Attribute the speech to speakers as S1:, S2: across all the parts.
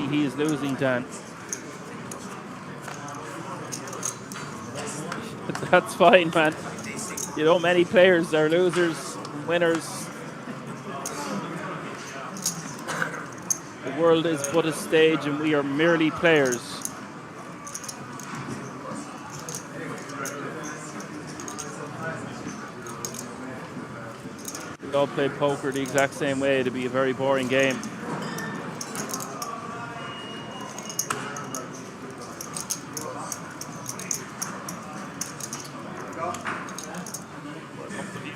S1: he is losing, Dan. That's fine, man. You know, many players are losers, winners. The world is but a stage and we are merely players. We all play poker the exact same way. It'd be a very boring game.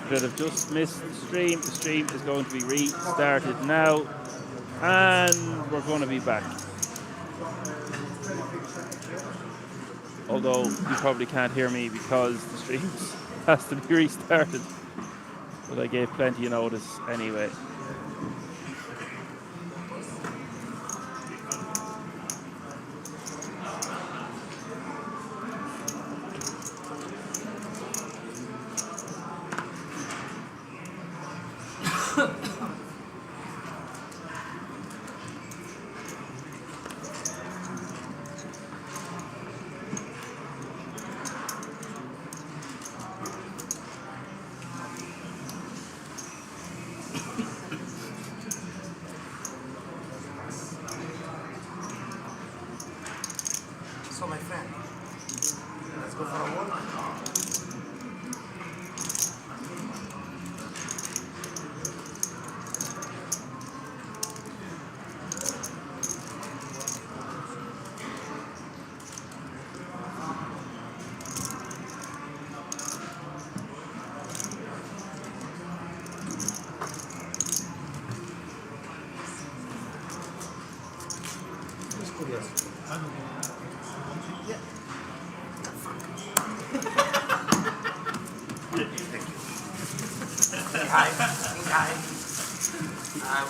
S1: That have just missed the stream. The stream is going to be restarted now, and we're going to be back. Although you probably can't hear me because the stream has to be restarted. But I gave plenty of notice anyway.
S2: So my friend, let's go for a walk. Just curious.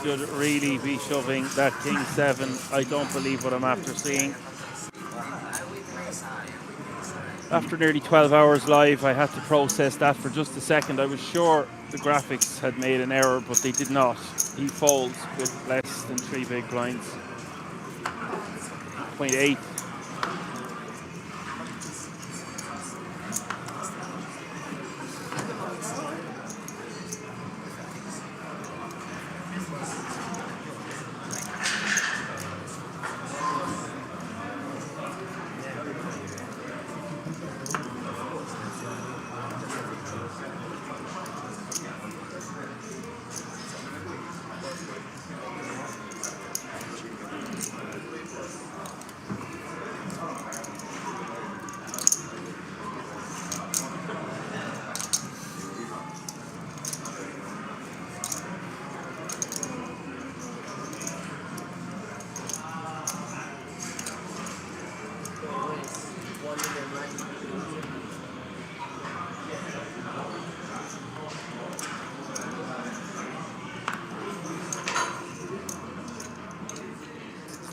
S1: Should really be shoving that King 7. I don't believe what I'm after seeing. After nearly 12 hours live, I had to process that for just a second. I was sure the graphics had made an error, but they did not. He folds with less than 3 big blinds. 0.8.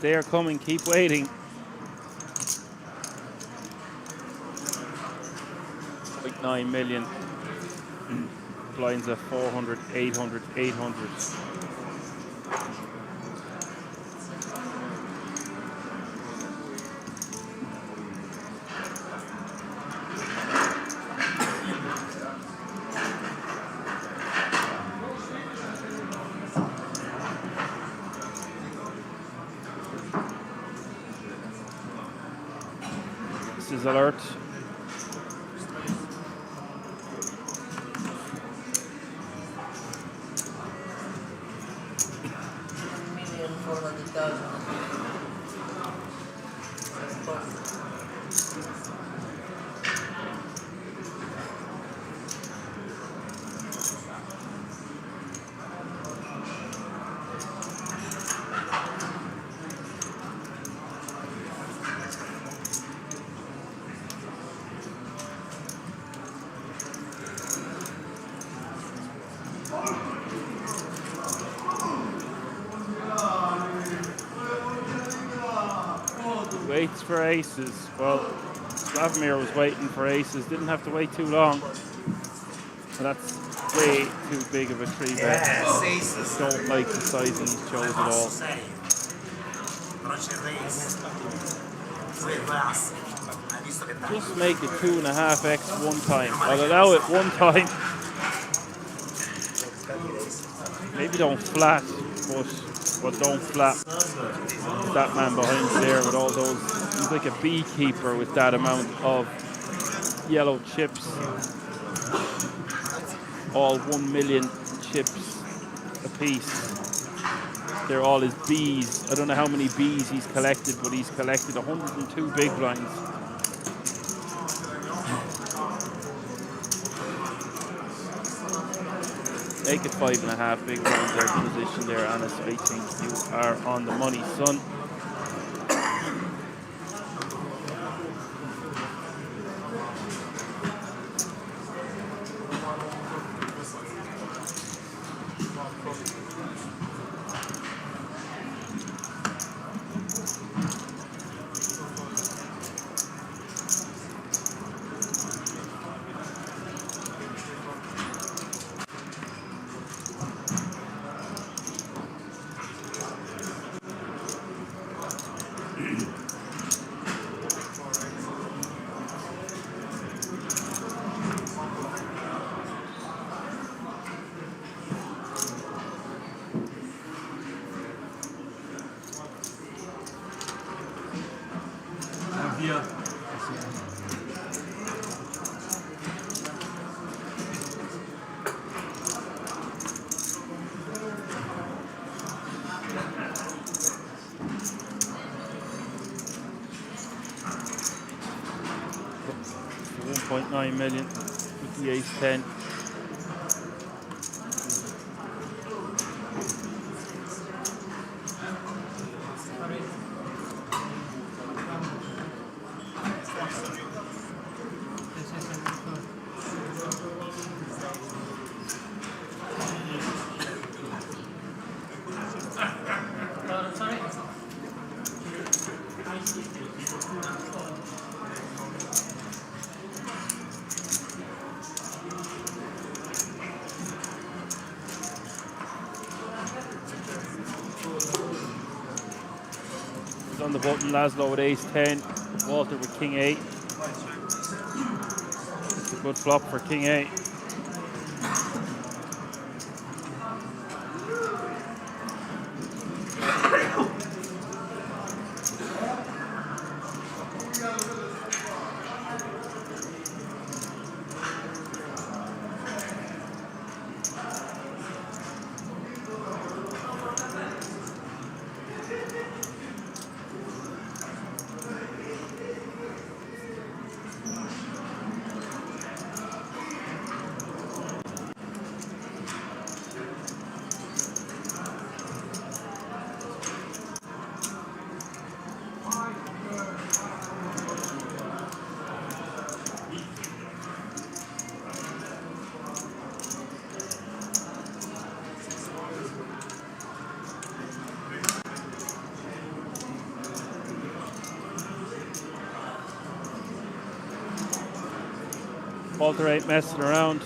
S1: They are coming, keep waiting. 0.9 million. Blinds at 400, 800, 800. This is alert. Waits for aces. Well, Slavomir was waiting for aces. Didn't have to wait too long. But that's way too big of a three bet.
S2: Yes, aces.
S1: Don't like the sizing he chose at all. Just make it 2.5x one time. I'll allow it one time. Maybe don't flat, but don't flat. That man behind there with all those, he's like a beekeeper with that amount of yellow chips. All 1 million chips a piece. They're all his bees. I don't know how many bees he's collected, but he's collected 102 big blinds. Make it 5.5 big blinds there, position there, Anis. I think you are on the money, son. $1.9 million with the ace-10. On the button, Laszlo with ace-10, Walter with king-8. It's a good flop for king-8. Walter ain't messing around.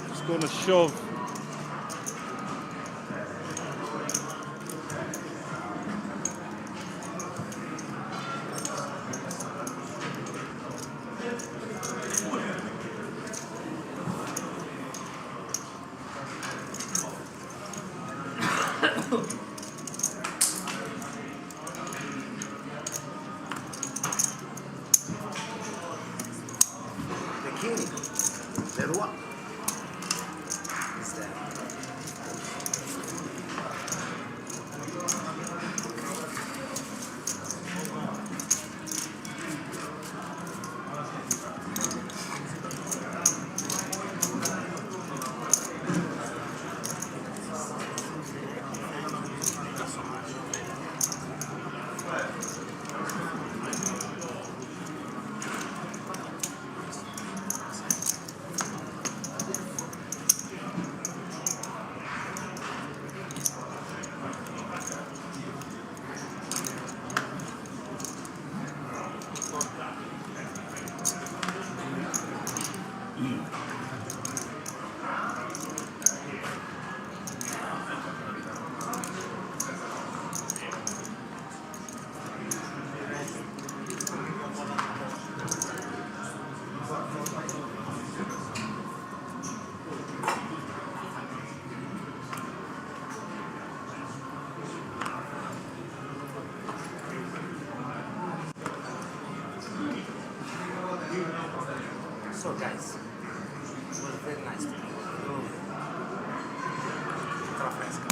S1: Just going to shove.
S2: So guys, it was very nice to meet you. Tutta fresca.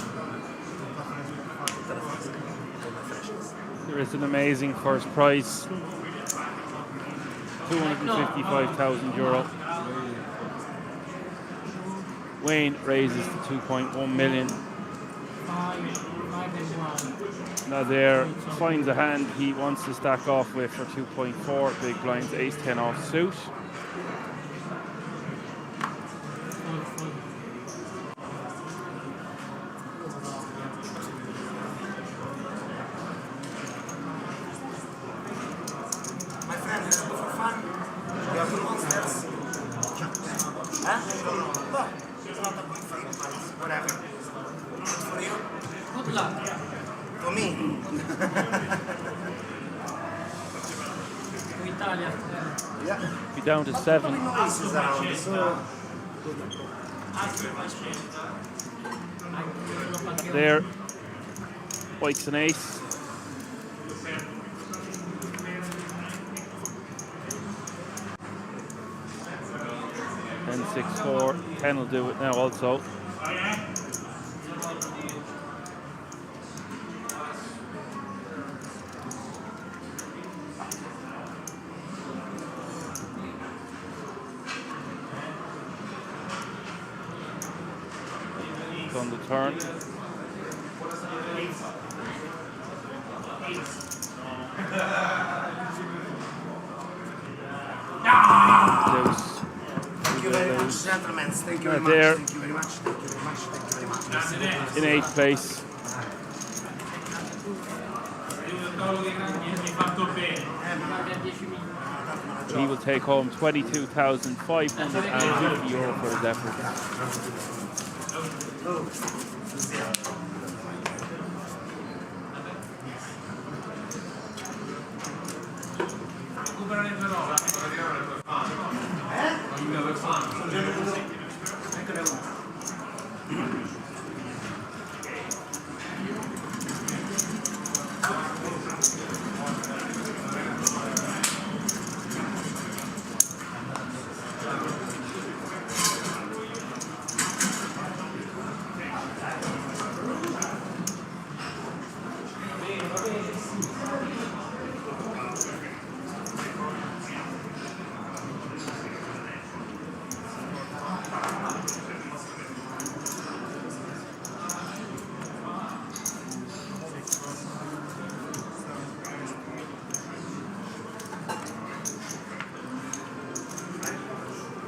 S2: Tutta fresca. All the freshness.
S1: There is an amazing first prize. €255,000. Wayne raises to 2.1 million. Now there finds a hand he wants to stack off with for 2.4. Big blinds, ace 10 off suit.
S2: My friend, let's go for fun. You have the monsters. Huh? No, it's not a good thing, but whatever. It's for you.
S3: Good luck.
S2: To me.
S3: To Italia.
S2: Yeah.
S1: Be down to 7.
S2: Aces around, so
S1: There, White's an ace. And 6-4. 10 will do it now also. On the turn.
S2: thank you very much, gentlemen. Thank you very much.
S1: There.
S2: Thank you very much. Thank you very much. Thank you very much.
S1: In 8th place. He will take home €22,550 for his efforts.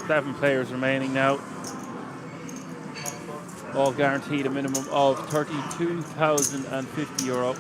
S1: Seven players remaining now. All guaranteed a minimum of €32,050.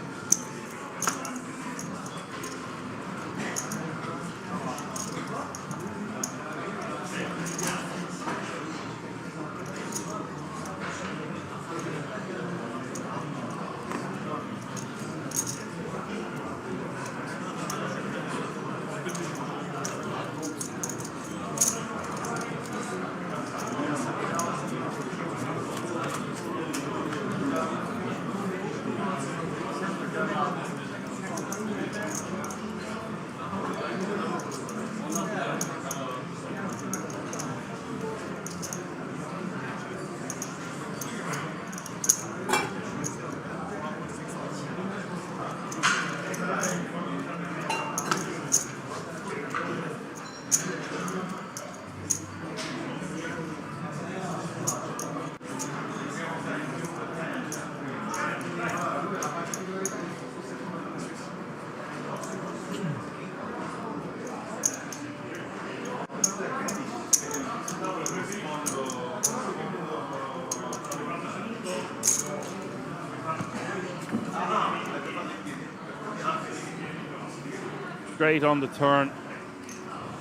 S1: Straight on the turn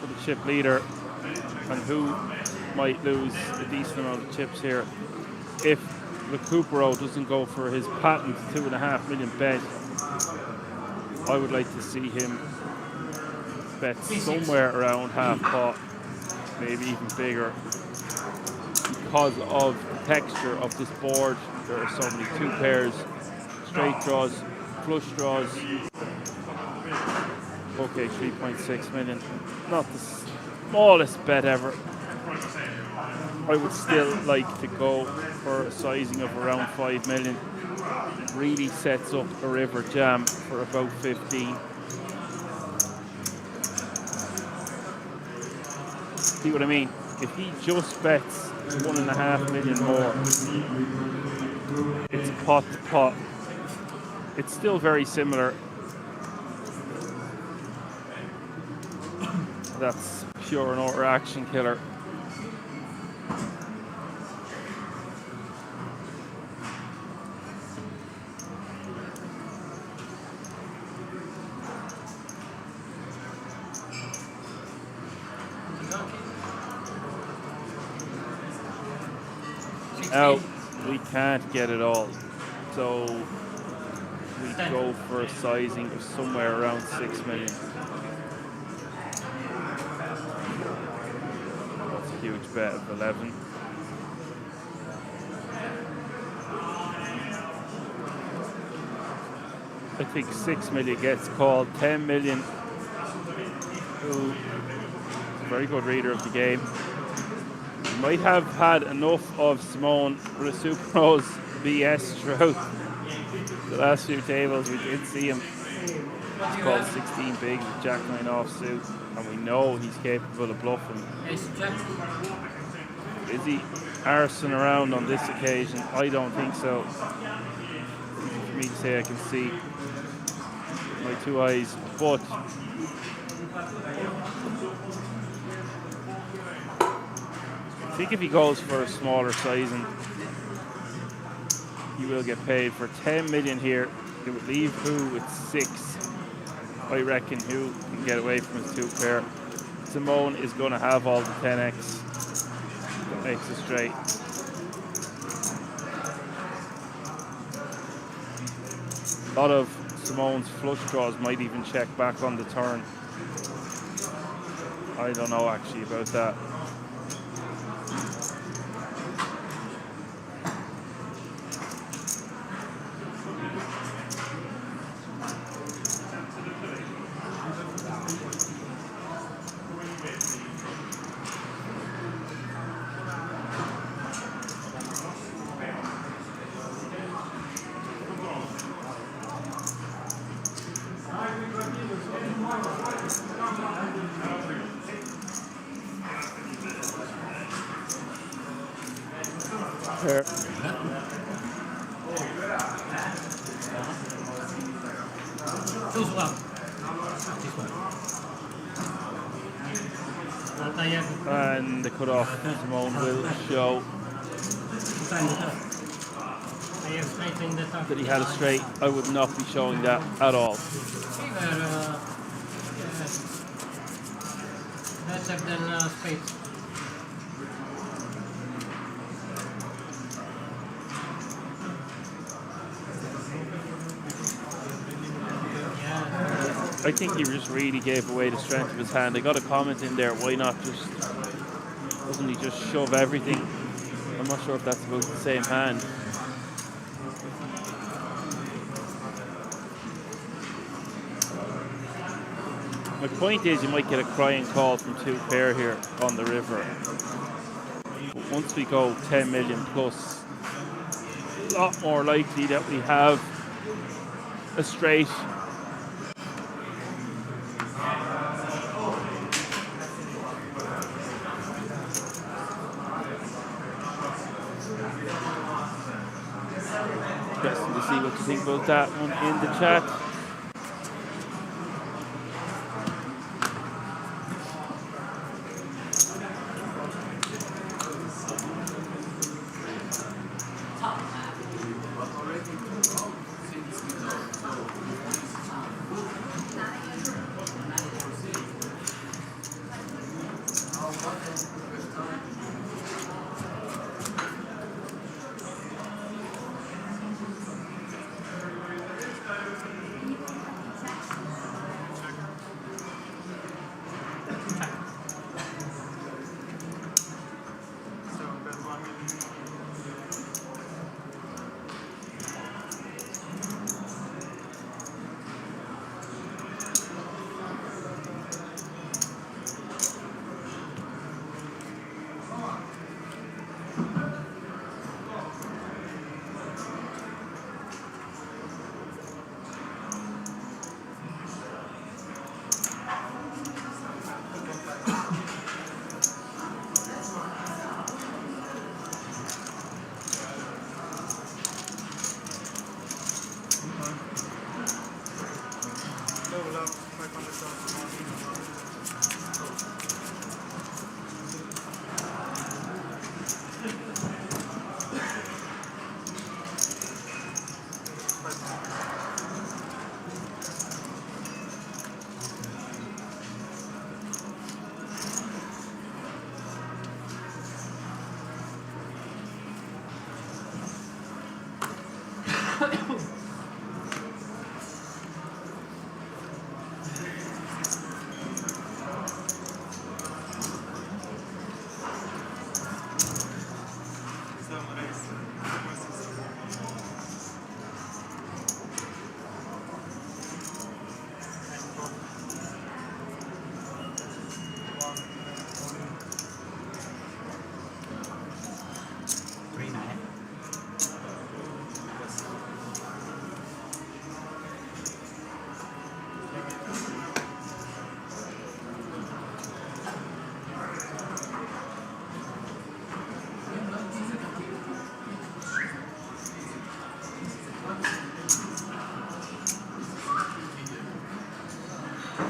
S1: for the chip leader, and who might lose a decent amount of chips here if Recupero doesn't go for his patent $2.5 million bet. I would like to see him bet somewhere around half pot, maybe even bigger, because of the texture of this board. There are so many two pairs, straight draws, flush draws. Okay, 3.6 million. Not the smallest bet ever. I would still like to go for a sizing of around 5 million. Really sets up a river jam for about 15. See what I mean? If he just bets 1.5 million more, it's pot to pot. It's still very similar. That's pure and utter action killer. Now, we can't get it all. So we go for a sizing of somewhere around 6 million. That's a huge bet of 11. I think 6 million gets called. 10 million. Ooh, a very good reader of the game. Might have had enough of Simone with a Super Rose BS throughout the last few tables. We did see him. He's called 16 big with Jack 9 offsuit, and we know he's capable of bluffing. Is he arsing around on this occasion? I don't think so. Easy for me to say, I can see my two eyes, but I think if he goes for a smaller sizing, he will get paid. For 10 million here. It would leave Who with 6. I reckon Who can get away from his 2 pair. Simone is going to have all the 10x. That makes it straight. A lot of Simone's flush draws might even check back on the turn. I don't know actually about that. There. And the cutoff, Simone will show that he had a straight. I would not be showing that at all.
S3: Better than spades.
S1: I think he just really gave away the strength of his hand. I got a comment in there, why not just, doesn't he just shove everything? I'm not sure if that's about the same hand. My point is you might get a crying call from 2 pair here on the river. But once we go 10 million plus, a lot more likely that we have a straight. Interesting to see what you think about that one in the chat.
S2: Low, 500,000.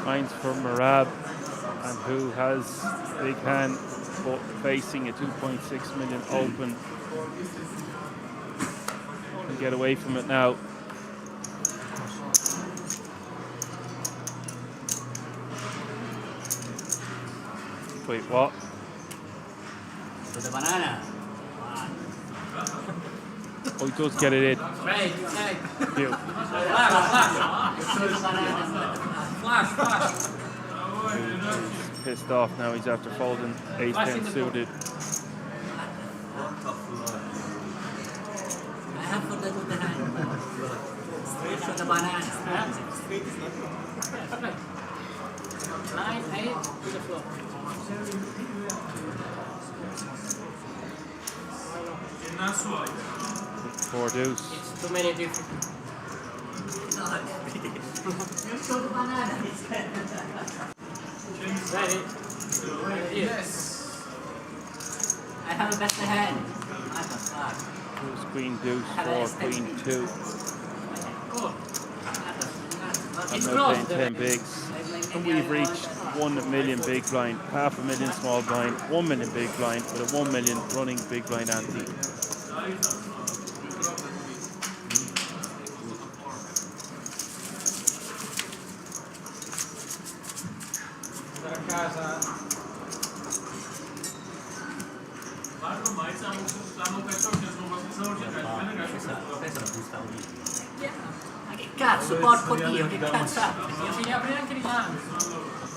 S1: Mine's for Marab, and who has big hand, but facing a 2.6 million open. Can get away from it now. Wait, what?
S3: To the banana.
S1: Oh, he does get it in.
S3: Right.
S1: Deal.
S3: Flash.
S1: He's pissed off now. He's after folding ace-10 suited.
S3: I have for the hand. Straight to the banana. Straight is not. 9, 8 to the floor.
S1: Four deuce.
S3: It's too many different. You show the banana. Ready? Yes. I have a better hand. I'm a fuck.
S1: Deuce, queen, deuce, four, queen, two.
S3: Cool.
S1: I'm
S3: It's
S1: now
S3: close.
S1: playing 10 bigs. And we've reached 1 million big blind, 500,000 small blind, 1 million big blind, with a 1 million running big blind ante.
S3: Ma che cazzo, porco Dio, che cazzo? Io ti apri anche rilancio.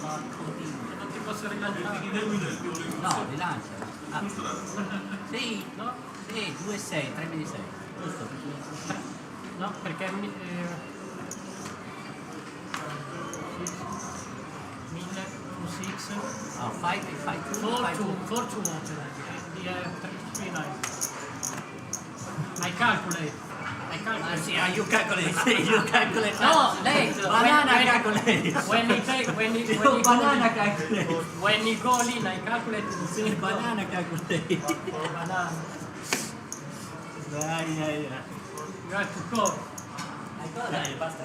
S3: Non ti posso rilanciare. No, rilancia. Ah. Sì, no? Sì, 2,6, 3 mini 6. Giusto? No, perché 1000 plus 6. Oh, 5 2. 4 2 Yeah, 3 I calculate. Sì, you calculate. No, lei. Banana calculate. When he banana calculate. When he go in, I calculate. Sì, banana calculate. Banana. Dai. You have to go. Dai, basta.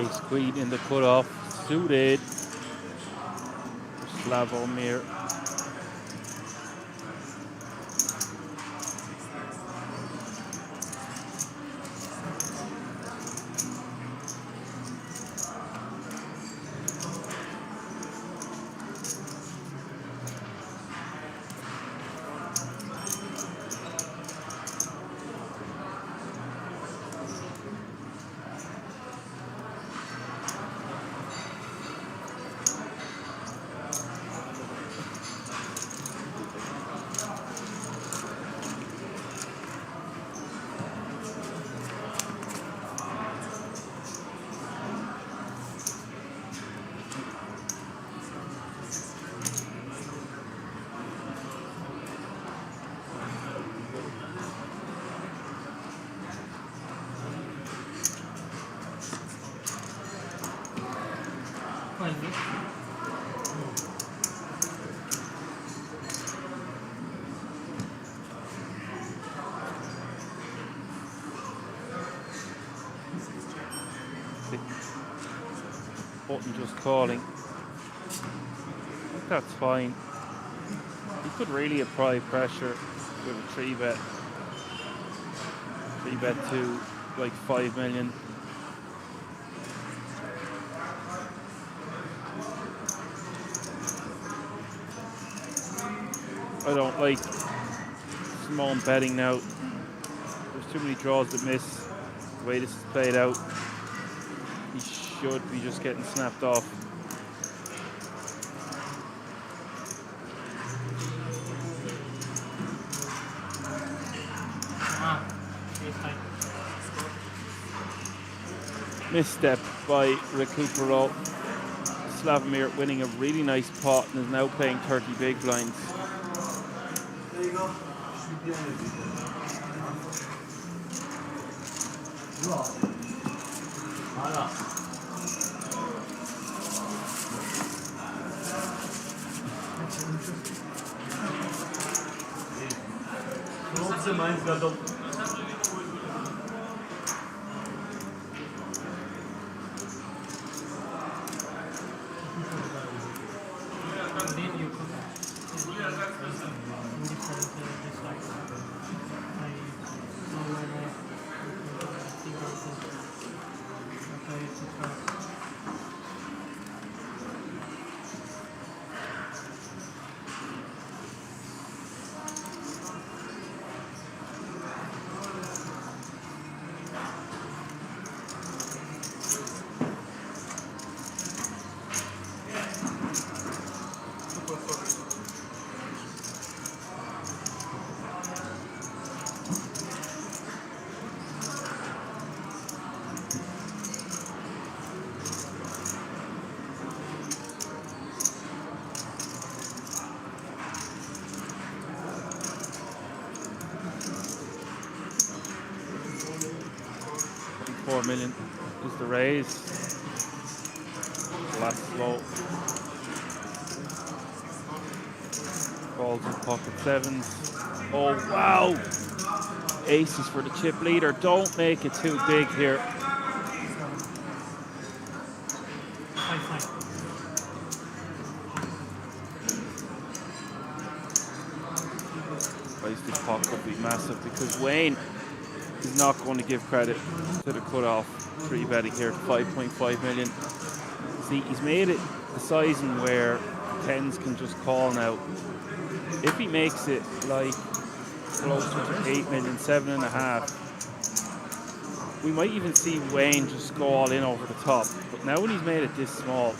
S1: Ace queen in the cutoff, suited. Slavomir. Button just calling. I think that's fine. He could really apply pressure with a 3-bet. 3-bet to like 5 million. I don't like small betting now. There's too many draws that miss the way this is played out. He should be just getting snapped off. Misstep by Recupero. Slavomir winning a really nice pot and is now playing 30 big blinds.
S2: There you go. $4 million is the raise. Last slow. Calls in pocket sevens. Oh wow! Aces for the chip leader. Don't make it too big here. This pot could be massive because Wayne is not going to give credit to the cutoff 3-betting here, 5.5 million. See, he's made it the sizing where tens can just call now. If he makes it like
S1: closer to 8 million, 7.5. We might even see Wayne just go all in over the top. But now when he's made it this small,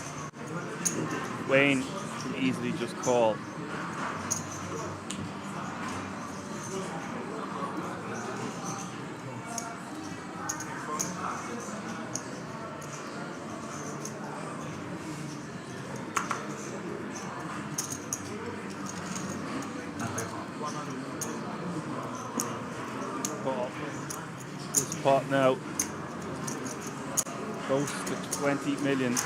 S1: Wayne can easily just call. This pot now goes to 20 million.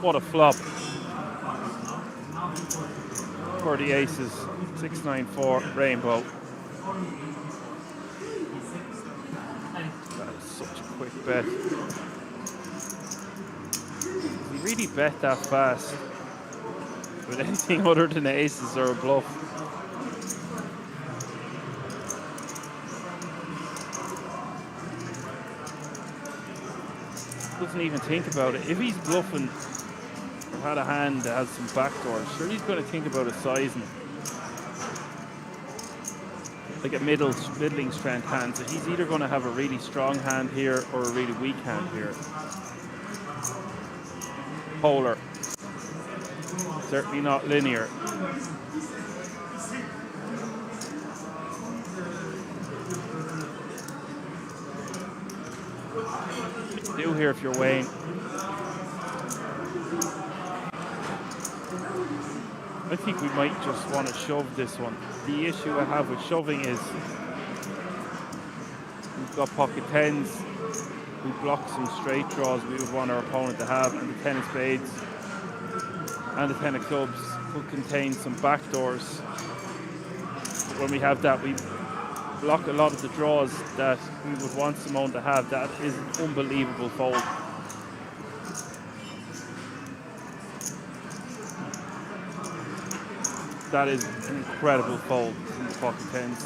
S1: What a flop for the aces. 694 rainbow. That is such a quick bet. You really bet that fast with anything other than aces or a bluff. Doesn't even think about it. If he's bluffing or had a hand that has some backdoors, sure he's going to think about a sizing. Like a middling strength hand. So he's either going to have a really strong hand here or a really weak hand here. Polar. Certainly not linear. Do here if you're Wayne. I think we might just want to shove this one. The issue I have with shoving is we've got pocket tens. We block some straight draws we would want our opponent to have, and the 10 of spades and the 10 of clubs could contain some backdoors. But when we have that, we block a lot of the draws that we would want Simone to have. That is an unbelievable fold. That is an incredible fold in the pocket tens.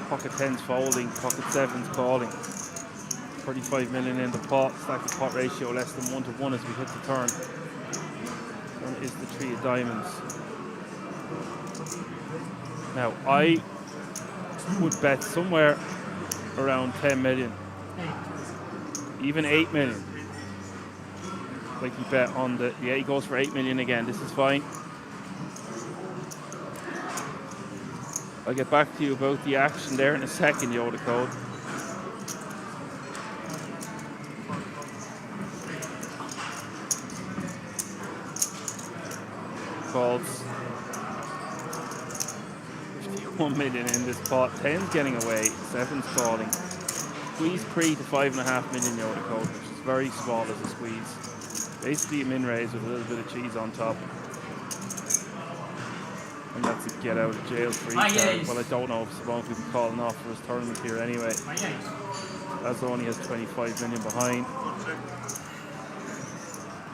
S1: Pocket tens folding, pocket sevens calling. 35 million in the pot, stack to pot ratio less than 1 to 1 as we hit the turn. Turn is the 3 of diamonds. Now I would bet somewhere around 10 million. Even 8 million. Like you bet on the, yeah, he goes for 8 million again. This is fine. I'll get back to you about the action there in a second, Yoda Code. Calls. 51 million in this pot. 10's getting away. 7's calling. Squeeze pre to 5.5 million Yoda Code, which is very small as a squeeze. Basically a min raise with a little bit of cheese on top. And that's a get out of jail free card. Well, I don't know if Simone will be calling off for his tournament here anyway. As only has 25 million behind.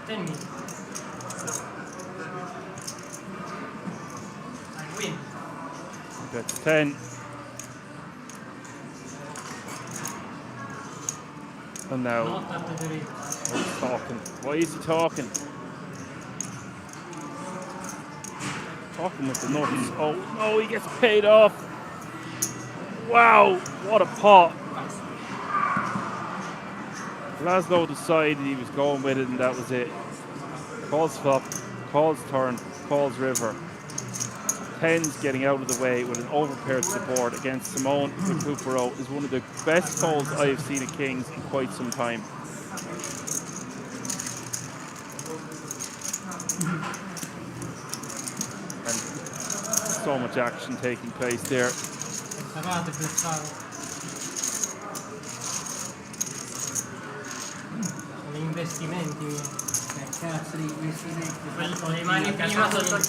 S3: 10 million. I win.
S1: That's 10. And now, he's talking. Why is he talking? Talking with the nuts. Oh no, he gets paid off. Wow, what a pot. Laszlo decided he was going with it and that was it. Calls flop, calls turn, calls river. 10's getting out of the way with an overpaired support against Simone Recupero is one of the best folds I have seen at Kings in quite some time. And so much action taking place there.
S3: Investimenti. Cazzo di investimenti.
S4: Le mani prima sotto il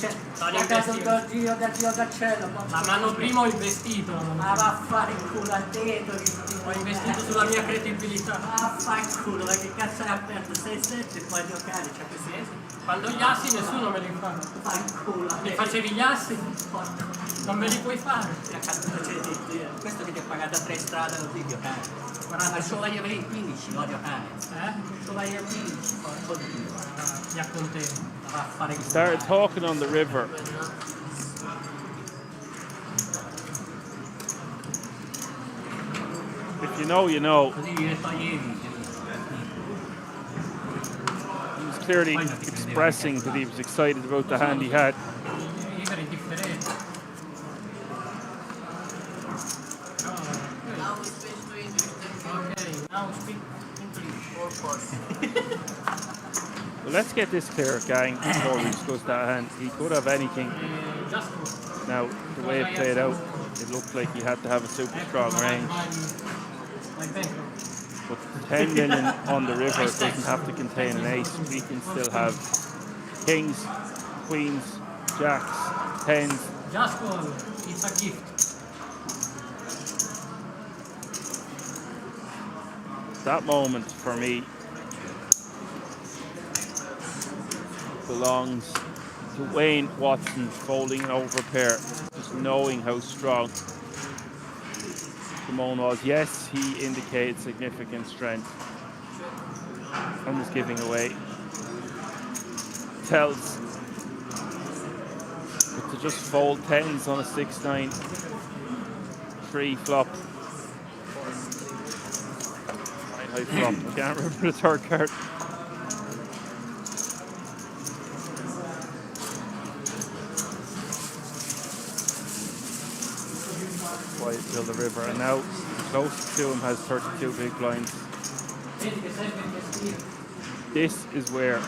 S3: giro del cancello.
S4: La mano prima ho investito.
S3: Ma vaffanculo il culo a dentro.
S4: Ho investito sulla mia credibilità.
S3: Vaffanculo, ma che cazzo hai aperto? 6-7 e puoi giocare, cioè così.
S4: Quando gli assi nessuno me li fa.
S3: Fanculo.
S4: Mi facevi gli assi? Non me li puoi fare.
S3: Questo che ti ha pagato 3 strade lo video, cane. Guarda, il suo vai a 15, odio cane. Il suo vai a 15, porco dio.
S4: Mi accontento.
S3: Va a fare il
S1: Started talking on the river. If you know, you know.
S3: Così li toglievi.
S1: He was clearly expressing that he was excited about the hand he had.
S4: Vivere differente.
S5: Now we switch to English.
S4: Ok, now speak English.
S1: Well, let's get this clear, gang, before we discuss that hand. He could have anything.
S4: Just
S1: Now, the way it played out, it looked like he had to have a super strong range.
S4: my bankroll.
S1: But 10 million on the river doesn't have to contain an ace. We can still have kings, queens, jacks, tens.
S4: Just call. It's a gift.
S1: That moment for me belongs to Wayne Watson folding an over pair, just knowing how strong Simone was. Yes, he indicated significant strength. I'm just giving away. Tells. But to just fold tens on a 6-9 flop. High flop. I can't remember the third card. Quiet till the river, and now close to him has 32 big blinds. This is where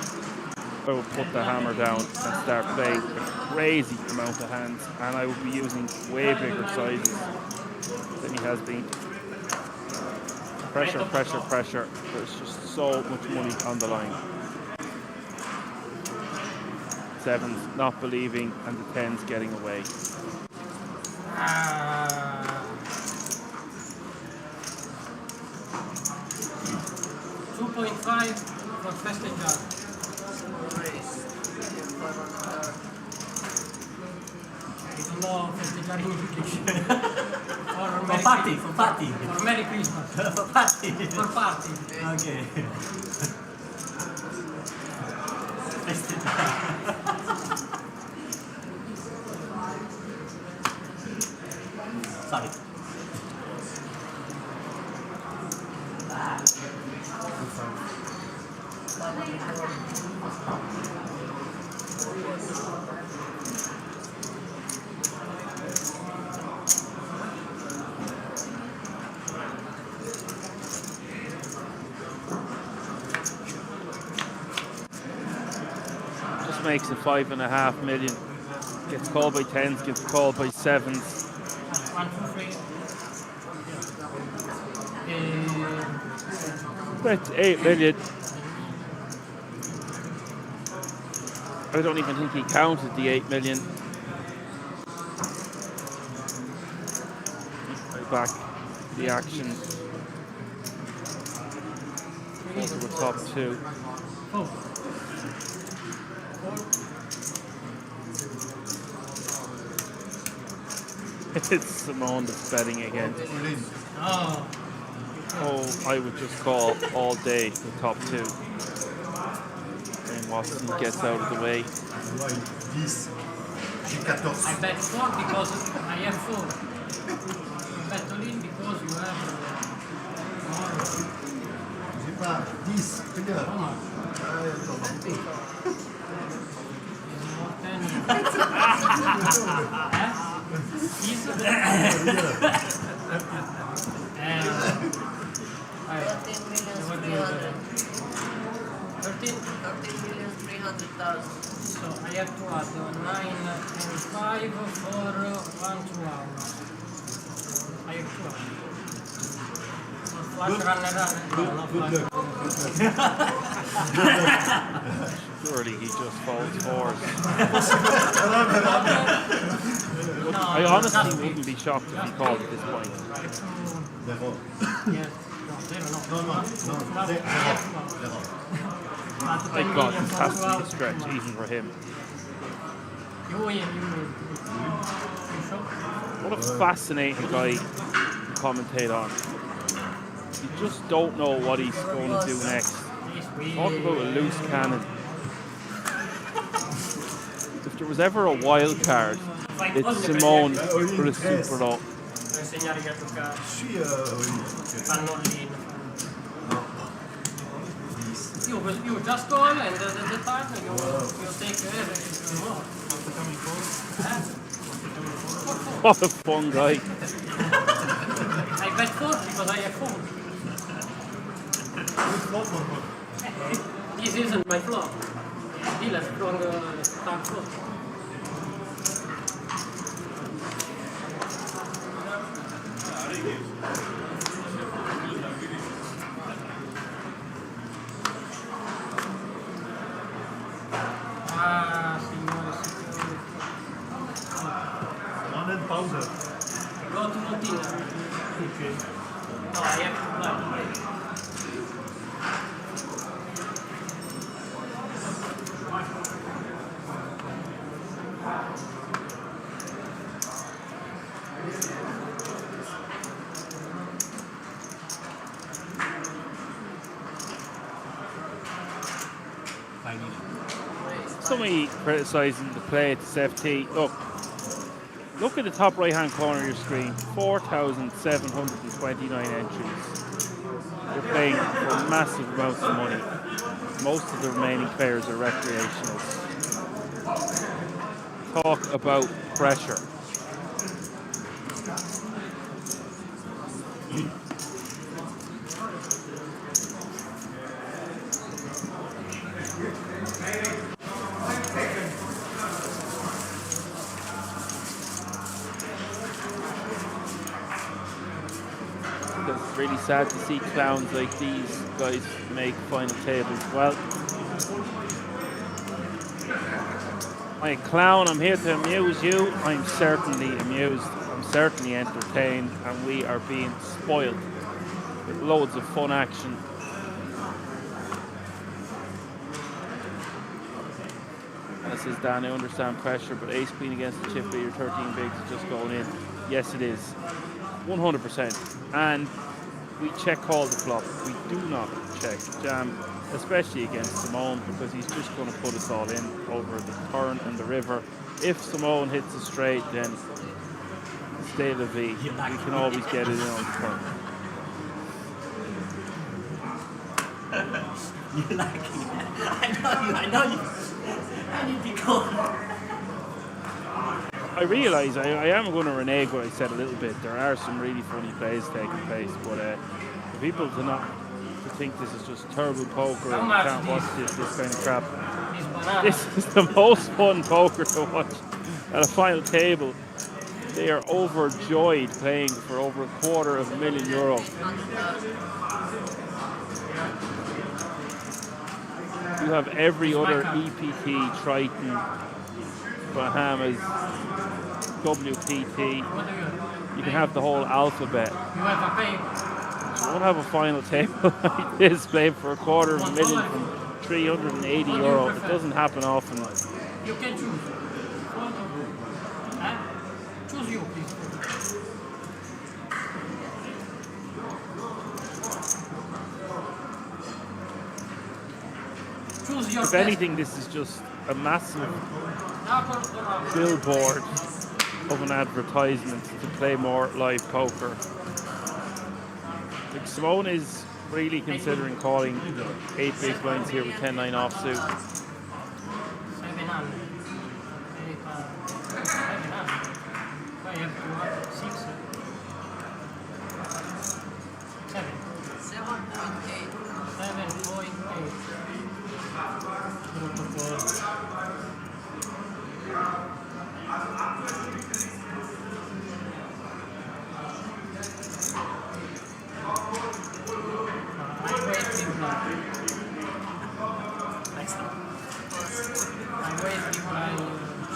S1: I will put the hammer down and start playing a crazy amount of hands, and I will be using way bigger sizes than he has been. Pressure, pressure, pressure. There's just so much money on the line. Sevens not believing, and the tens getting away.
S4: 2.5 for festeggiare. No, festeggiare in English.
S3: For party, for party.
S4: For Merry Christmas.
S3: For party.
S4: For party.
S3: Okay. Sorry.
S1: Just makes it 5.5 million. Gets called by tens, gets called by sevens.
S4: 1, 2, 3.
S1: That's 8 million. I don't even think he counted the 8 million. Right back to the action. Over the top two. It's Simone that's betting again.
S4: Oh.
S1: Oh, I would just call all day the top two. And Watson gets out of the way.
S4: I bet 4 because I have 4. I bet all in because you have more.
S2: 10,
S4: How much? Is
S5: 13,300,000.
S4: So I have to add 9 and 5 for 1 2 hours. I have to add. For Flash run.
S1: Surely he just folds fours. I honestly wouldn't be shocked if he called at this point. Thank God this has to be a stretch even for him. What a fascinating guy to commentate on. You just don't know what he's going to do next. Talk about a loose cannon. If there was ever a wild card, it's Simone for the super low.
S4: You just call and the time you take everything more.
S1: What a fun guy.
S4: I bet 4 because I have 4. This isn't my flop. Still a strong top flop. Go to Montina. Okay. No, I have to buy.
S1: Somebody criticising the play at this FT. Look at the top right hand corner of your screen. 4,729 entries. You're playing for massive amounts of money. Most of the remaining players are recreationals. Talk about pressure. It's really sad to see clowns like these guys make final tables. Well, I'm a clown, I'm here to amuse you. I'm certainly amused, I'm certainly entertained, and we are being spoiled with loads of fun action. That says Dan, I understand pressure, but ace queen against the chip leader, 13 bigs is just going in. Yes, it is. 100%. And we check call the flop. We do not check jam, especially against Simone, because he's just going to put us all in over the turn and the river. If Simone hits a straight, then stay the V. We can always get it in on the turn.
S3: You like it? I know you. I need to go.
S1: I realise I am going to renege what I said a little bit. There are some really funny plays taking place, but for people to think this is just terrible poker and can't watch this kind of crap. This is the most fun poker to watch at a final table. They are overjoyed playing for over €250,000. You have every other EPT, Triton, Bahamas, WPT. You can have the whole alphabet.
S4: You have a pay.
S1: You won't have a final table like this playing for €250,000 from €380. It doesn't happen often.
S4: You can choose. Choose you, please. Choose your
S1: If anything, this is just a massive billboard of an advertisement to play more live poker. Like Simone is really considering calling 8 big blinds here with 10-9 offsuit.
S4: 700. 700. I have 6. 7.
S5: 7.8.
S4: 7.8.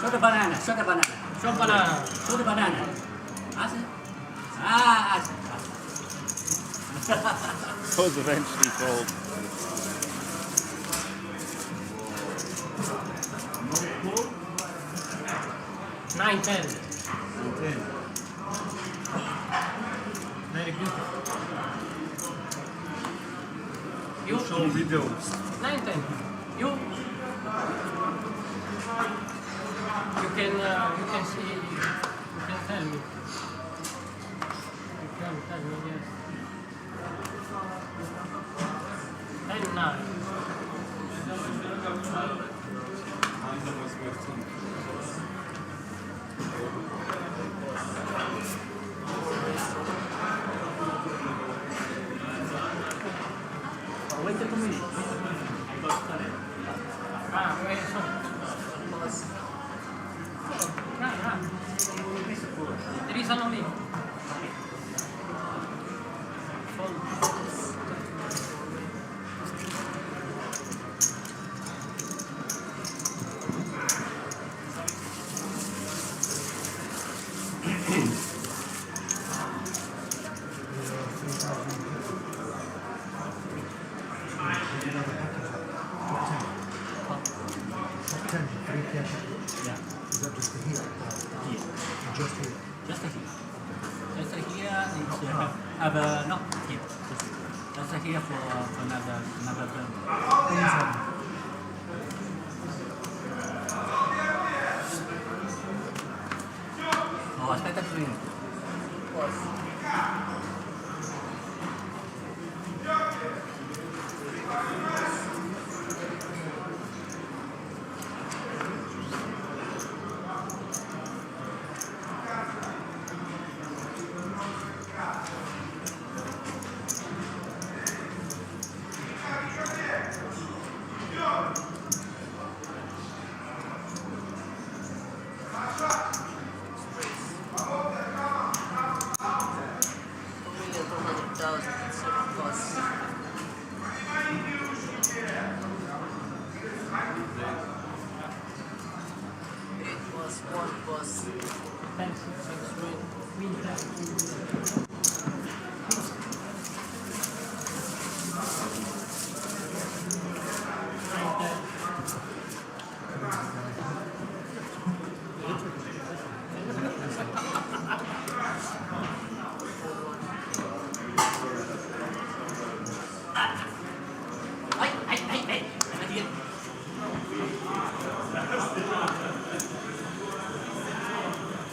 S3: Show the banana, show the banana.
S4: Show banana.
S3: Show the banana. Ask it. Ask it.
S1: Those eventually fold.
S4: Nine, 10. Very good. You
S2: Show videos.
S4: 9, 10. You can see. You can tell me. You can tell me, yes. 10, 9.
S3: Wait a minute.
S4: Ah, wait, so. Right. There is only.
S3: Yeah.
S2: Is that just here?
S3: Here.
S2: Just here.
S3: Just here. Just here it's have no here. Just here for another term. Oh, aspetta un minuto.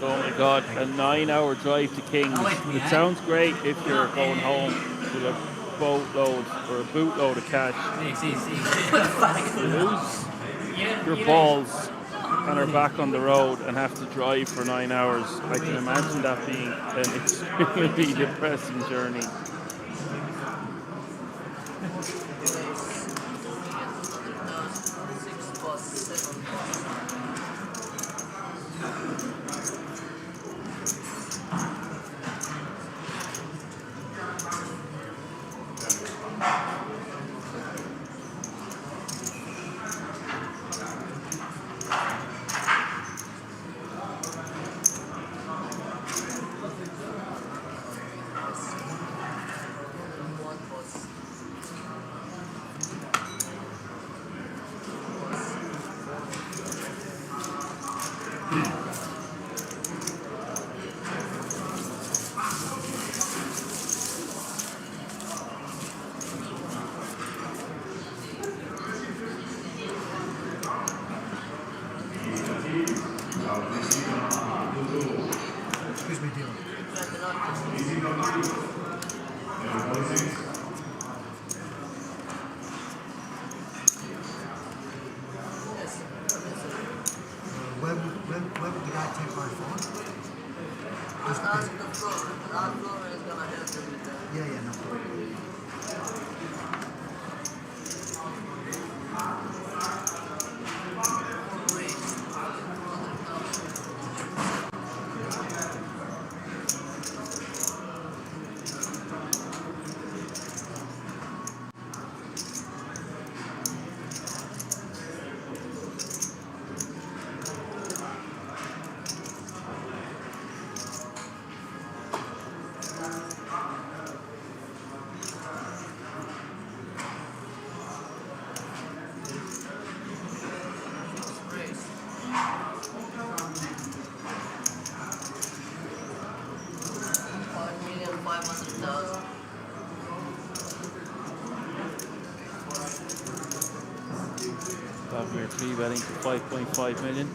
S1: Oh my God, a 9-hour drive to Kings. It sounds great if you're going home with a boatload or a bootload of cash. You lose your balls and are back on the road and have to drive for 9 hours. I can imagine that being an extremely depressing journey.
S2: Excuse me, dealer. Where would the guy take my phone? Yeah, no problem.
S1: We're 3-betting to 5.5 million.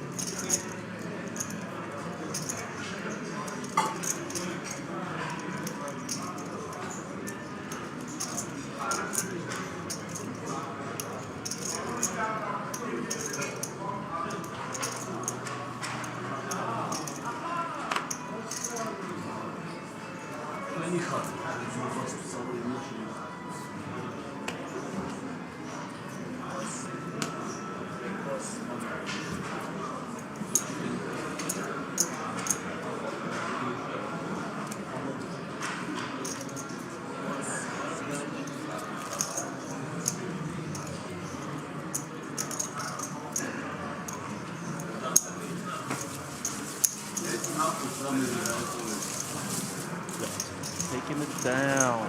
S1: Taking it down.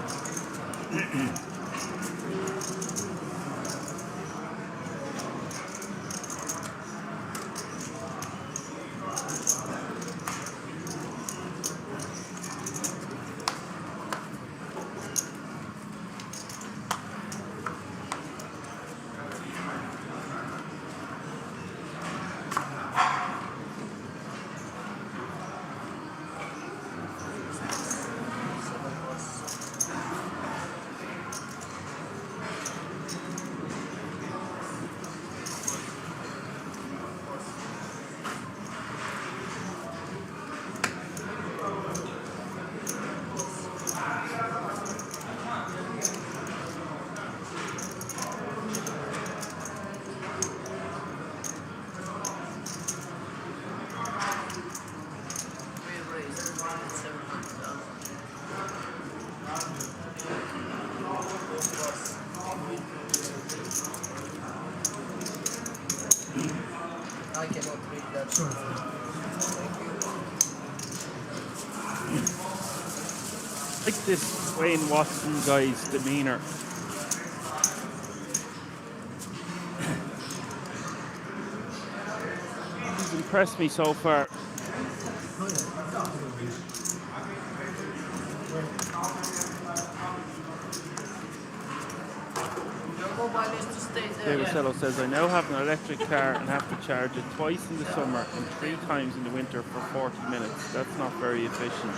S5: I cannot read that. Sure.
S1: Like this Wayne Watson guy's demeanor. He's impressed me so far.
S5: Your mobile is to stay there.
S1: David Sello says, I now have an electric car and have to charge it twice in the summer and 3 times in the winter for 40 minutes. That's not very efficient.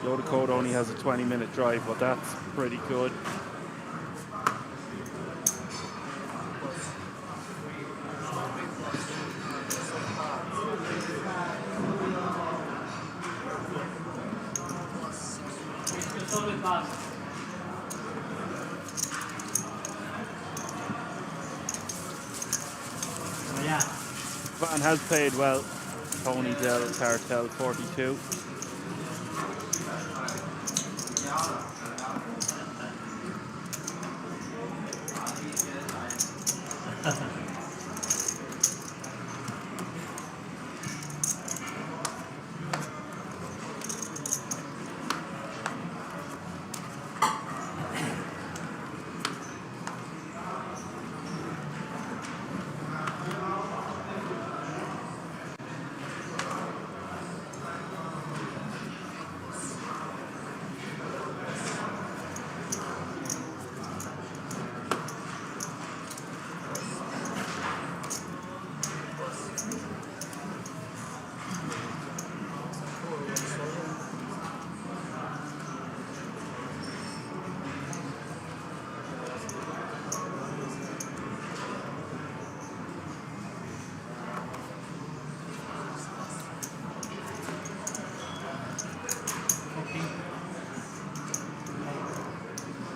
S1: Yoda Code only has a 20-minute drive, but that's pretty good.
S3: Yeah.
S1: Van has played well. Tony Del Cartel 42.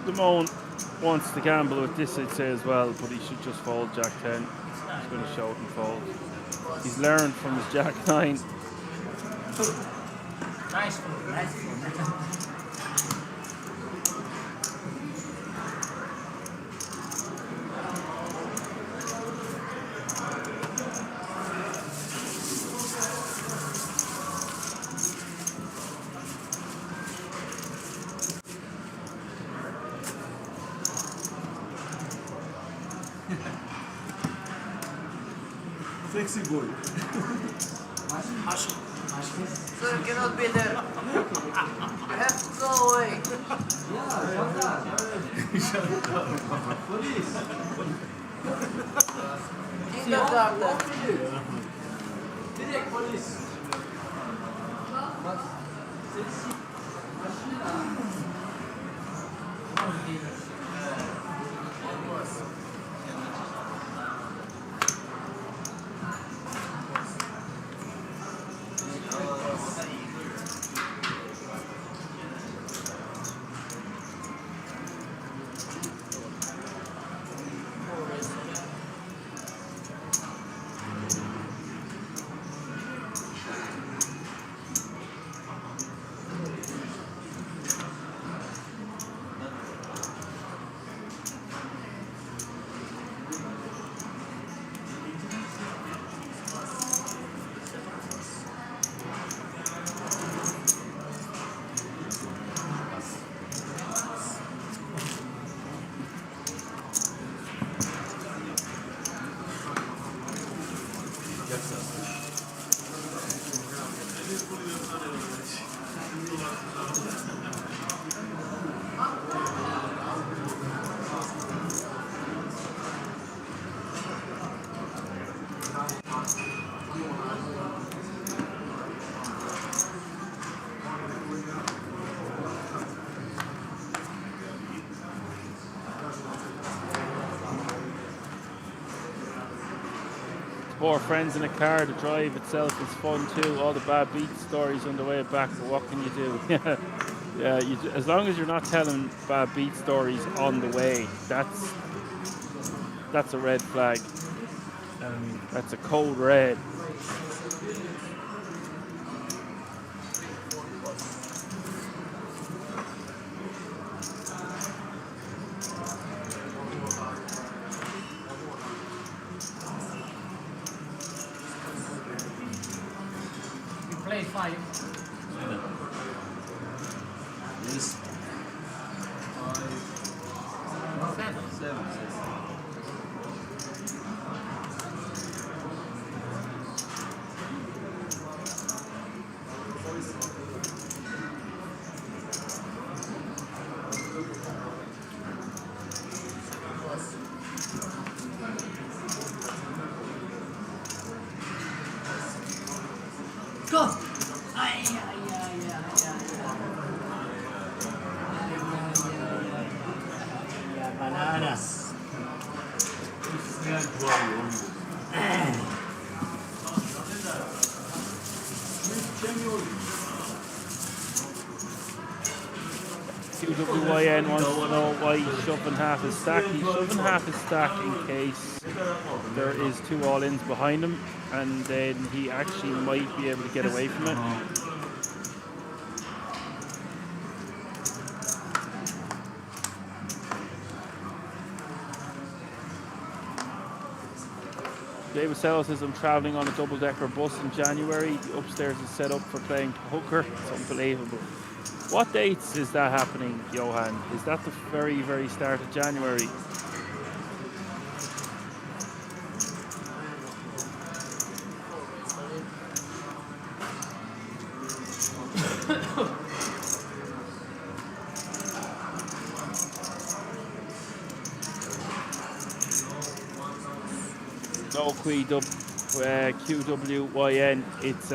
S1: Damone wants to gamble with this, I'd say, as well, but he should just fold Jack 10. He's going to show it and fold. He's learned from his Jack 9.
S3: Nice food, nice food.
S6: Flexible.
S3: Hashi.
S5: Sir, you cannot be there. You have to go away. Kindergarten.
S1: Four friends in a car. The drive itself is fun too. All the bad beat stories on the way back, but what can you do? Yeah, as long as you're not telling bad beat stories on the way, that's a red flag. That's a cold red.
S4: Play 5.
S6: Yes.
S4: 7.
S3: Go! Bananas.
S1: QWYN wants to know why he's shoving half his stack. He's shoving half his stack in case there is 2 all-ins behind him, and then he actually might be able to get away from it. David Sello says, I'm traveling on a double-decker bus in January. The upstairs is set up for playing poker. It's unbelievable. What dates is that happening, Johan? Is that the very, very start of January? No, QWYN. It's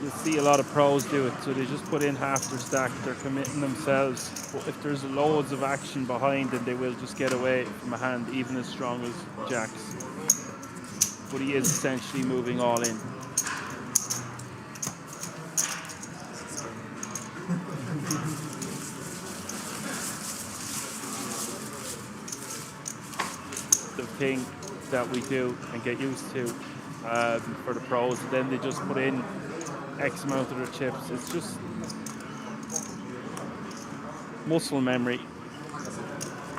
S1: you'll see a lot of pros do it, so they just put in half their stack. They're committing themselves. But if there's loads of action behind, then they will just get away from a hand even as strong as Jacks. But he is essentially moving all in. The thing that we do and get used to for the pros, and then they just put in X amount of their chips. It's just muscle memory.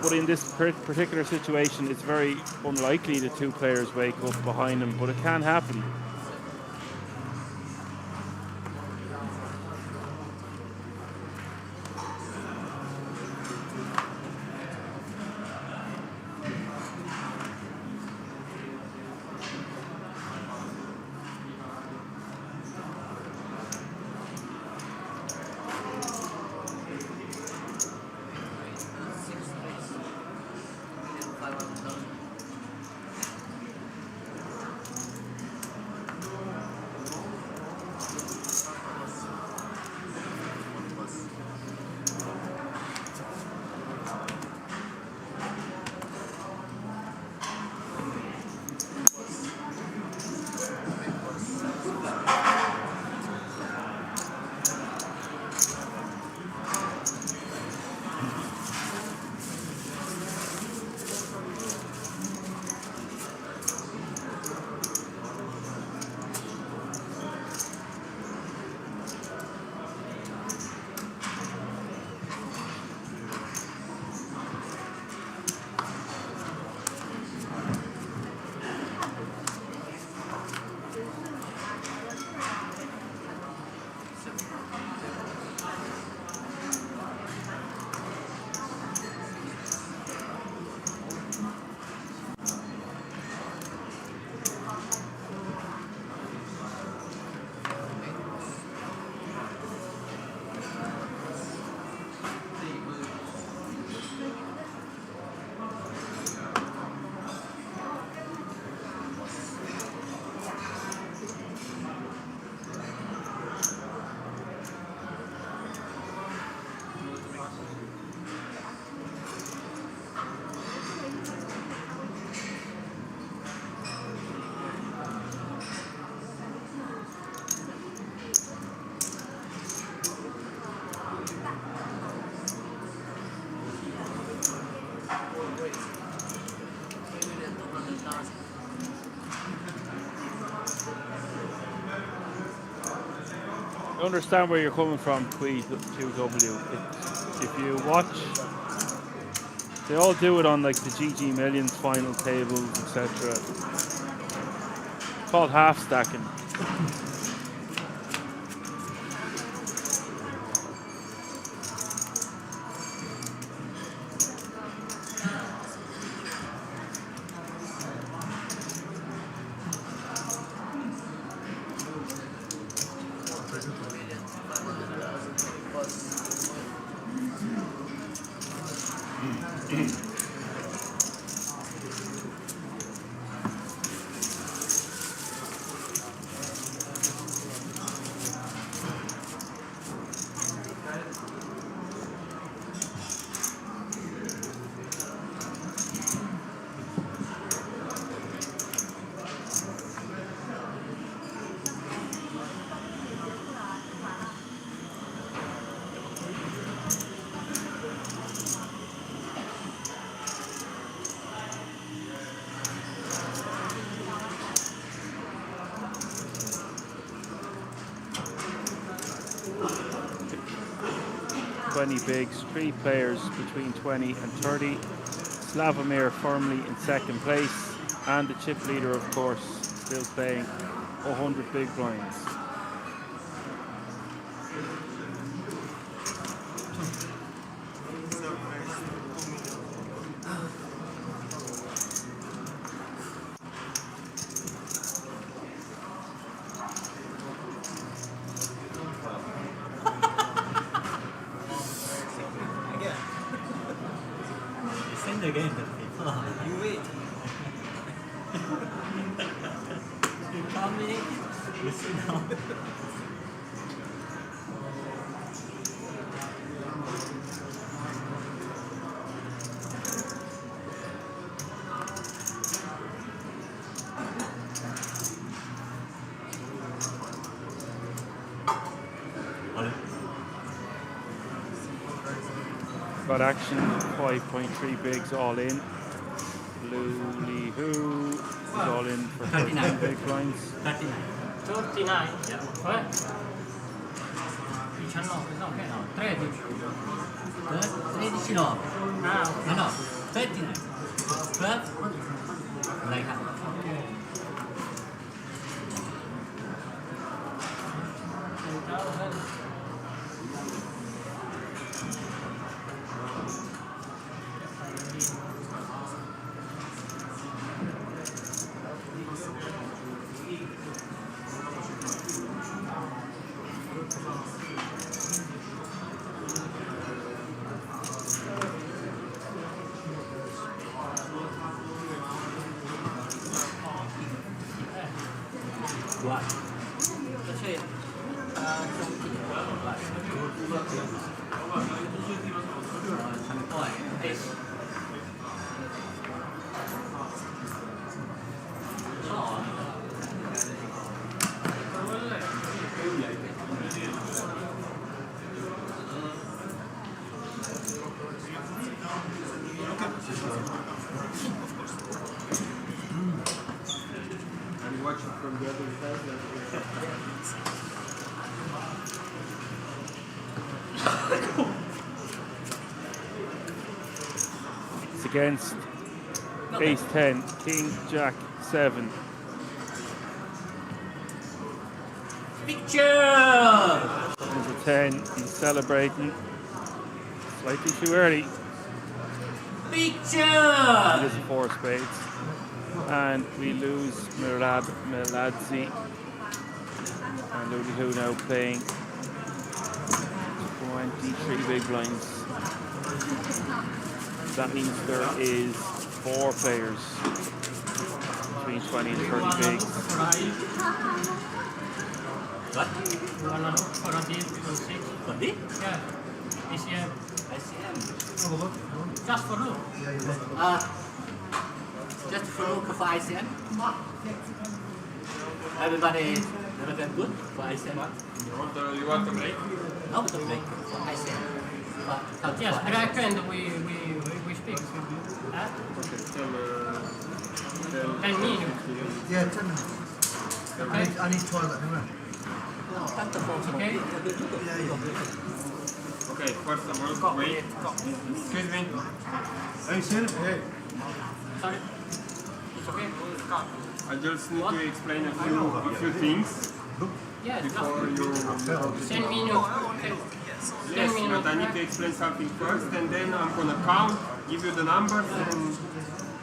S1: But in this particular situation, it's very unlikely that 2 players wake up behind him, but it can happen. understand where you're coming from, Q2W. If you watch, they all do it on like the GG Millions final tables, etc. It's called half stacking. Bigs, 3 players between 20 and 30. Slavomir firmly in second place, and the chip leader, of course, still playing 100 big blinds. Got action, 5.3 bigs all in. Bluey Who is all in for 39 big blinds.
S3: 39.
S4: 39? Yeah. What? 19, no, che no, 13.
S3: 13 no.
S4: Ah,
S3: No, no, 39. 12. Like that.
S1: Against Ace 10, King, Jack 7.
S3: Picture!
S1: There's a 10, he's celebrating. Slightly too early.
S3: Picture!
S1: It is a 4 spades. And we lose Meladzi. And Luli Who now playing 23 big blinds. That means there is 4 players between 20 and 30 bigs.
S3: What?
S4: you wanna look for a deal to 6?
S3: For this?
S4: Yeah. ACM.
S3: ICM.
S4: Just for look.
S3: Just for look for ICM. Everybody very good for ICM.
S6: You want to break?
S3: No, to break for ICM. But
S4: Yes,
S3: for
S4: back end we speak. Huh?
S6: Okay,
S4: 10 minutes.
S7: Yeah, 10 minutes.
S4: Okay.
S7: I need toilet anyway.
S4: Okay?
S6: Okay, first of all, wait. Excuse me.
S2: Hey, sir. Hey.
S4: Sorry. It's okay?
S6: I just need to explain a few things
S4: Yes,
S6: before you.
S4: 10 minutes. Okay. 10
S6: Yes,
S4: minutes.
S6: but I need to explain something first, and then I'm gonna count, give you the numbers, and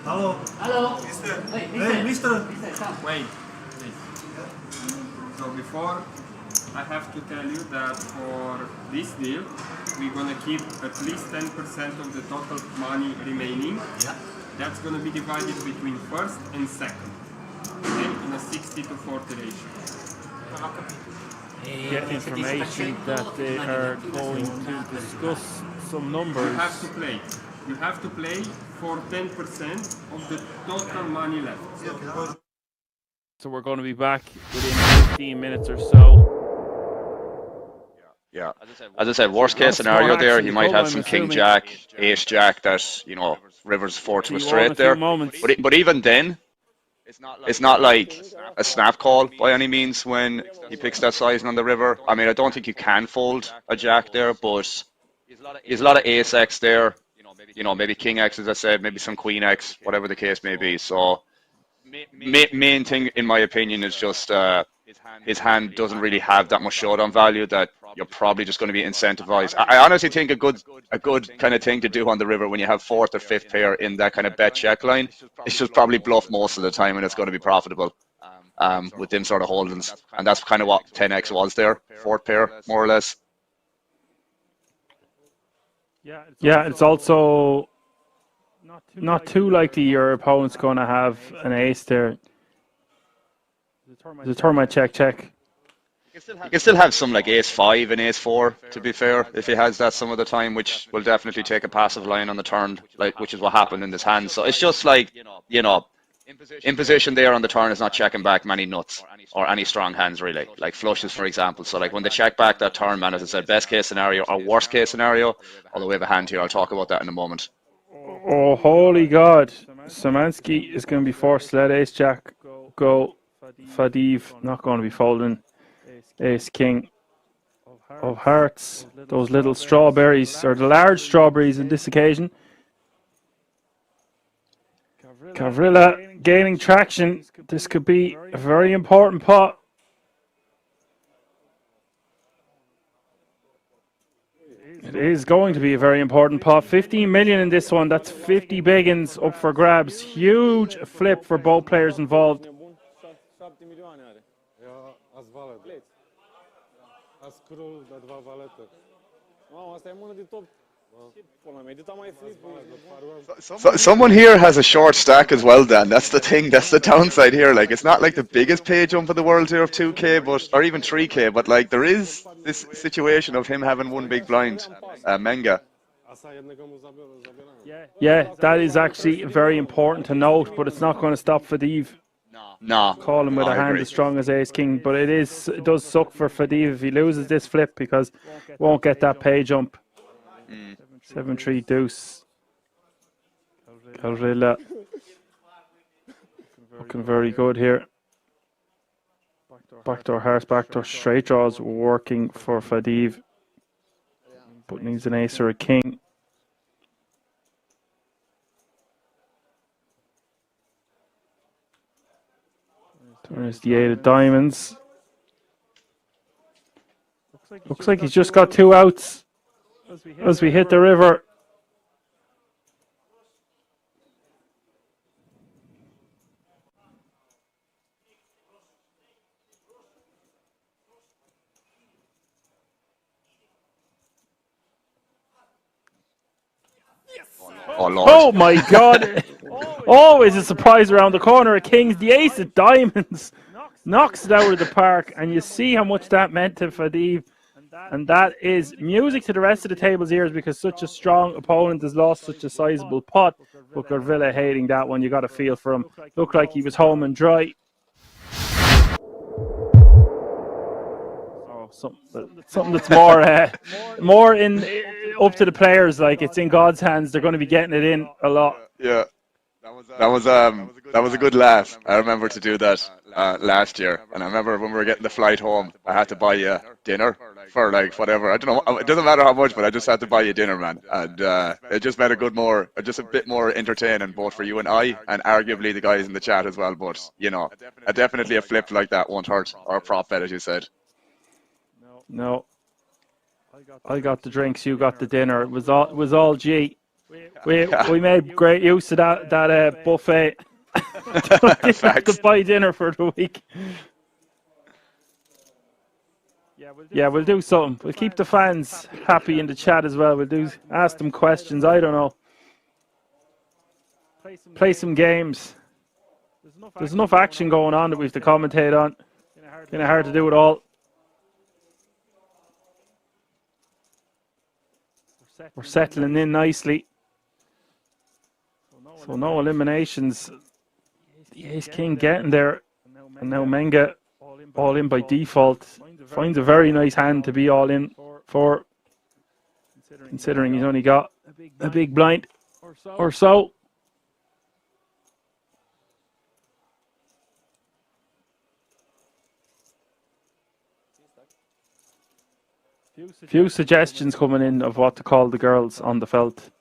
S2: Hello.
S4: Hello.
S2: Hey, mister.
S6: wait. Please. So before, I have to tell you that for this deal, we're gonna keep at least 10% of the total money remaining.
S3: Yeah.
S6: That's gonna be divided between first and second. Okay, in a 60 to 40 ratio.
S1: Get information that they are going to discuss some numbers.
S6: You have to play. You have to play for 10% of the total money left.
S1: So we're going to be back within 15 minutes or so.
S7: Yeah, as I said, worst case scenario there, he might have some king jack, ace jack that, you know, rivers 4 to a straight there. But even then, it's not like a snap call by any means when he picks that sizing on the river. I mean, I don't think you can fold a jack there, but there's a lot of ace X there. You know, maybe king X, as I said, maybe some queen X, whatever the case may be. So, main thing, in my opinion, is just his hand doesn't really have that much showdown value that you're probably just going to be incentivized. I honestly think a good kind of thing to do on the river when you have fourth or fifth pair in that kind of bet check line is just probably bluff most of the time, and it's going to be profitable with them sort of holdings. And that's kind of what 10x was there, fourth pair, more or less.
S1: Yeah, it's also not too likely your opponent's going to have an ace there. The turn might check.
S7: He can still have some like ace 5 and ace 4, to be fair, if he has that some of the time, which will definitely take a passive line on the turn, like which is what happened in this hand. So it's just like, you know, in position there on the turn is not checking back many nuts or any strong hands really, like flushes for example. So like when they check back that turn, man, as I said, best case scenario or worst case scenario, although we have a hand here, I'll talk about that in a moment.
S1: Oh, holy God. Szymanski is going to be forced to let ace jack go. Fadiv not going to be folding. Ace king of hearts. Those little strawberries, or the large strawberries in this occasion. Gavrila gaining traction. This could be a very important pot. It is going to be a very important pot. 15 million in this one. That's 50 biggins up for grabs. Huge flip for both players involved.
S7: Someone here has a short stack as well, Dan. That's the thing. That's the downside here. Like, it's not like the biggest pay jump in the world here of 2K, but or even 3K. But like, there is this situation of him having one big blind, Menga.
S1: Yeah, that is actually very important to note, but it's not going to stop Fadiv.
S7: No,
S1: Calling with a hand as strong as ace king, but it does suck for Fadiv if he loses this flip because won't get that pay jump. 7-3 deuce. Gavrila looking very good here. Backdoor hearts, backdoor straight draws working for Fadiv, but needs an ace or a king. There's the 8 of diamonds. Looks like he's just got 2 outs as we hit the river.
S7: Oh Lord!
S1: Oh my God! Always a surprise around the corner. A king's the ace of diamonds knocks it out of the park, and you see how much that meant to Fadiv. And that is music to the rest of the table's ears because such a strong opponent has lost such a sizable pot. But Gavrila hating that one. You got a feel for him. Looked like he was home and dry. Oh, something that's more in up to the players. Like it's in God's hands. They're going to be getting it in a lot.
S7: Yeah. That was a good laugh. I remember to do that last year, and I remember when we were getting the flight home, I had to buy you dinner for like whatever. I don't know. It doesn't matter how much, but I just had to buy you dinner, man. And it just made just a bit more entertaining, both for you and I, and arguably the guys in the chat as well. But you know, definitely a flip like that won't hurt, or a prop bet, as you said.
S1: No, I got the drinks, you got the dinner. It was all G. We made great use of that buffet. Didn't have to buy dinner for the week. Yeah, we'll do something. We'll keep the fans happy in the chat as well. Ask them questions. I don't know. Play some games. There's enough action going on that we have to commentate on. Kind of hard to do it all. We're settling in nicely. So no eliminations. The ace-king getting there. And now Menga all in by default. Finds a very nice hand to be all in for, considering he's only got a big blind or so. Few suggestions coming in of what to call the girls on the felt.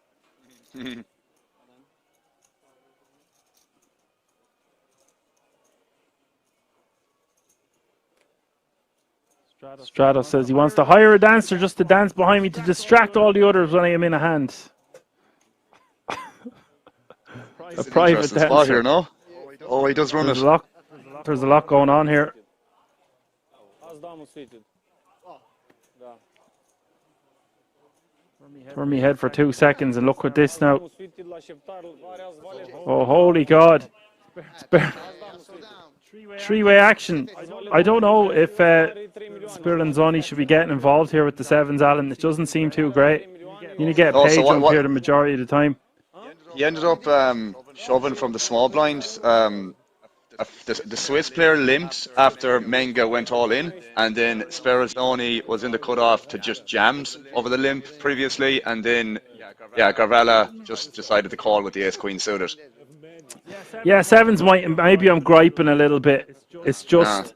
S1: Stratos says he wants to hire a dancer just to dance behind me to distract all the others when I am in a hand. A private dancer.
S7: Spot here, no? Oh, he does run it.
S1: There's a lot going on here. Turn me head for 2 seconds and look at this now. Oh, holy God. Three-way action. I don't know if Spirlanzoni should be getting involved here with the sevens, Alan. It doesn't seem too great. You need to get a page up here the majority of the time.
S7: He ended up shoving from the small blind. The Swiss player limped after Menga went all in, and then Spirlanzoni was in the cutoff to just jams over the limp previously, and then Garvella just decided to call with the ace-queen suited.
S1: Yeah, sevens maybe I'm griping a little bit. It's just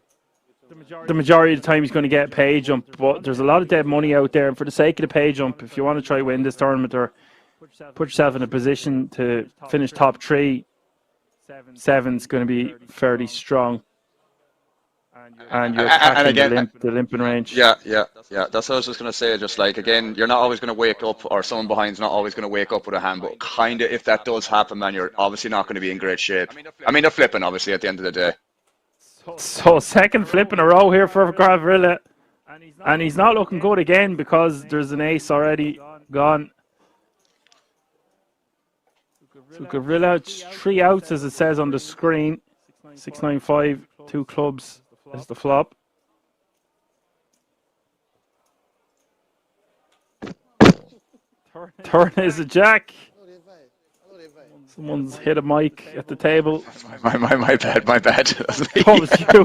S1: the majority of the time he's going to get a pay jump, but there's a lot of dead money out there, and for the sake of the pay jump, if you want to try win this tournament or put yourself in a position to finish top 3, seven's going to be fairly strong. And you're attacking the limping range.
S7: Yeah. That's what I was just going to say. Just like, again, you're not always going to wake up, or someone behind's not always going to wake up with a hand, but kind of, if that does happen, man, you're obviously not going to be in great shape. I mean, they're flipping, obviously, at the end of the day.
S1: So second flip in a row here for Gavrila. And he's not looking good again because there's an ace already gone. So Gavrila, 3 outs as it says on the screen. 6-9-5, 2 clubs is the flop. Turn is a jack. Someone's hit a mic at the table.
S7: My bad.
S1: That was you.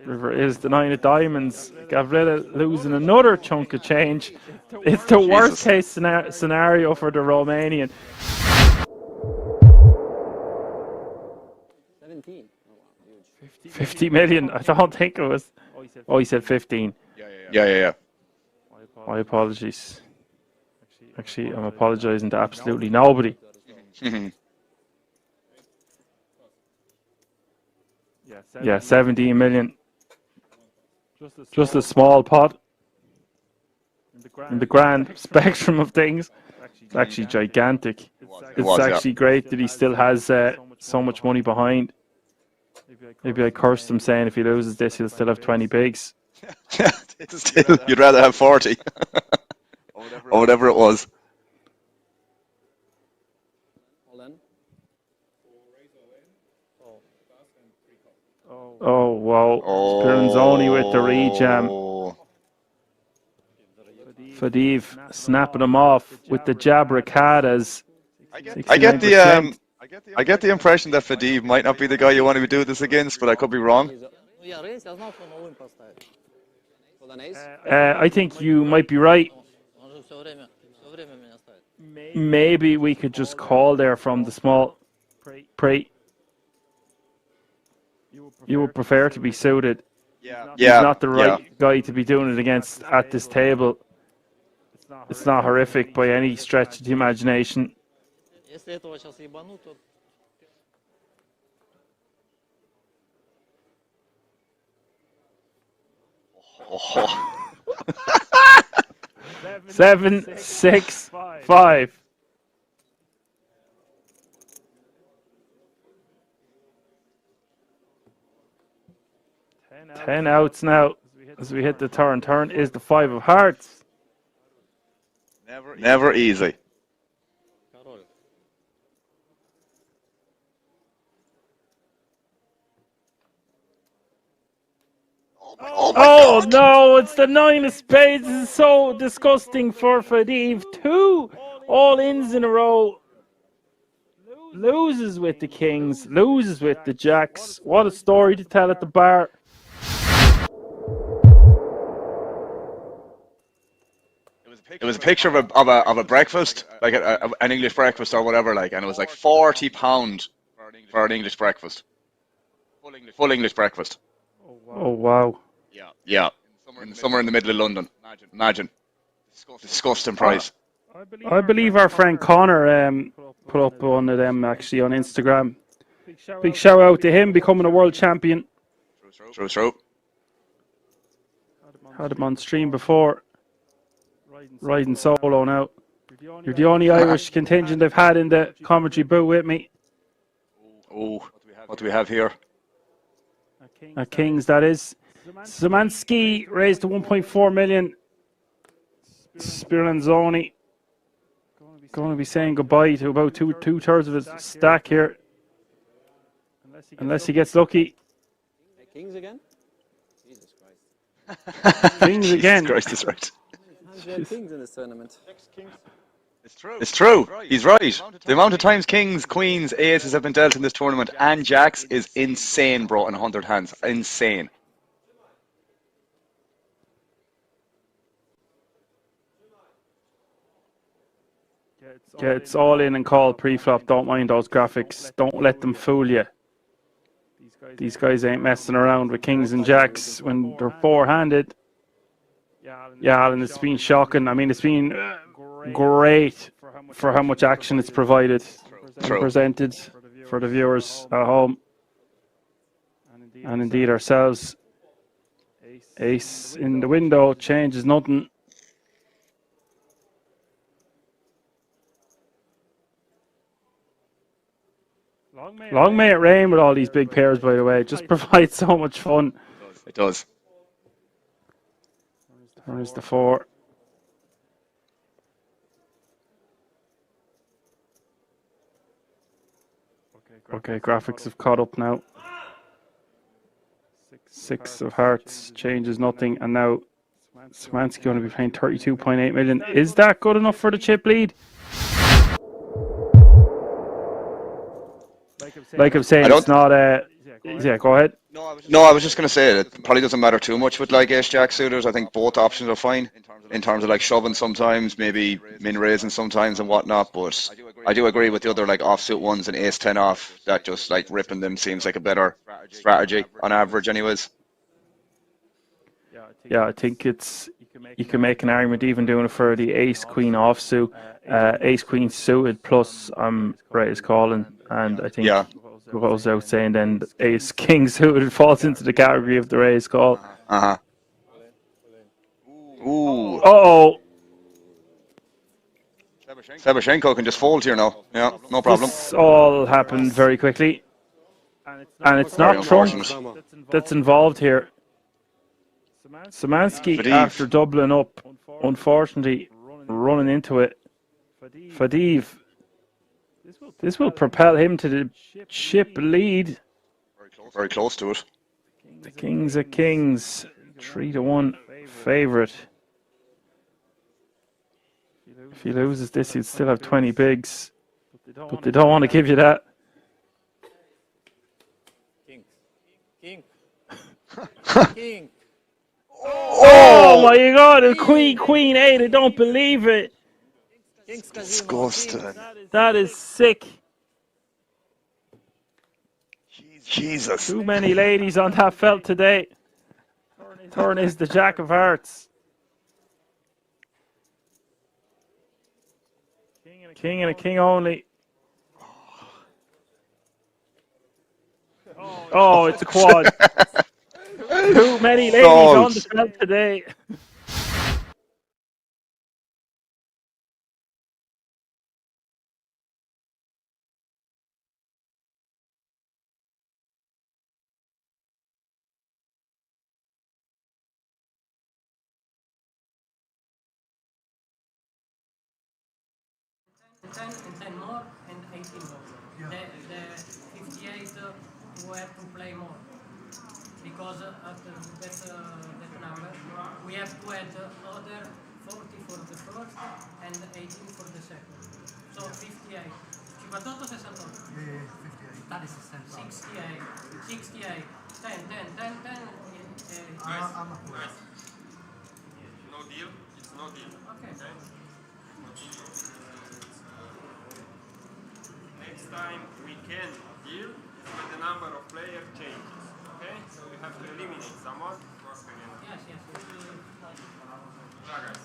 S1: River is the 9 of diamonds. Gavrila losing another chunk of change. It's the worst case scenario for the Romanian. 50 million. I don't think it was. Oh, he said 15.
S7: Yeah.
S1: My apologies. Actually, I'm apologizing to absolutely nobody. Yeah, 17 million. Just a small pot in the grand spectrum of things. It's actually gigantic. It's actually great that he still has so much money behind. Maybe I cursed him saying if he loses this, he'll still have 20 bigs.
S7: Still, you'd rather have 40. Or whatever it was.
S1: Oh, wow. Spirlanzoni with the rejam. Fadiv snapping him off with the jabracadas.
S7: I get the impression that Fadiv might not be the guy you want to do this against, but I could be wrong.
S1: I think you might be right. Maybe we could just call there from the small. Pray. You would prefer to be suited. He's not the right guy to be doing it against at this table. It's not horrific by any stretch of the imagination.
S7: Oh.
S1: 7, 6, 5. 10 outs now as we hit the turn. Turn is the 5 of hearts.
S7: Never easy.
S1: Oh no, it's the 9 of spades. This is so disgusting for Fadiv. 2 all-ins in a row. Loses with the kings, loses with the jacks. What a story to tell at the bar.
S7: It was a picture of a breakfast, like an English breakfast or whatever, like, and it was like £40 for an English breakfast, full English breakfast.
S1: Oh wow.
S7: Yeah, somewhere in the middle of London. Imagine, disgusting price.
S1: I believe our friend Connor put up one of them actually on Instagram. Big shout out to him becoming a world champion.
S7: True.
S1: Had him on stream before. Riding solo now. You're the only Irish contingent I've had in the commentary booth with me.
S7: Oh, what do we have here?
S1: Kings, that is. Szymanski raised to 1.4 million. Spiranzoni going to be saying goodbye to about two-thirds of his stack here. Unless he gets lucky.
S8: Kings again? Jesus Christ.
S1: Kings again.
S7: Jesus Christ is right.
S8: Kings in this tournament.
S7: It's true. He's right. The amount of times kings, queens, aces have been dealt in this tournament and jacks is insane, bro, in 100 hands. Insane.
S1: Yeah, it's all in and call pre-flop. Don't mind those graphics. Don't let them fool you. These guys ain't messing around with kings and jacks when they're four-handed. Yeah, Alan, it's been shocking. I mean, it's been great for how much action it's provided and presented for the viewers at home. And indeed ourselves. Ace in the window changes nothing. Long may it rain with all these big pairs, by the way. It just provides so much fun.
S7: It does.
S1: There's the 4. Okay, graphics have caught up now. 6 of hearts changes nothing, and now Szymanski going to be paying 32.8 million. Is that good enough for the chip lead? Like I'm saying, it's not yeah, go ahead.
S7: No, I was just going to say it probably doesn't matter too much with like ace-jack suitors. I think both options are fine in terms of like shoving sometimes, maybe min-raising sometimes and whatnot, but I do agree with the other like offsuit ones and ace-10 off that just like ripping them seems like a better strategy on average anyways.
S1: Yeah, I think you can make an argument even doing it for the ace-queen offsuit, ace-queen suited plus raise calling, and I think goes out saying then ace king suited falls into the category of the raise call.
S7: Ooh.
S1: Uh-oh.
S7: Sebashenko can just fold here now. Yeah, no problem.
S1: This all happened very quickly. And it's not Trump that's involved here. Szymanski, after doubling up, unfortunately running into it. Fadiv. This will propel him to the chip lead.
S7: Very close to it.
S1: The kings are kings. 3-1 favourite. If he loses this, he'd still have 20 bigs. But they don't want to give you that.
S8: King.
S1: Oh my God! It's Queen 8. I don't believe it.
S7: Disgusting.
S1: That is sick.
S7: Jesus.
S1: Too many ladies on that felt today. Turn is the Jack of Hearts. King and a king only. Oh, it's a quad. Too many ladies on the felt today.
S4: And 10 more and 18 more. The 58 who have to play more. Because after that number, we have to add other 40 for the first and 18 for the second. So 58. 58, 68. That is 68. 68. 10, 10, 10, 10.
S6: Nice. No deal. It's no deal.
S4: Okay.
S6: Next time we can deal when the number of players changes. Okay? So we have to eliminate someone.
S4: Yes, yes.
S6: Yeah, guys.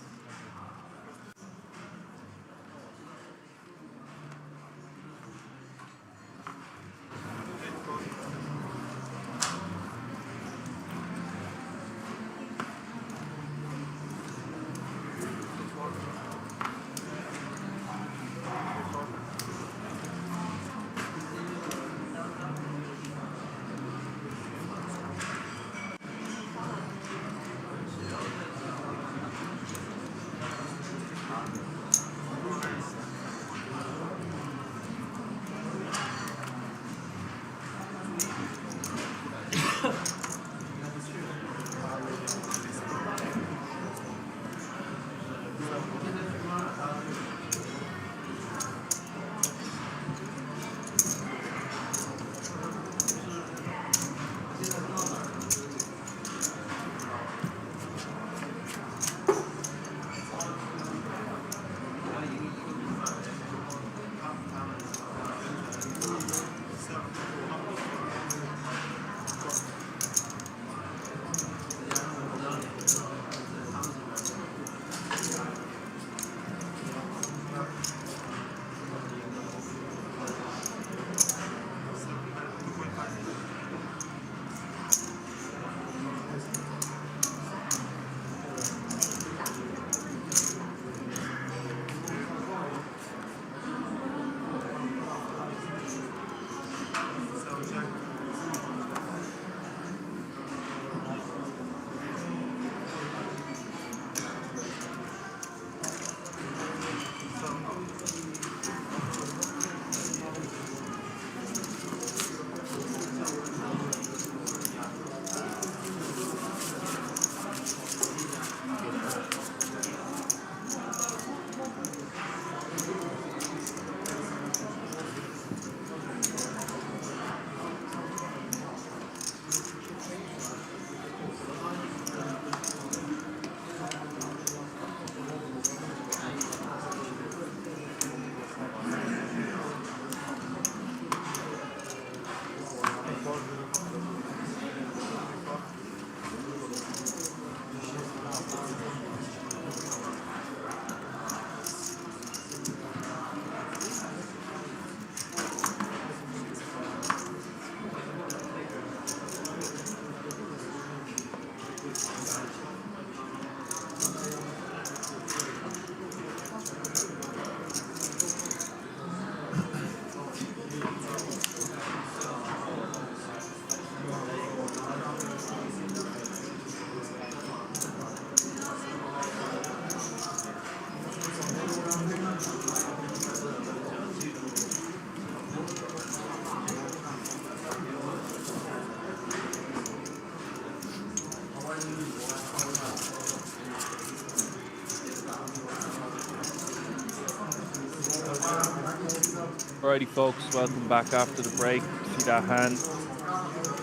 S1: Alrighty, folks, welcome back after the break. See that hand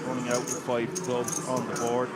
S1: running out with 5 clubs on the board.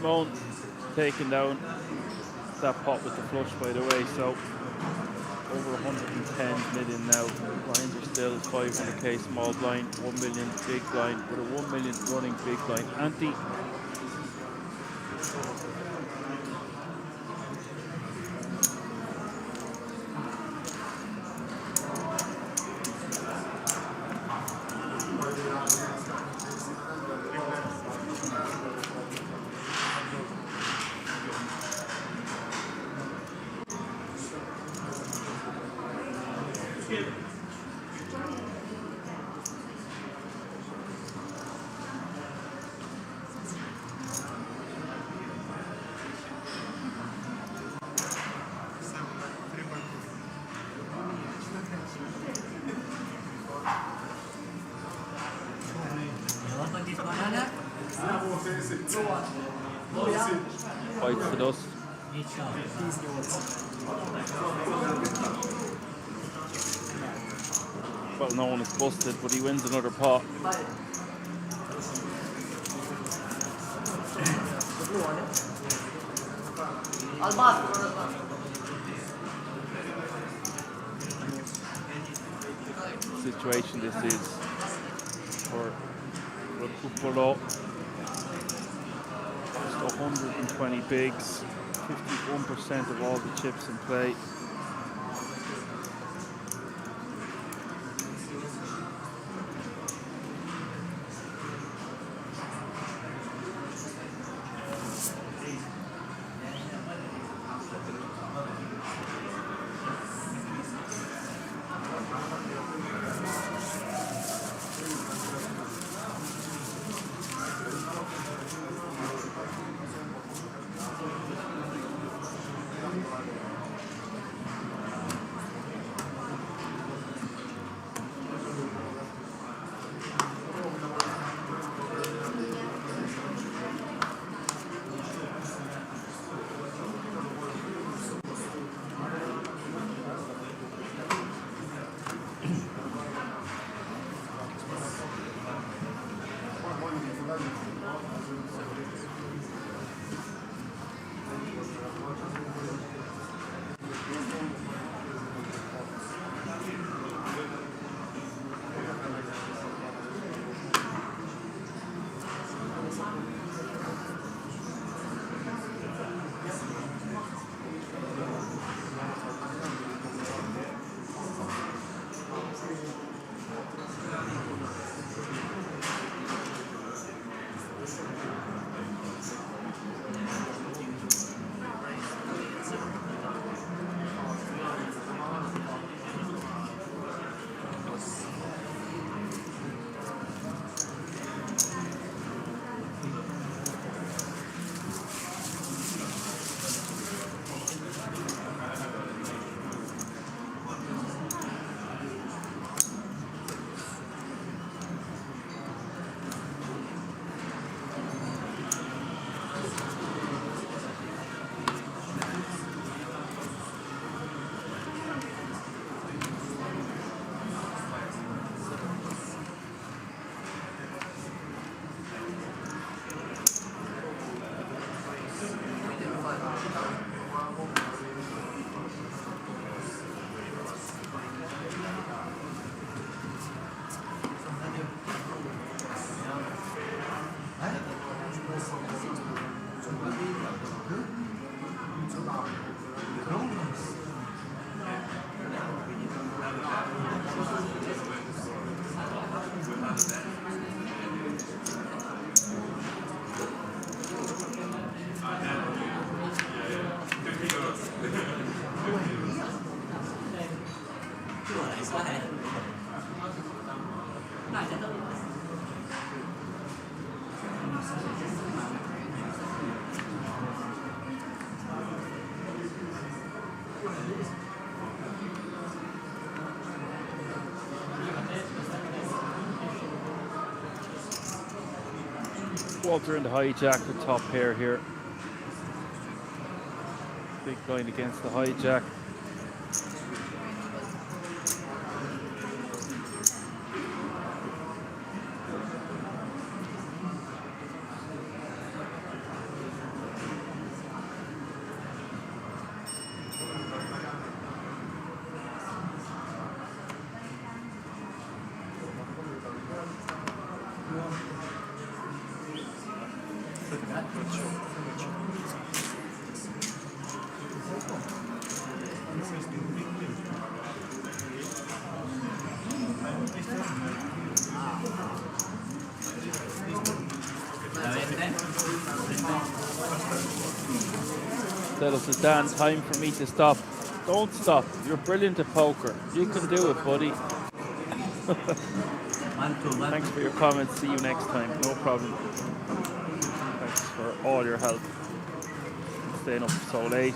S1: Moan taking down that pot with the flush, by the way, so over 110 million now. Blinds are still 500k small blind, 1 million big blind, with a 1 million running big blind. Anti. Bites the dust. Well, no one is busted, but he wins another pot. Situation this is for Recupero. Just 120 bigs, 51% of all the chips in play. Walter in the hijack with top pair here. Big blind against the hijack. That is a Dan, time for me to stop. Don't stop. You're brilliant at poker. You can do it, buddy. Thanks for your comments. See you next time. No problem. Thanks for all your help. Staying up so late.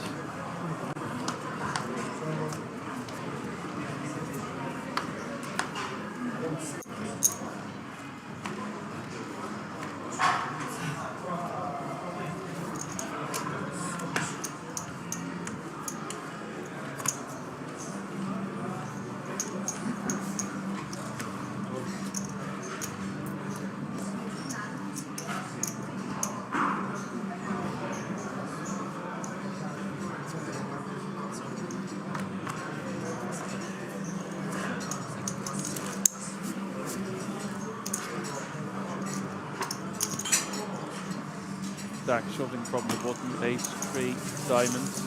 S1: Stack shoving from the button, ace, 3, diamonds.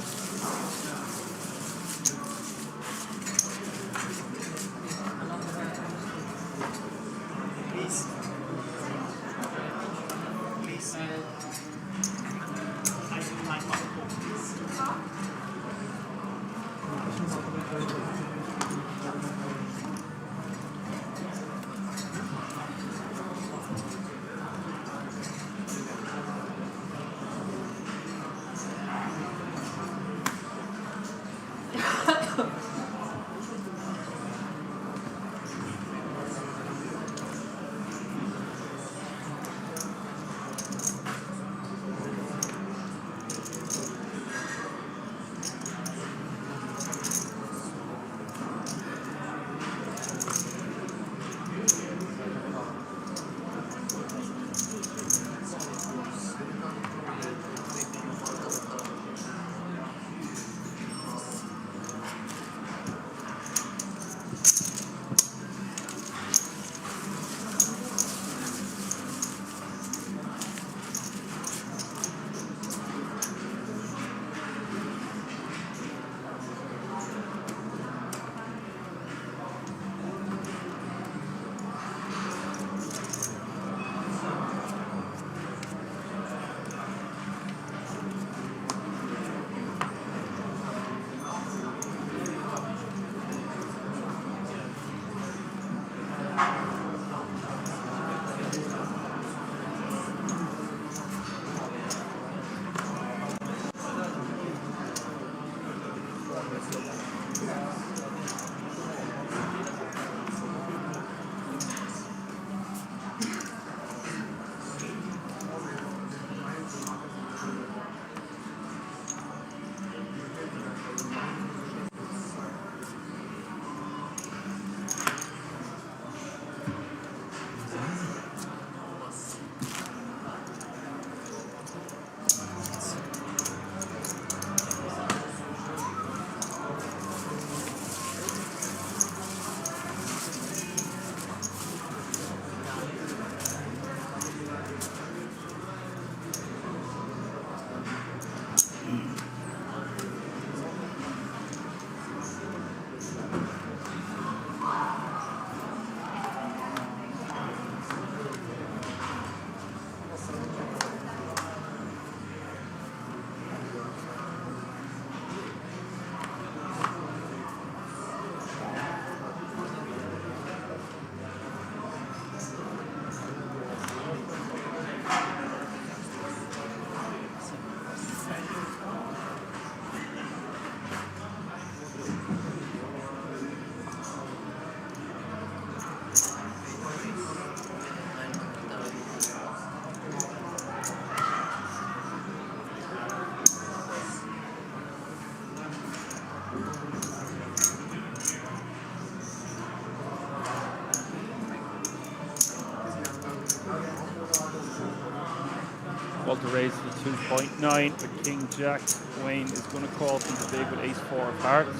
S1: Walter raises to 2.9 with King Jack. Wayne is going to call from the big with ace 4 of hearts.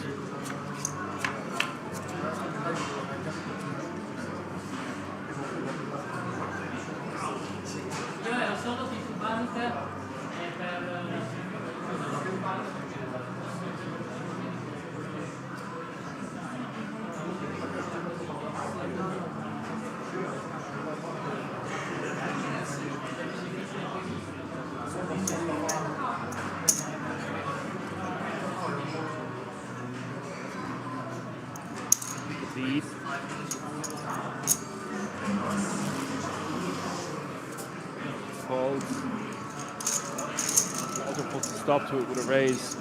S4: Io ero solo titubante attaccante e per...
S1: Lead. Folds. Also puts a stop to it with a raise.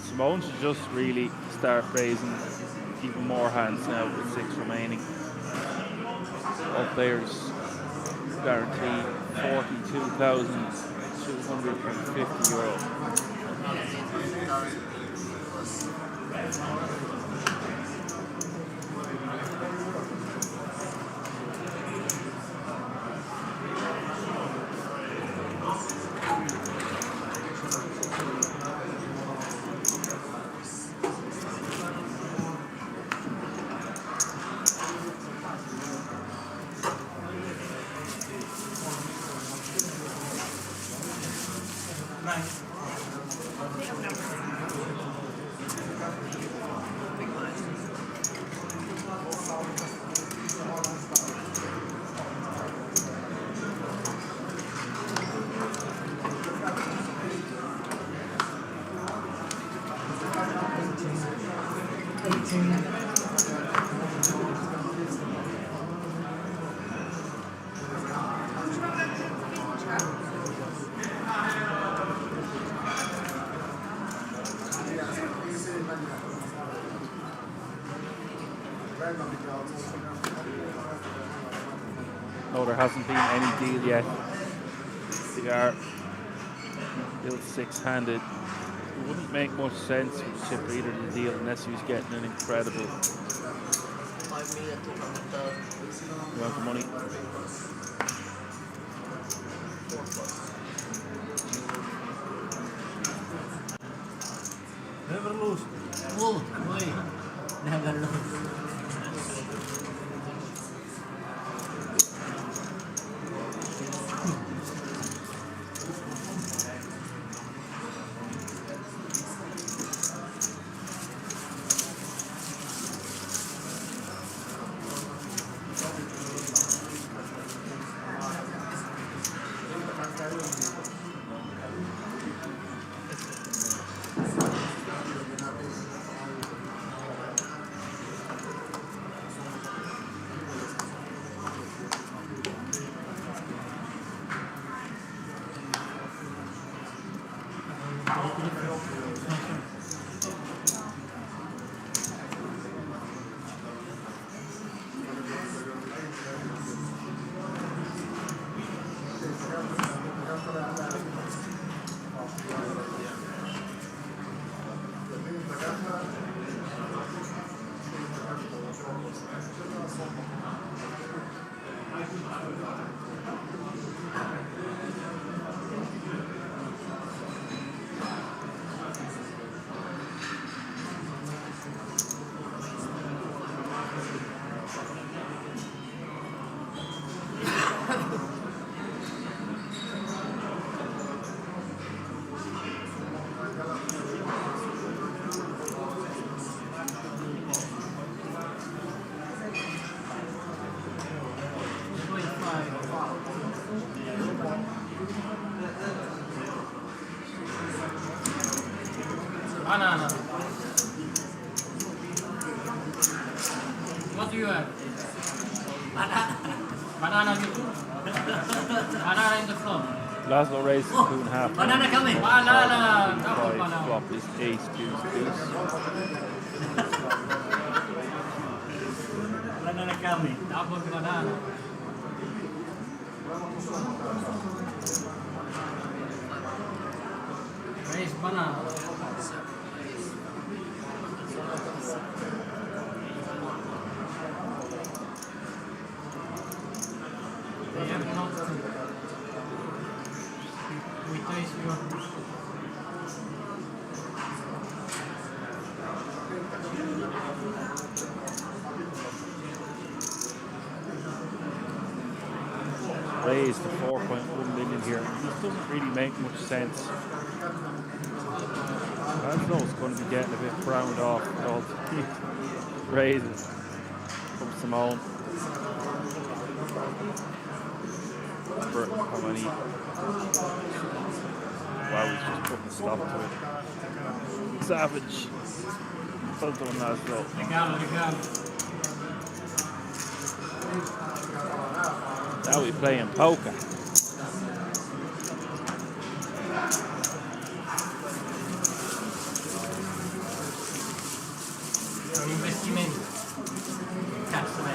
S1: Simone should just really start raising even more hands now with 6 remaining. All players guarantee €42,250. No, there hasn't been any deal yet. They are still 6-handed. It wouldn't make much sense for Chip Reader to deal unless he was getting an incredible.
S5: 5,200,000.
S1: You want the money?
S3: Never lose. Oh, boy. Never lose.
S4: Banana. What do you have?
S3: Banana.
S4: Banana you do? Banana in the floor.
S1: Laszlo raises 2.5.
S3: Banana coming.
S4: Banana. Double banana.
S1: Flop is ace, deuce, deuce.
S3: Banana coming.
S4: Double banana. Raise banana. They have not to. We taste your.
S1: Raise to 4.1 million here. This doesn't really make much sense. Laszlo's going to be getting a bit frowned off with all the raises from Simone. For how many? Wow, he's just putting a stop to it. Savage. Well done, Laszlo.
S4: Regalo.
S1: Now we playing poker.
S4: È un investimento. Cazzo è? È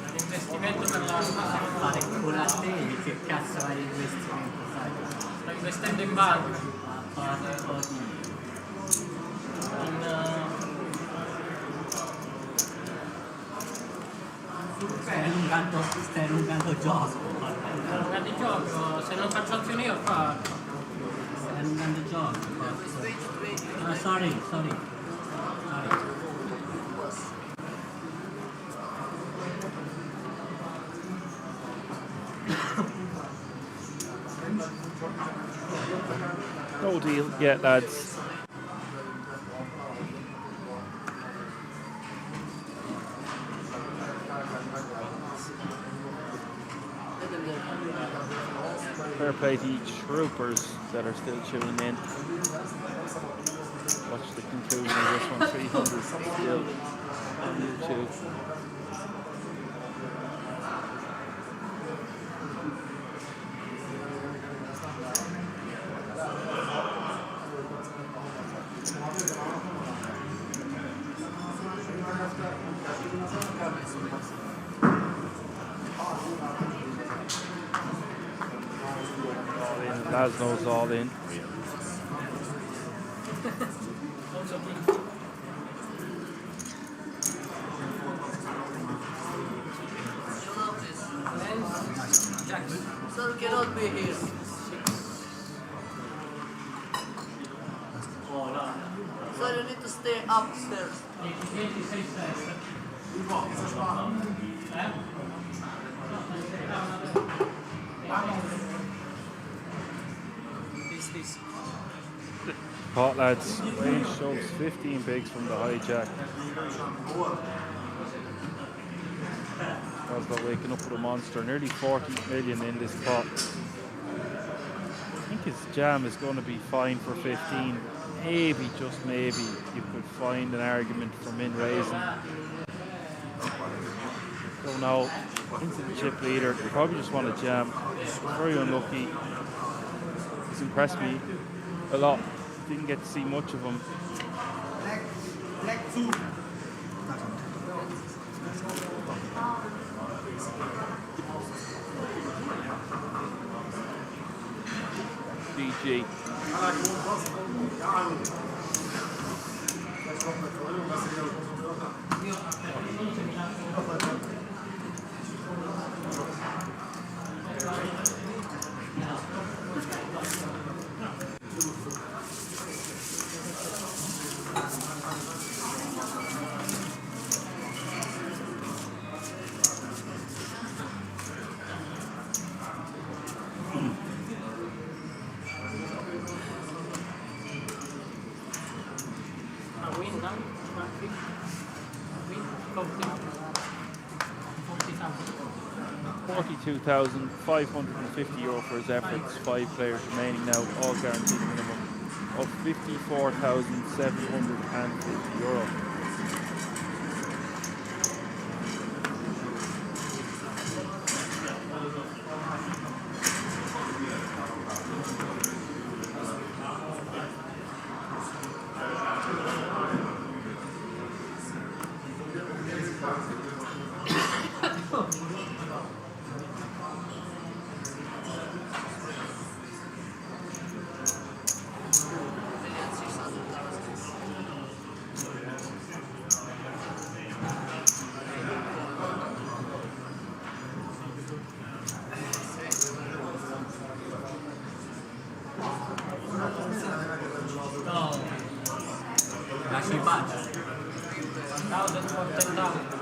S4: un investimento per la
S3: Fare con la te, che cazzo è l'investimento, sai?
S4: sto investendo in banca.
S3: Fare così. Stai allungando il gioco.
S4: Allungando il gioco, se non faccio azioni io faccio.
S3: Stai allungando il gioco. Sorry.
S1: No deal yet, lads. Fair play to each troopers that are still tuning in. Watch the conclusion of this one. 300 still on YouTube. Laszlo's all in.
S5: Sir cannot be here. Sir, you need to stay upstairs.
S1: Pot lads, range shows 15 bigs from the hijack. Laszlo waking up with a monster, nearly 40 million in this pot. I think his jam is going to be fine for 15. Maybe, just maybe, you could find an argument for min raising. Don't know. Into the chip leader, you probably just want to jam. Very unlucky. He's impressed me a lot. Didn't get to see much of him.
S2: Black 2.
S1: GG.
S4: Win now. Win.
S1: 42,550 euro for his efforts. 5 players remaining now, all guaranteed minimum of 54,750 euro.
S3: Massive batch. 1,000 for 10,000.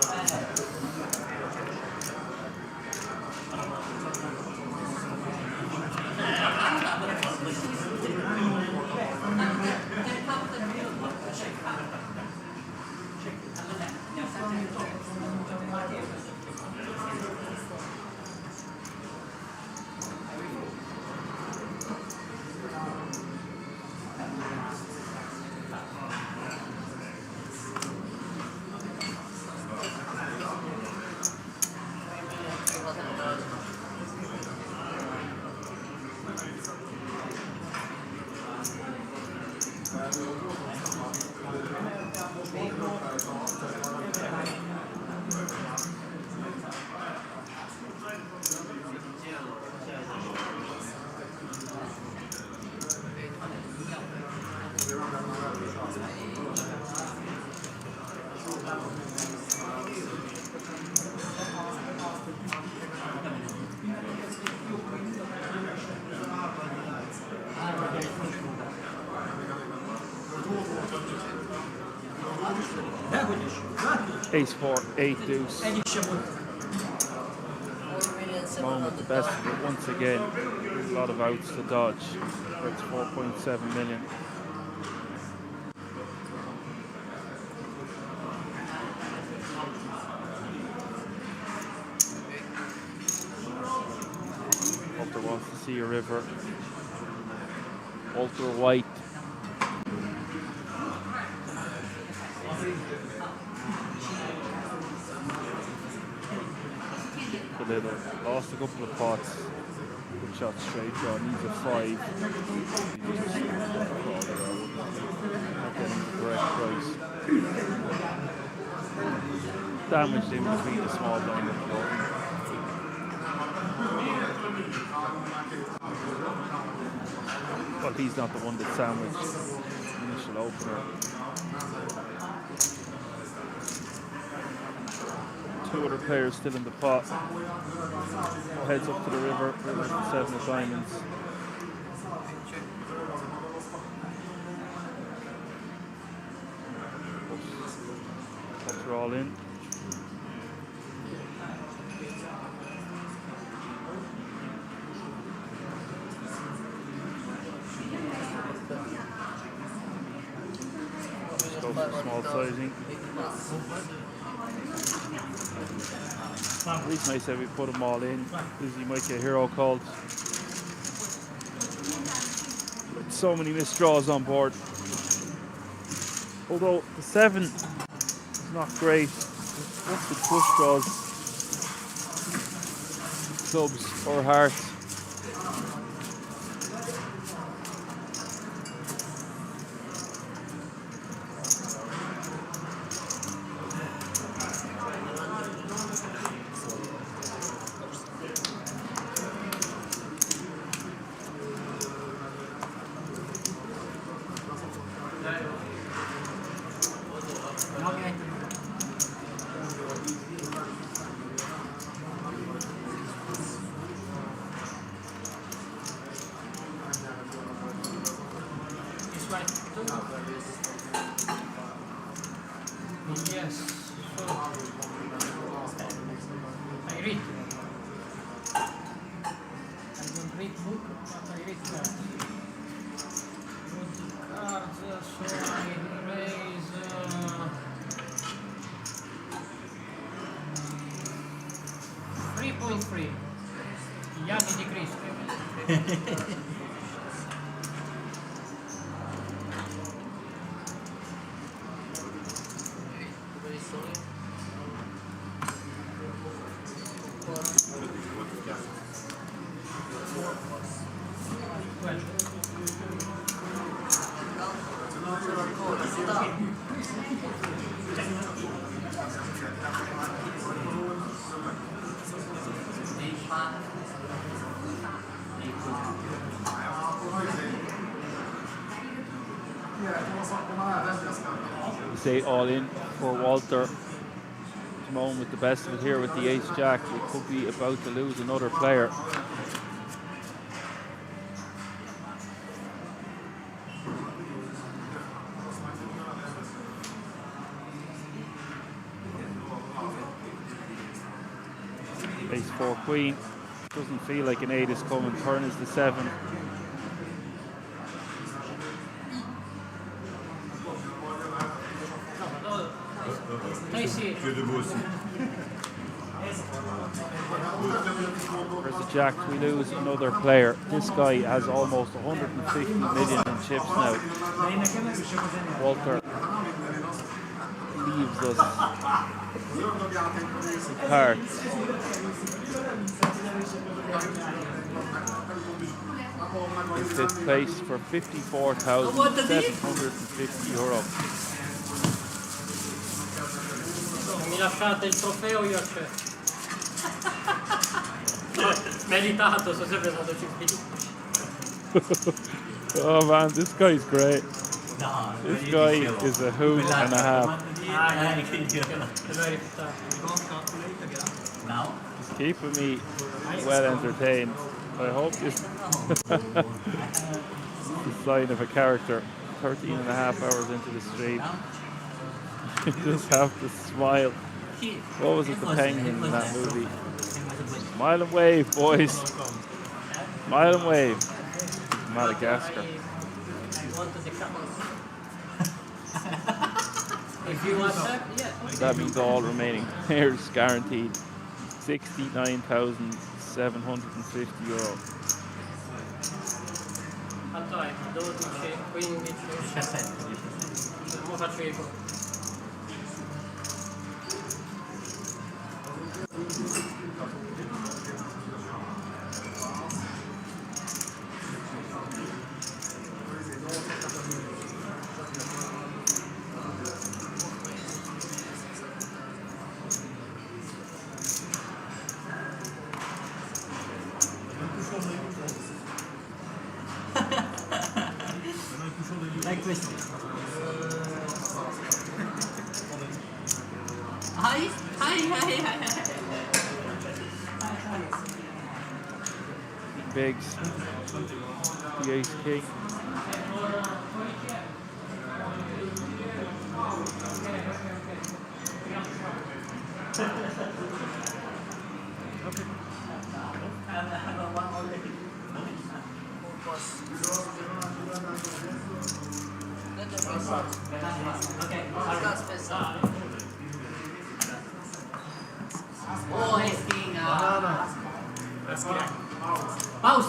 S1: Ace 4, 8 deuce. Moment the best of it once again. A lot of outs to dodge. That's 4.7 million. Walter wants to see a river. Walter White. Lost a couple of pots. Good shot straight draw. Needs a 5. Not getting the correct price. Damaged in between the small blind and the ball. But he's not the one that sandwiched the initial opener. Two other players still in the pot. Heads up to the river. River's the 7 of diamonds. Pots are all in. Just go for small sizing. The reason I say we put them all in is you might get hero called. So many missed draws on board. Although the 7 is not great. What's the push draws? Clubs or hearts.
S4: Yes. So, I read. I don't read book, but I read cards. Good cards, so I raise 3.3. Yanni di Cristo.
S1: Say all in for Walter. Simone with the best of it here with the ace jack. We could be about to lose another player. Ace 4 queen. Doesn't feel like an 8 is coming. Turn is the 7. There's a jack. We lose another player. This guy has almost 150 million in chips now. Walter leaves us cards. In fifth place for €54,750.
S4: Mi lasciate il trofeo, io accetto. Meritato, sono sempre stato
S1: Oh man, this guy's great. This guy is a hoot and a half. He's keeping me well entertained. I hope this is a sign of a character. 13 and a half hours into the stream. You just have to smile. What was it, the penguin in that movie? Smile and wave, boys. Smile and wave. Madagascar. That means all remaining players guaranteed €69,750.
S4: Allora, 12, 15, 17. Come faccio io?
S3: Like questo. Hi.
S1: Bigs. The ace king.
S3: Oh, he's king. Pause.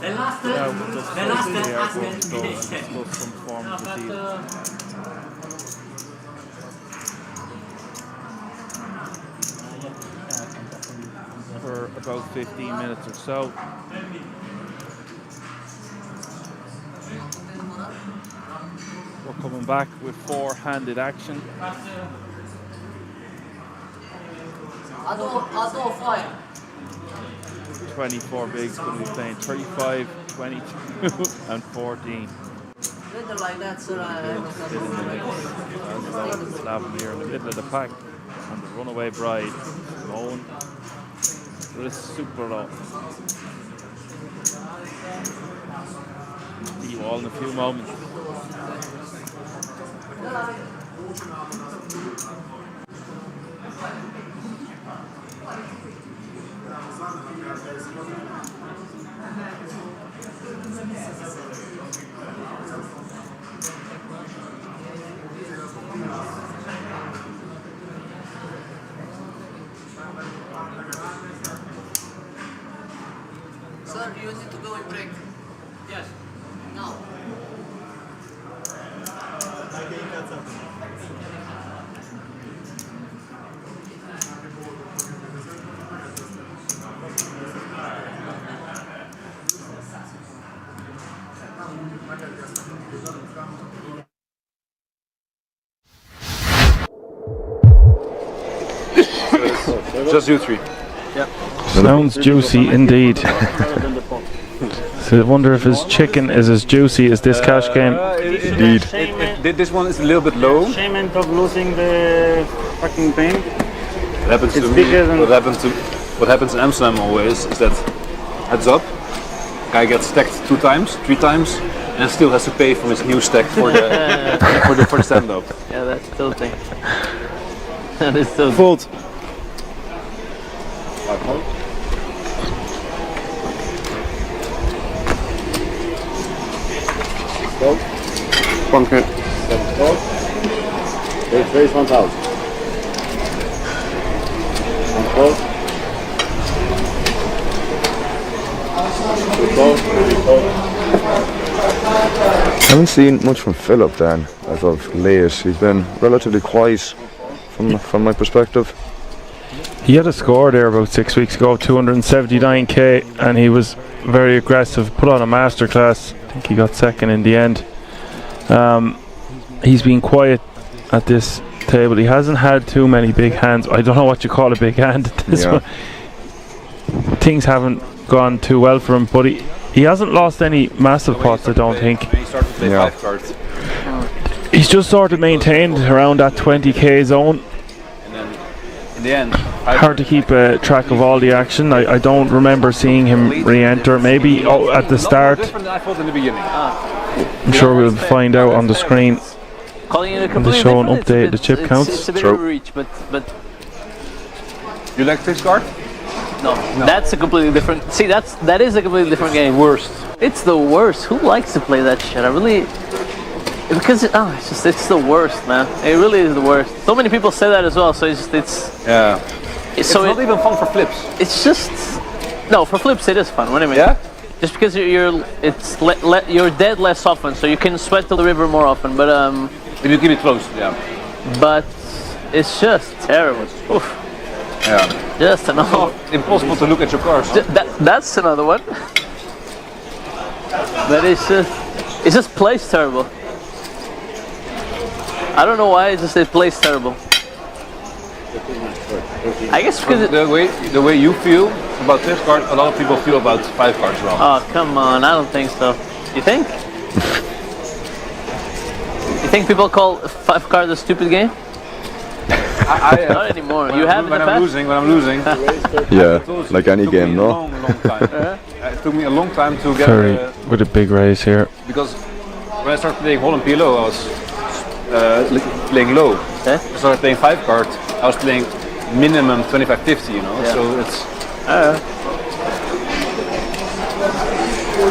S3: The last elimination.
S1: Some form of the deal. For about 15 minutes or so. We're coming back with four-handed action.
S5: I'll fire.
S1: 24 bigs going to be playing 35, 22, and 14.
S5: Better like that, sir.
S1: Slavomir in the middle of the pack, and the runaway bride, Simone Super. See you all in a few moments.
S5: Sir, you need to go and break.
S4: Yes.
S5: Now.
S9: Just you three.
S1: Yeah. Sounds juicy indeed. So I wonder if his chicken is as juicy as this cash game.
S9: Indeed. This one is a little bit low.
S10: Shame of losing the fucking thing.
S9: What happens
S10: It's
S9: to
S10: bigger
S9: me?
S10: than
S9: What happens in Amsterdam always is that heads up, guy gets stacked 2 times, 3 times, and still has to pay for his new stack for the for the stand up.
S10: Yeah, that's tilting.
S5: That is so
S9: Fold.
S10: Bunker.
S9: Raise 1,000.
S11: I haven't seen much from Philip then, as of late. He's been relatively quiet from my perspective.
S1: He had a score there about 6 weeks ago, 279k, and he was very aggressive, put on a masterclass. I think he got second in the end. He's been quiet at this table. He hasn't had too many big hands. I don't know what you call a big hand at this one. Things haven't gone too well for him, but he hasn't lost any massive pots, I don't think.
S9: He started to play 5 cards.
S1: He's just sort of maintained around that 20k zone.
S9: And then in the end,
S1: hard to keep track of all the action. I don't remember seeing him re-enter. Maybe at the start.
S9: different than I thought in the beginning.
S1: I'm sure we'll find out on the screen. The show and update the chip counts.
S5: It's a bit of a reach, but
S9: You like this card?
S5: no, that's a completely different. See, that is a completely different game.
S9: Worst.
S5: It's the worst. Who likes to play that shit? I really, because it's the worst, man. It really is the worst. So many people say that as well. So
S9: Yeah. It's
S5: so
S9: not even fun for flips.
S5: It's just no, for flips it is fun. What do you mean?
S9: Yeah.
S5: Just because you're dead less often, so you can sweat to the river more often. But
S9: If you keep it close, yeah.
S5: But it's just terrible. Oof.
S9: Yeah.
S5: Just another.
S9: Impossible to look at your cards.
S5: That's another one. But it just plays terrible. I don't know why. It plays terrible. I guess because
S9: the way you feel about this card, a lot of people feel about 5 cards wrong.
S5: Oh come on! I don't think so. You think? You think people call 5 cards a stupid game? Not anymore. You have
S9: when I'm losing.
S11: Yeah, like any game, no?
S9: Long time. It took me a long time to get.
S1: Ferry with a big raise here.
S9: Because when I started playing Holland PLO, I was playing low.
S5: Okay.
S9: I started playing 5 cards. I was playing minimum 25-50, you know.
S5: Yeah.
S9: So it's.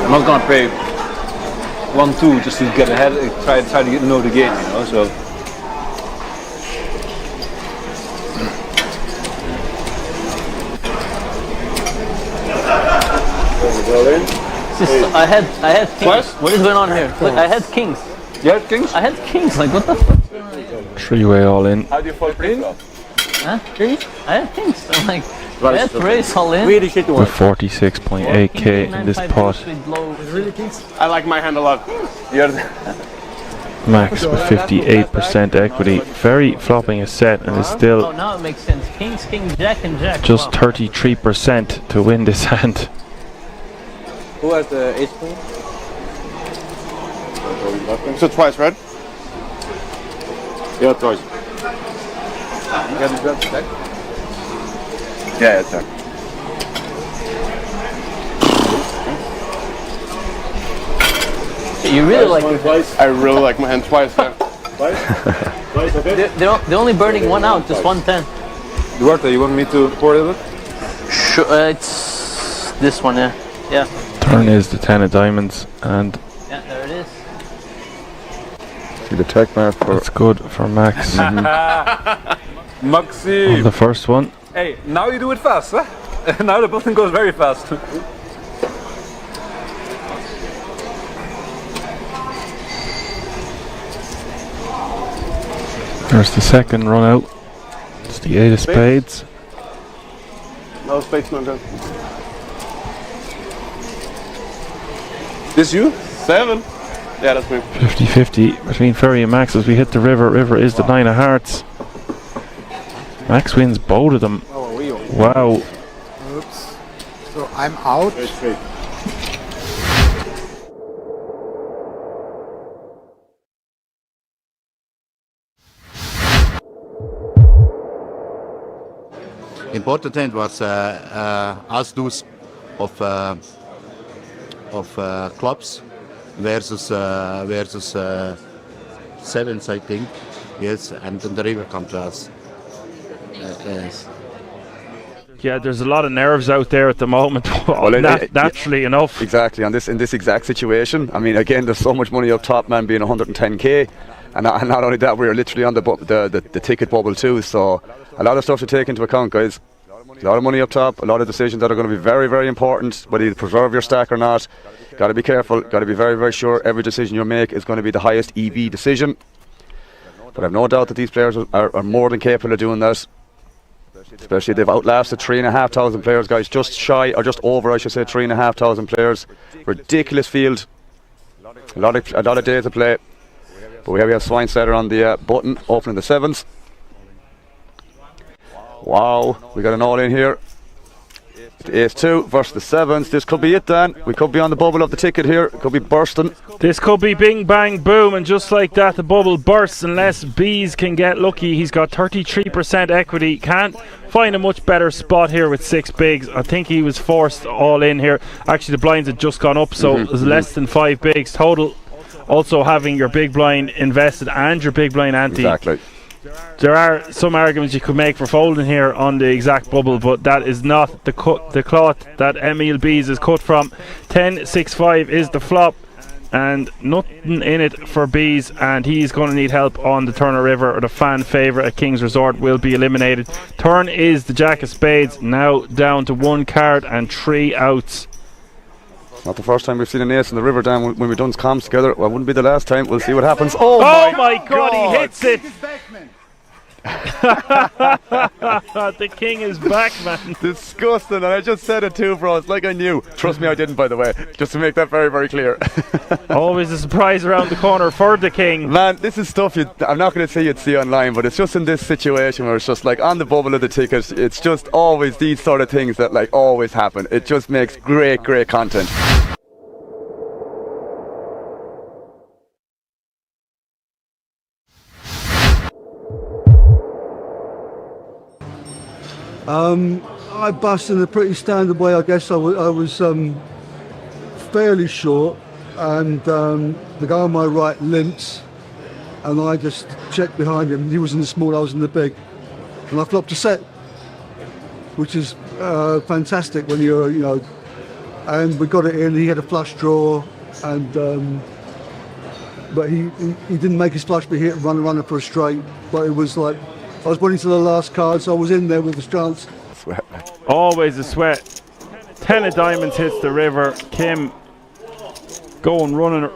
S9: I'm not gonna play 1-2 just to get ahead. Try to know the game, you know. So.
S5: I had kings. What is going on here? Look, I had kings.
S9: You had kings?
S5: I had kings. Like what the fuck?
S1: 3-way all in.
S9: How do you fold Preflop?
S5: Huh? I had kings. I'm like, I had raise all in.
S1: With 46.8k in this pot.
S10: I like my hand a lot.
S1: Max with 58% equity. Very flopping a set and is
S5: Oh,
S1: still
S5: now it makes sense. Kings, king, jack, and jack.
S1: just
S5: Wow.
S1: 33% to win this hand.
S8: Who has the ace queen?
S10: So twice, right?
S9: Yeah, twice.
S11: You got the grab stack?
S9: Yeah, it's done.
S5: You really like
S10: I really like my hand twice. Yeah.
S11: Twice, okay?
S5: they're only burning one out, just 110.
S9: Duarte, you want me to pour it?
S5: Sure, it's this one, yeah. Yeah.
S1: Turn is the 10 of diamonds, and
S5: Yeah, there it is.
S11: See the tech mark for.
S1: that's good for Max on
S9: Maxi!
S1: the first one.
S9: Hey, now you do it fast, huh? Now the button goes very fast.
S1: There's the second run out. It's the 8 of spades.
S10: No spades, no good. This you? 7? Yeah, that's me.
S1: 50-50 between Ferry and Max as we hit the river. River is the 9 of hearts. Max wins both of them. Wow.
S2: Oops. So I'm out.
S12: Important hand was as deuce of clubs versus sevens, I think. Yes, and then the river comes to us.
S8: Yes.
S1: Yeah, there's a lot of nerves out there at the moment. Well, naturally enough.
S13: Exactly. In this exact situation, I mean, again, there's so much money up top, man, being 110k, and not only that, we're literally on the ticket bubble too. So a lot of stuff to take into account, guys. A lot of money up top, a lot of decisions that are going to be very, very important, whether you preserve your stack or not. Got to be careful, got to be very, very sure every decision you make is going to be the highest EV decision. But I've no doubt that these players are more than capable of doing that. Especially they've outlasted 3,500 players, guys. Just shy, or just over, I should say, 3,500 players. Ridiculous field. A lot of days to play. But we have Swinesetter on the button, opening the 7s. Wow, we got an all in here. The Ace 2 versus the 7s. This could be it, Dan. We could be on the bubble of the ticket here. It could be bursting.
S1: This could be bing, bang, boom. And just like that, the bubble bursts unless Bees can get lucky. He's got 33% equity. Can't find a much better spot here with 6 bigs. I think he was forced all in here. Actually, the blinds had just gone up, so it was less than 5 bigs total. Also having your big blind invested and your big blind ante.
S13: Exactly.
S1: There are some arguments you could make for folding here on the exact bubble, but that is not the cloth that Emil Bees is cut from. 10-6-5 is the flop, and nothing in it for Bees, and he's going to need help on the Turner River, or the fan favourite at King's Resort will be eliminated. Turn is the Jack of Spades, now down to 1 card and 3 outs.
S13: Not the first time we've seen an ace in the river, Dan, when we've done comms together. Well, wouldn't be the last time. We'll see what happens.
S1: Oh my God, he hits it! The king is back, man.
S13: Disgusting, and I just said it too, bro. It's like I knew. Trust me, I didn't, by the way. Just to make that very, very clear.
S1: Always a surprise around the corner for the king.
S13: Man, this is stuff I'm not going to say you'd see online, but it's just in this situation where it's just like on the bubble of the ticket. It's just always these sort of things that like always happen. It just makes great, great content.
S14: I bust in a pretty standard way, I guess. I was fairly short, and the guy on my right limped, and I just checked behind him. He was in the small, I was in the big, and I flopped a set, which is fantastic when you're, and we got it in. He had a flush draw, and but he didn't make his flush, but he hit runner for a straight. But it was like, I was waiting to the last card, so I was in there with a chance.
S13: Sweat.
S1: Always a sweat. 10 of diamonds hits the river. Kim going runner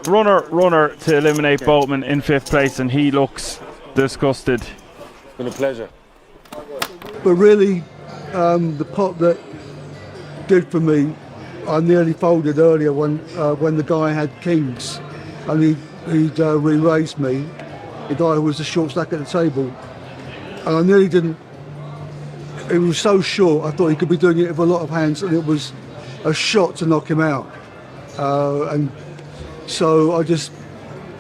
S1: to eliminate Boatman in 5th place, and he looks disgusted.
S10: It's been a pleasure.
S14: But really, the pot that did for me, I nearly folded earlier when the guy had kings, and he'd re-raised me. The guy who was the short stack at the table. And I nearly didn't. It was so short, I thought he could be doing it with a lot of hands, and it was a shot to knock him out. And so I just,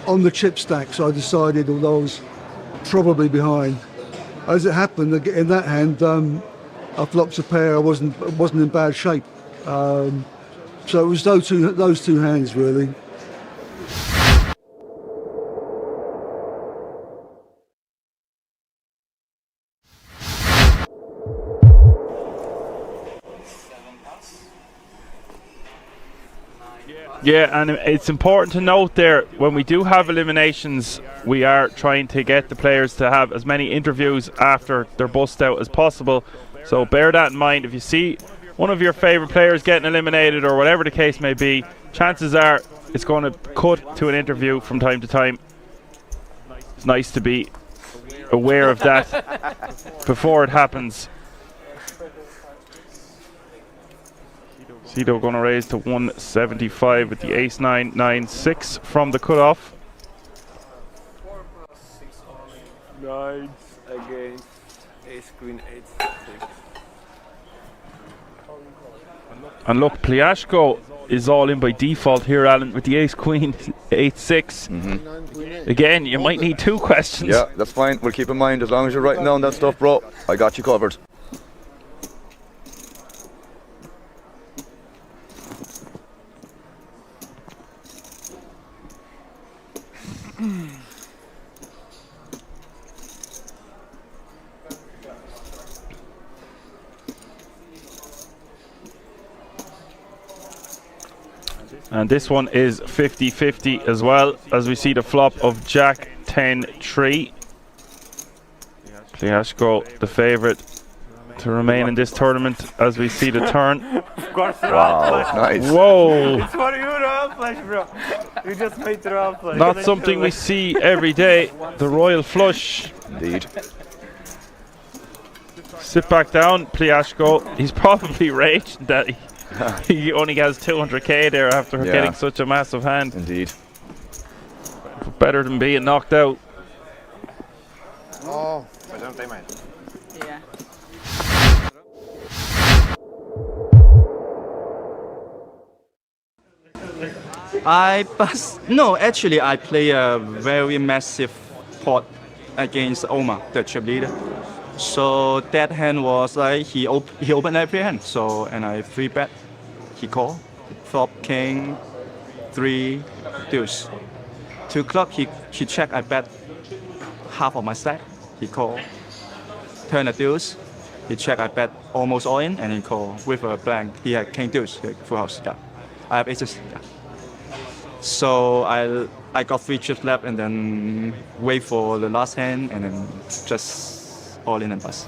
S14: on the chip stacks, I decided, although I was probably behind, as it happened, in that hand, I flopped a pair. I wasn't in bad shape. So it was those two hands really.
S1: Yeah, and it's important to note there, when we do have eliminations, we are trying to get the players to have as many interviews after their bust out as possible. So bear that in mind. If you see one of your favourite players getting eliminated, or whatever the case may be, chances are it's going to cut to an interview from time to time. It's nice to be aware of that before it happens. Cito going to raise to 175 with the ace-9, 9-6 from the cutoff.
S10: 9 against ace-queen, 8-6.
S1: And look, Pliashko is all in by default here, Alan, with the ace-queen, 8-6. Again, you might need 2 questions.
S13: Yeah, that's fine. We'll keep in mind, as long as you're writing down that stuff, bro, I got you covered.
S1: And this one is 50-50 as well, as we see the flop of Jack 10-3. Pliashko, the favourite to remain in this tournament, as we see the turn.
S15: Of course,
S11: wow, nice.
S1: Whoa!
S15: It's for you, royal flush, bro. You just made the royal flush.
S1: Not something we see every day. The royal flush.
S11: Indeed.
S1: Sit back down, Pliashko. He's probably raging that he only has 200k there after getting such a massive hand.
S11: Indeed.
S1: Better than being knocked out.
S10: Oh, mas eu não tenho mais.
S16: Yeah.
S17: No, actually I play a very massive pot against Omar, the chip leader. So that hand was like he opened every hand. So and I 3-bet, he called, flop king, 3 deuce. 2 o'clock he checked, I bet half of my stack, he called. Turn a deuce, he checked, I bet almost all in, and he called with a blank. He had king deuce, full house. Yeah, I have aces. Yeah. So I got 3 chips left, and then wait for the last hand, and then just all in and bust.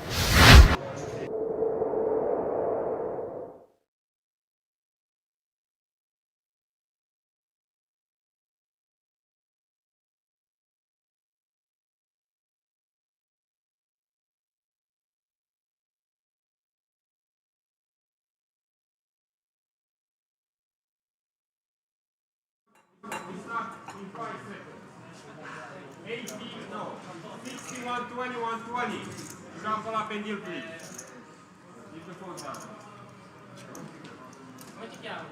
S6: No, 61, 21, 20. Shuffle up and deal, please. Leave the phone down.
S4: Come ti chiami?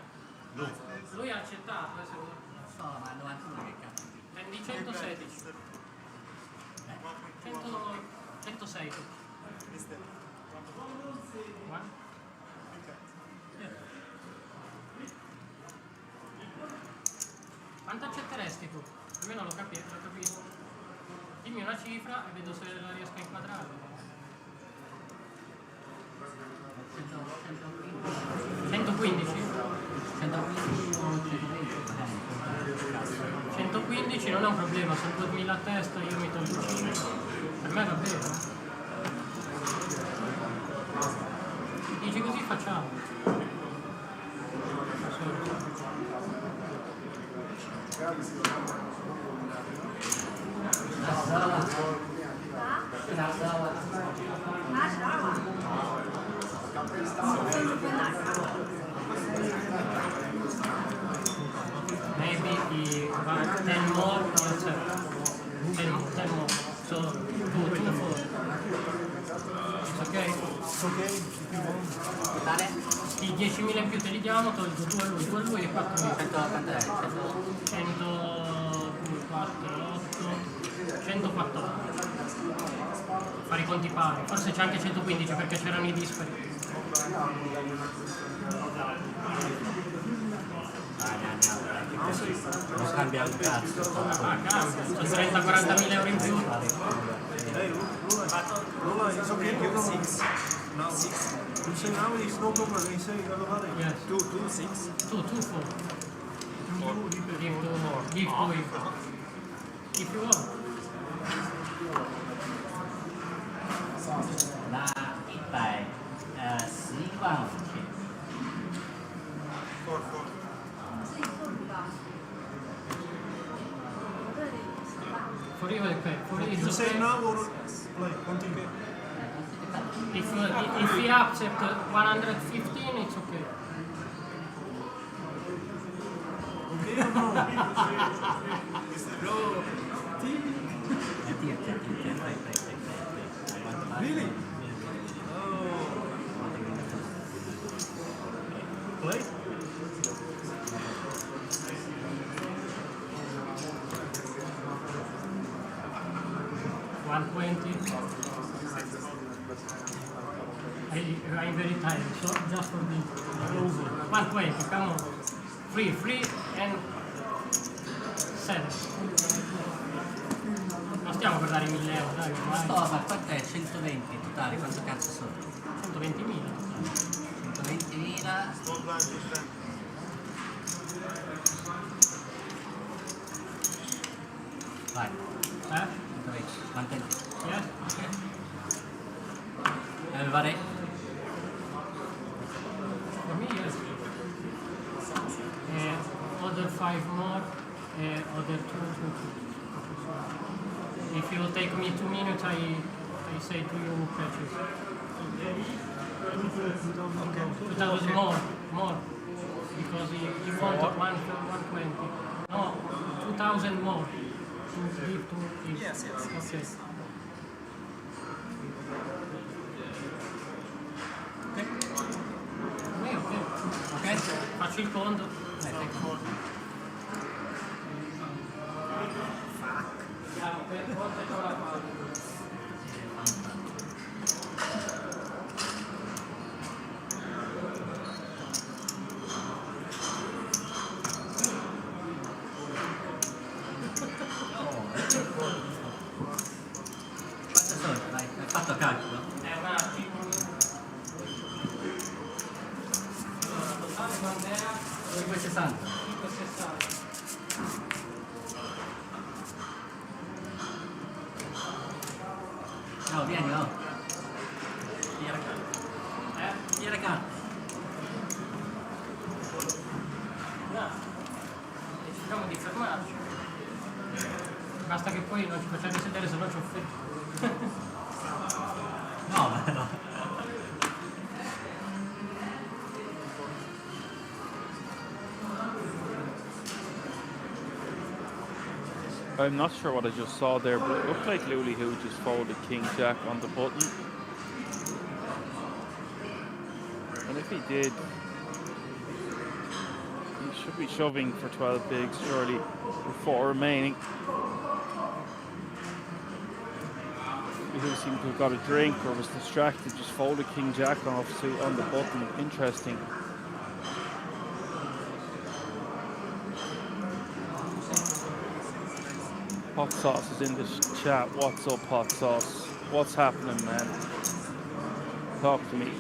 S4: Lui ha accettato, adesso non so, ma 91 che cazzo. Prendi 116. 106. Quanto accetteresti tu? Almeno lo capisco. Dimmi una cifra e vedo se la riesco a inquadrare. 115? 115 non è un problema, sono 2000 a testa, io mi tolgo 5. Per me va bene. Dici così facciamo. Maybe 10 more, yes, 10 more. So 2, 4. It's okay? It's okay. I 10.000 in più te li diamo, tolgo 2 a lui e 4 a me. 114. Fare i conti pari, forse c'è anche 115 perché c'erano i dispari.
S3: Non cambia un cazzo.
S4: Cambia, sono 30-40.000 euro in più.
S2: It's okay, give 6. No, 6. You say now it's no problem, you say you have a
S4: Yes.
S2: 2, 6.
S4: 2, 4. Give to him. If you want.
S3: 那110万5000。
S4: For you, okay. For you,
S2: You
S4: it's
S2: say
S4: okay.
S2: now or like continue?
S4: If we accept 115, it's okay.
S2: Okay or no? Really? Play?
S4: I'm very tired, so just for me. 120, come on. Free and 7. Non stiamo per dare 1.000 euro, dai.
S3: Ma sto, ma quanto è? 120 totali, quanto cazzo sono?
S4: 120.000.
S3: 120.000. Vai. Wait. 120. Yes. Okay. Everybody.
S4: For me, yes. Other 5 more, other 2. If you take me 2 minutes, I say to you purchase. 2,000 more. Because you want 120. No, 2,000 more to give to him.
S2: Yes.
S4: Okay. Ok? Faccio il conto.
S3: Hai fatto calcolo?
S4: Un attimo. Quant'era?
S3: 560.
S4: 560.
S3: No, vieni, no. Via la carta. Via la carta.
S4: No. Decidiamo di fermarci. Basta che poi non ci facciamo sedere, se no ci offendo.
S3: No.
S1: I'm not sure what I just saw there, but it looked like Luli who just folded King Jack on the button. And if he did, he should be shoving for 12 bigs, surely, with 4 remaining. Who seemed to have got a drink or was distracted, just folded King Jack off on the button. Interesting. Hot Sauce is in this chat. What's up, Hot Sauce? What's happening, man? Talk to me.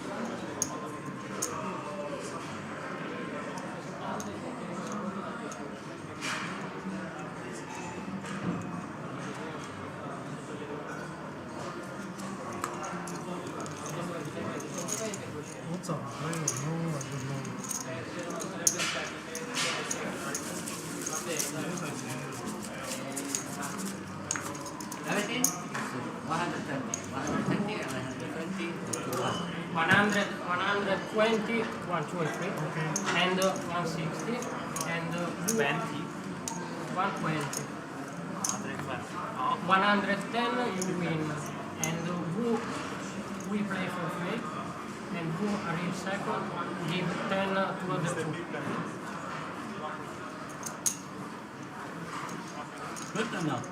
S2: What's up? I don't know.
S3: Everything? 120, 120, 120,
S4: 120, 1, 2, 3, and 160, and 120. 110 you win, and who will play for free, and who arrives second, give 10 to other 2.
S3: Good or not?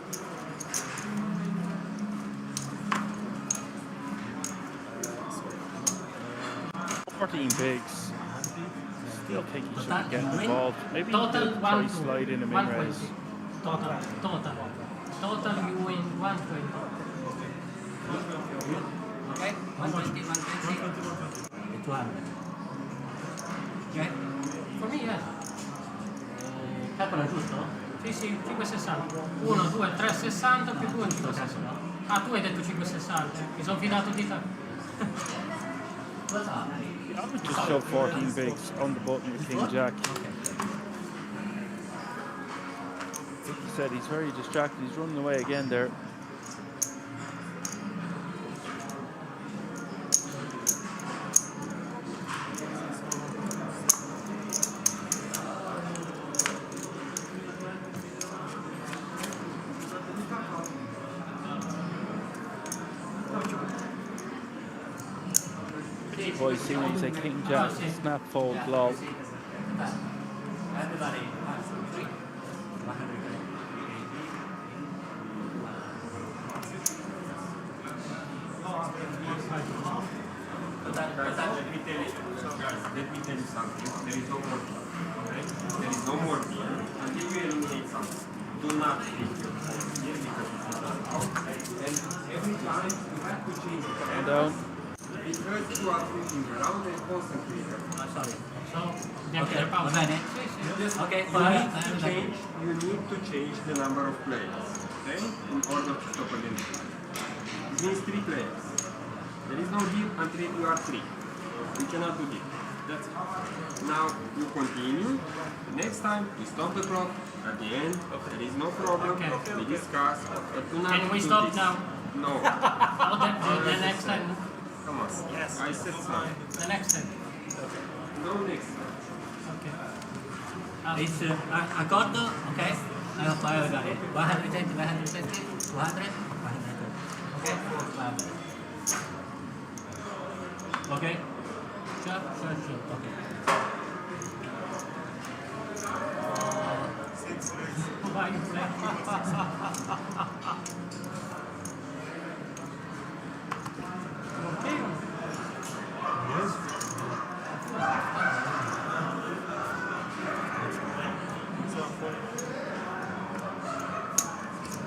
S1: 14 bigs. Still think he should be getting involved. Maybe
S4: Total
S1: he could try slide in a min-raise.
S4: Total you win 120.
S3: Okay? 120, 120, 200. Okay?
S4: For me, yes.
S3: Calcola giusto?
S4: Sì, 560. 1, 2, 3, 60 più 2, 560. Ah, tu hai detto 560. Mi sono fidato di te.
S1: I would just shove 14 bigs on the button with King Jack. Like you said, he's very distracted. He's running away again there. Boys, see when you say King Jack, snap, fold, lol.
S3: Everybody.
S6: Let me tell you something. There is no more beer. Okay? There is no more beer until you eliminate something. Do not drink your whole beer because it's not allowed. And every time you have to change it.
S1: And down.
S6: Because you are drinking around and concentrated.
S3: Sorry.
S4: So,
S3: Okay, va bene? Okay,
S6: You need to change the number of players, okay, in order to stop elimination. It means 3 players. There is no deal until you are 3. You cannot do deal. That's it. Now you continue. Next time you stop the clock. At the end, there is no problem. We discuss. But do not
S4: Can we
S6: do
S4: stop
S6: this.
S4: now?
S6: No.
S4: The next time.
S6: Come on. Yes. I said so.
S4: The next time.
S6: No next time.
S3: Okay. It's accordo, okay? I got it. 120, 120, 200, 100. Okay? Okay? Sure. Okay.
S4: Why you play?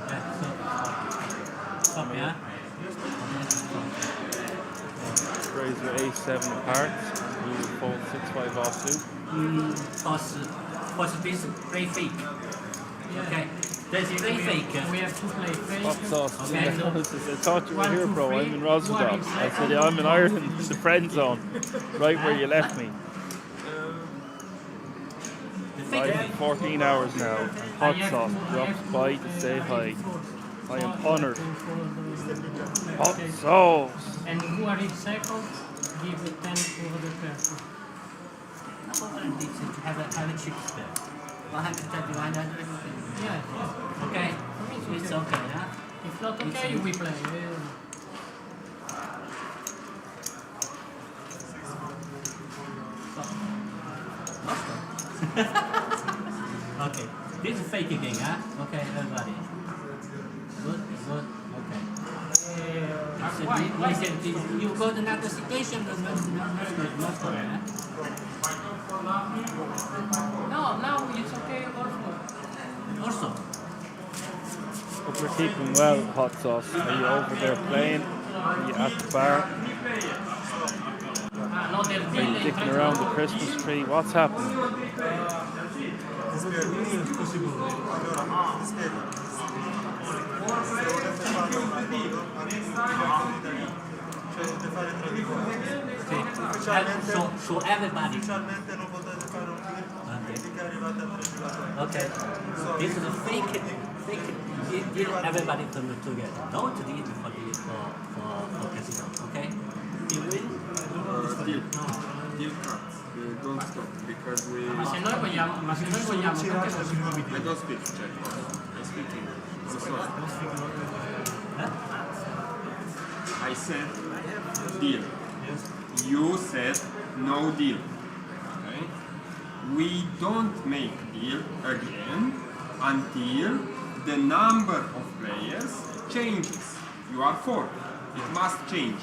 S4: Okay.
S3: Stop, yeah?
S1: Raise your A7 apart. You will fold 6-5 offsuit.
S3: Toss this play fake. Okay. There's play fake.
S4: We have to play fake.
S1: Hot sauce.
S3: Okay.
S1: I thought you were here, bro. I'm in Rosendal. I said, yeah, I'm in Ireland, in the friend zone, right where you left me. Right, 14 hours now. Hot sauce drops by to say hi. I am honored. Hot sauce.
S4: And who are in second, give the 10 over the person.
S3: Have a chip there. 120, 100.
S4: Yeah.
S3: Okay. It's okay, huh?
S4: If not okay, we play.
S3: Okay. This is fake again, huh? Okay, everybody. Good, okay. Listen, you got another situation, but not for huh?
S4: No, it's okay also.
S1: Hope you're keeping well, hot sauce. Are you over there playing? Are you at the bar? Are you dicking around the Christmas tree? What's happening?
S3: So everybody. Okay. This is a fake deal. Everybody together. Don't deal for casino. Okay. You win.
S6: Deal cards. Don't stop because we.
S4: Ma se noi vogliamo, perché non si può
S6: I don't speak Czech. I speak English. I'm sorry. I said deal. You said no deal. Okay? We don't make deal again until the number of players changes. You are 4. It must change.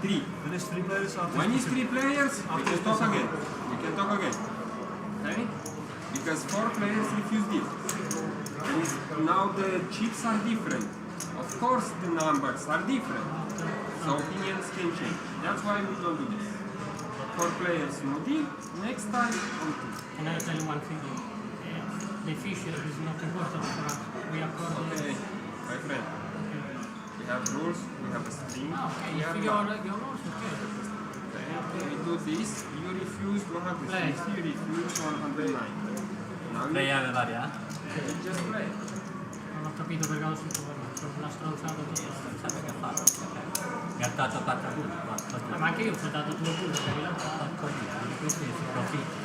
S6: 3. When it's 3 players, we can talk again. Okay? Because 4 players refuse deal. And now the chips are different. Of course the numbers are different. So opinions can change. That's why we don't do this. 4 players no deal. Next time on 2.
S4: Can I tell you one thing? The fish is not important for us. We are
S6: Okay, my friend. We have rules, we have a stream.
S4: Okay,
S6: we
S4: you
S6: have
S4: figure
S6: law.
S4: out your rules, okay.
S6: Okay, we do this. You refuse 160, you refuse 109. Now
S3: Play everybody, huh?
S6: Just play.
S4: Non ho capito perché non si può parlare. Sono una stronzata totale.
S3: Che ha fatto? Mi ha dato 4 punti.
S4: Ma anche io ti ho dato 2 punti per rilanciare.
S3: Questo è il profitto.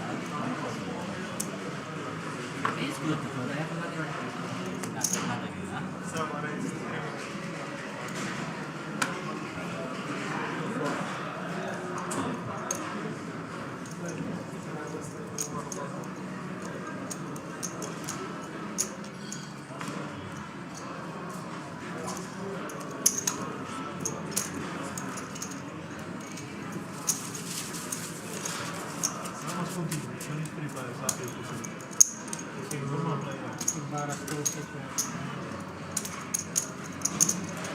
S3: It's good for everybody. That's another good, huh?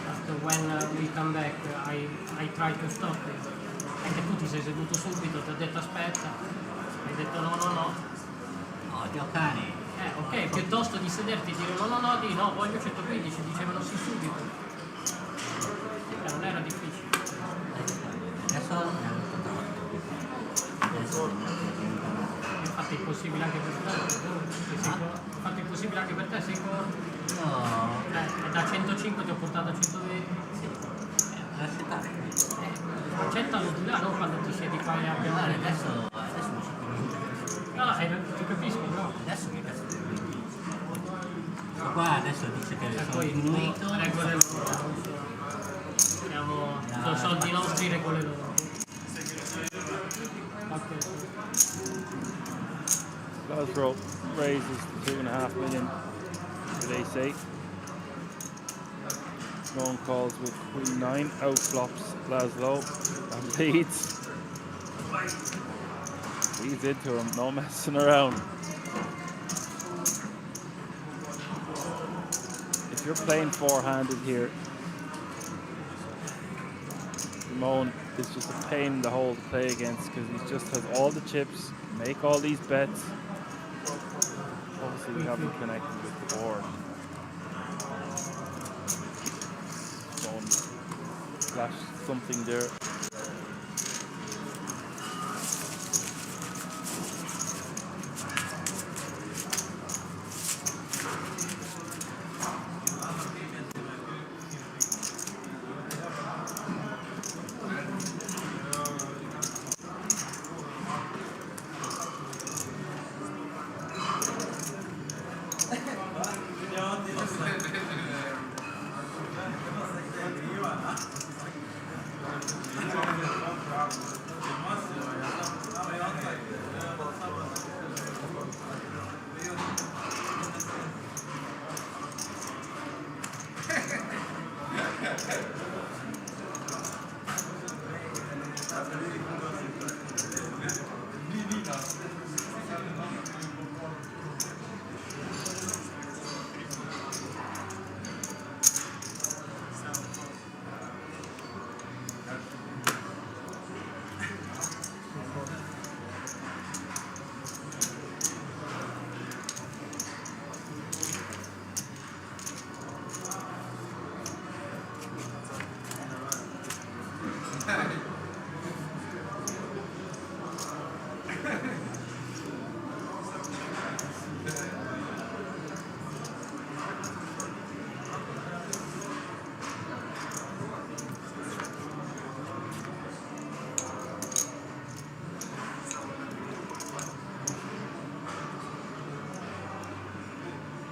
S4: After when we come back, I try to stop it. Anche tu ti sei seduto subito, ti ho detto aspetta, hai detto no.
S3: No, Dio cane.
S4: Ok, piuttosto di sederti e dire no, di no, voglio 115, dicevano sì subito. Non era difficile.
S3: Adesso
S4: Infatti è impossibile anche per te, infatti è impossibile anche per te, sei corto.
S3: No.
S4: Da 105 ti ho portato a 120. Accettalo di là, non quando ti siedi qua e abbiamo
S3: adesso mi
S4: no, ti capisco, no?
S3: Adesso che cazzo devo dire? Qua adesso dice che sono diminuito.
S4: Regole loro. Sono soldi nostri, regole loro.
S1: Glasgow raises to 2.5 million, they say. Strong calls with Queen 9, outflops Glasgow and leads. Leads into him, no messing around. If you're playing four-handed here, Simone is just a pain in the hole to play against because he just has all the chips, make all these bets. Obviously we haven't connected with the board. Simone flashed something there.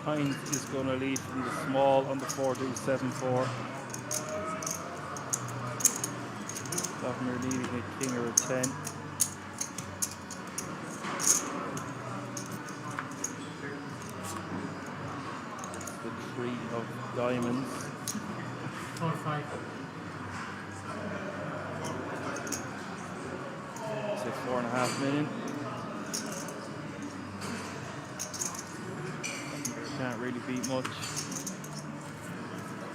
S1: Hines is going to lead from the small on the 4-2-7-4. Governor leading a king or a 10. The three of diamonds.
S4: 4-5.
S1: Say 4.5 million. Can't really beat much.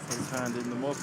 S1: He's handing them up.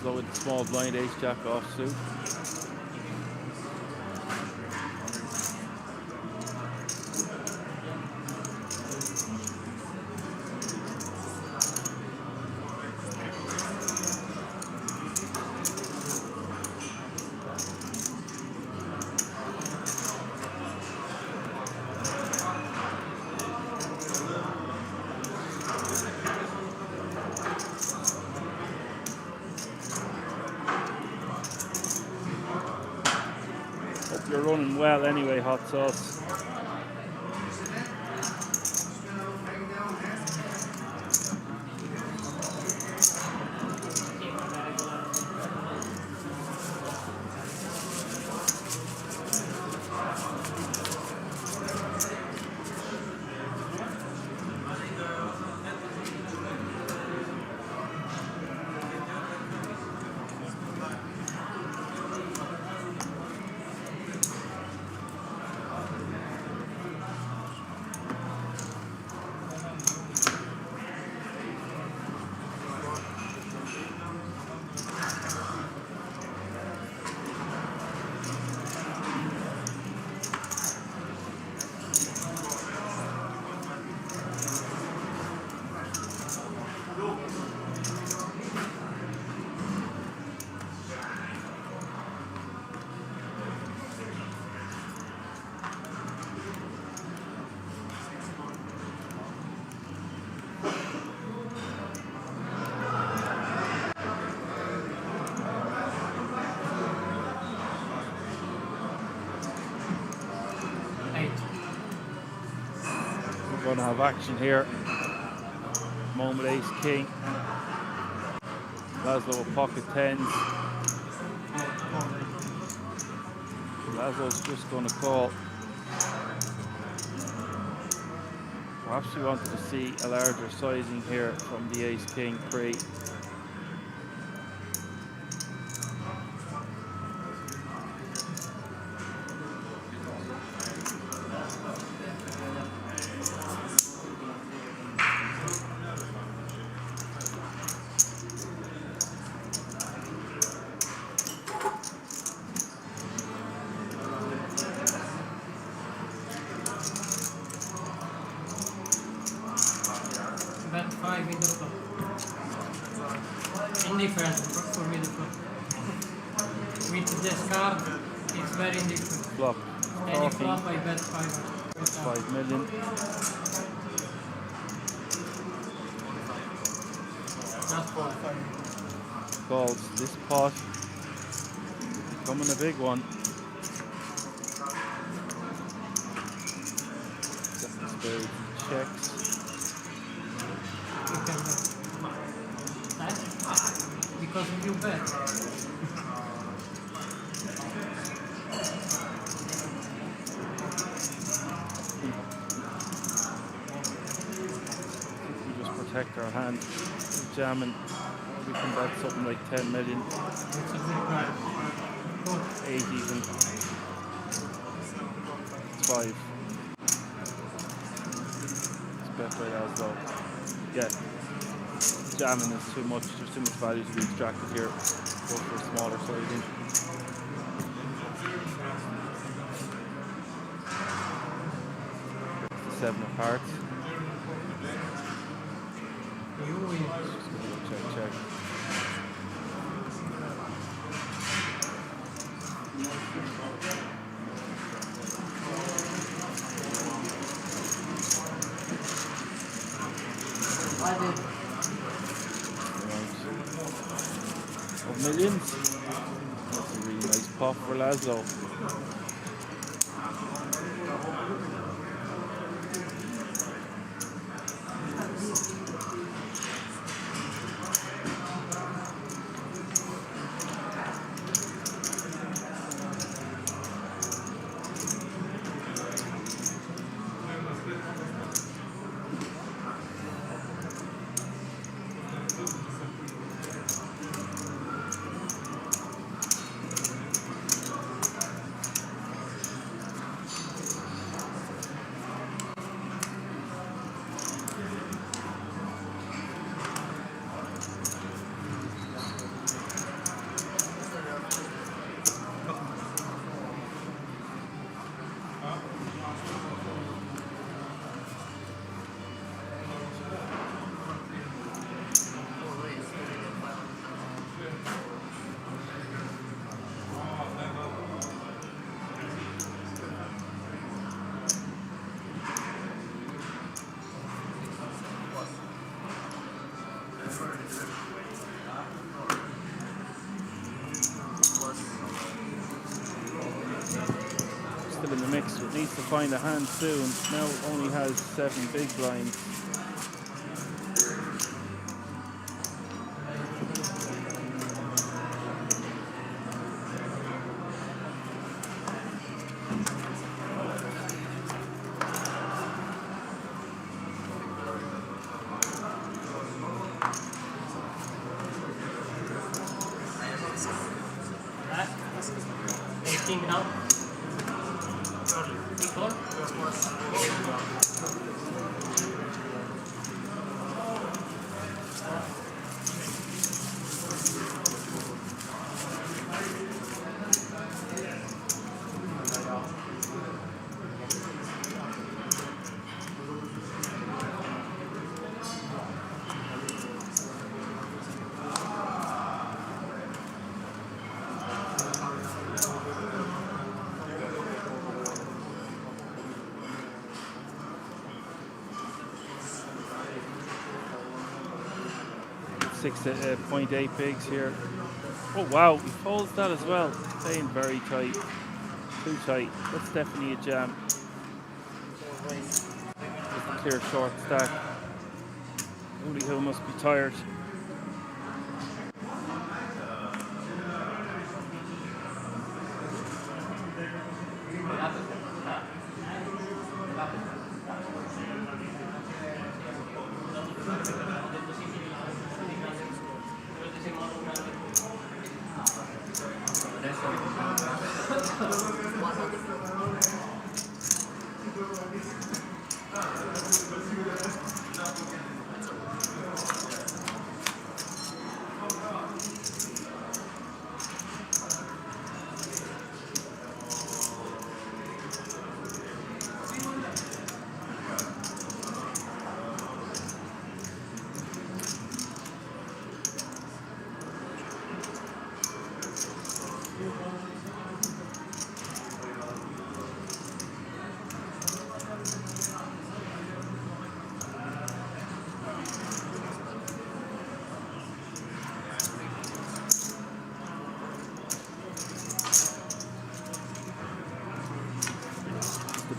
S1: Laszlo with the small blind, ace jack offsuit. You're running well anyway, Hot Sauce. We're going to have action here. Moment ace king. Laszlo with pocket tens. Laszlo's just going to call. Perhaps we wanted to see a larger sizing here from the ace king pre.
S4: Bet 5 in the flop. Indifferent for me the flop. With this card, it's very indifferent.
S1: Flop.
S4: Any flop, I bet 5.
S1: 5 million.
S4: Not 5.
S1: Calls this pot. Becoming a big one. Spade checks.
S4: Because you bet.
S1: We just protect our hand. We're jamming. We can bet something like 10 million.
S4: It's a good price.
S1: 8 even. It's 5. It's bet by Laszlo. Yeah. Jamming is too much. There's too much value to be extracted here. Go for a smaller sizing. It's the 7 of hearts.
S4: You win.
S1: Just gonna check. Of millions. That's a really nice pop for Laszlo. needs to find a hand soon. Now only has 7 big blinds.
S4: Now. Equal.
S1: Six 0.8 bigs here. Oh wow, he folds that as well. Playing very tight. Too tight. That's definitely a jam. Just a clear short stack. Holy Hill must be tired.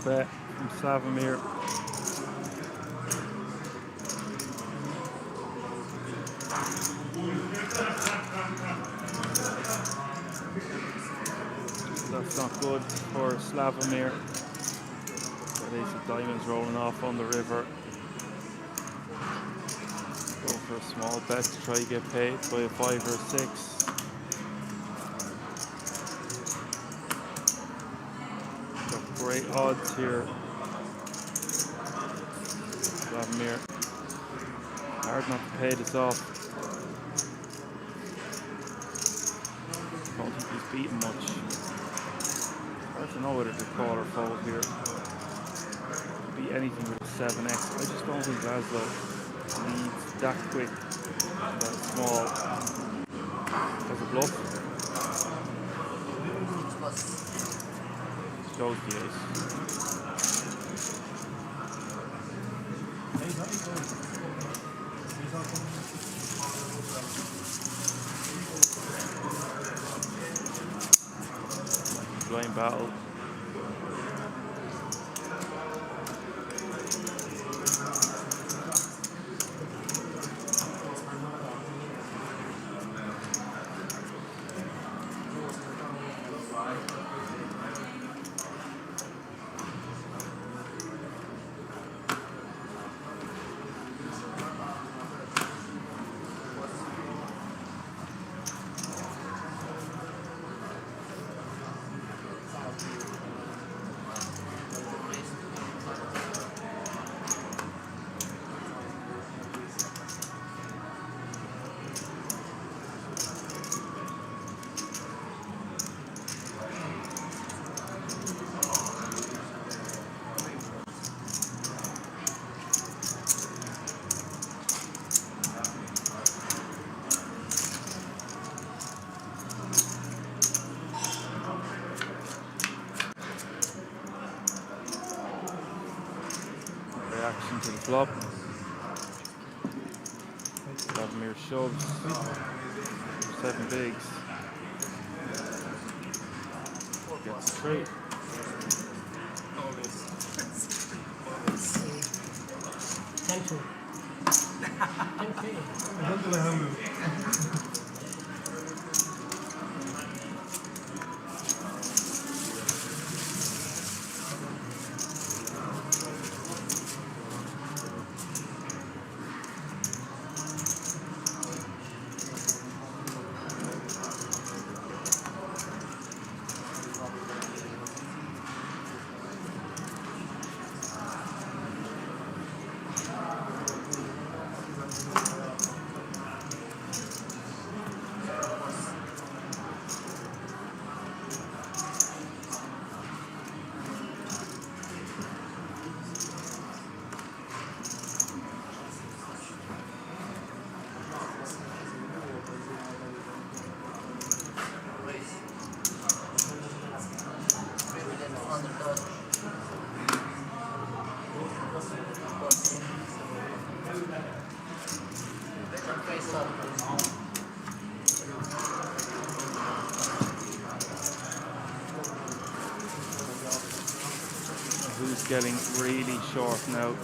S1: Bet from Slavomir. That's not good for Slavomir. That ace of diamonds rolling off on the river. Go for a small bet to try to get paid by a 5 or a 6. Great odds here. Vladimir. Hard not to pay this off. Don't think he's beaten much. Hard to know whether to call or fold here. Could be anything with a 7x. I just don't think Laszlo leads that quick, that small. As a bluff. Shows the ace. Blind battle. Reaction to the flop. Vladimir shoves. 7 bigs. Gets straight.
S3: 10-2. 10-3.
S1: Who's getting really short now?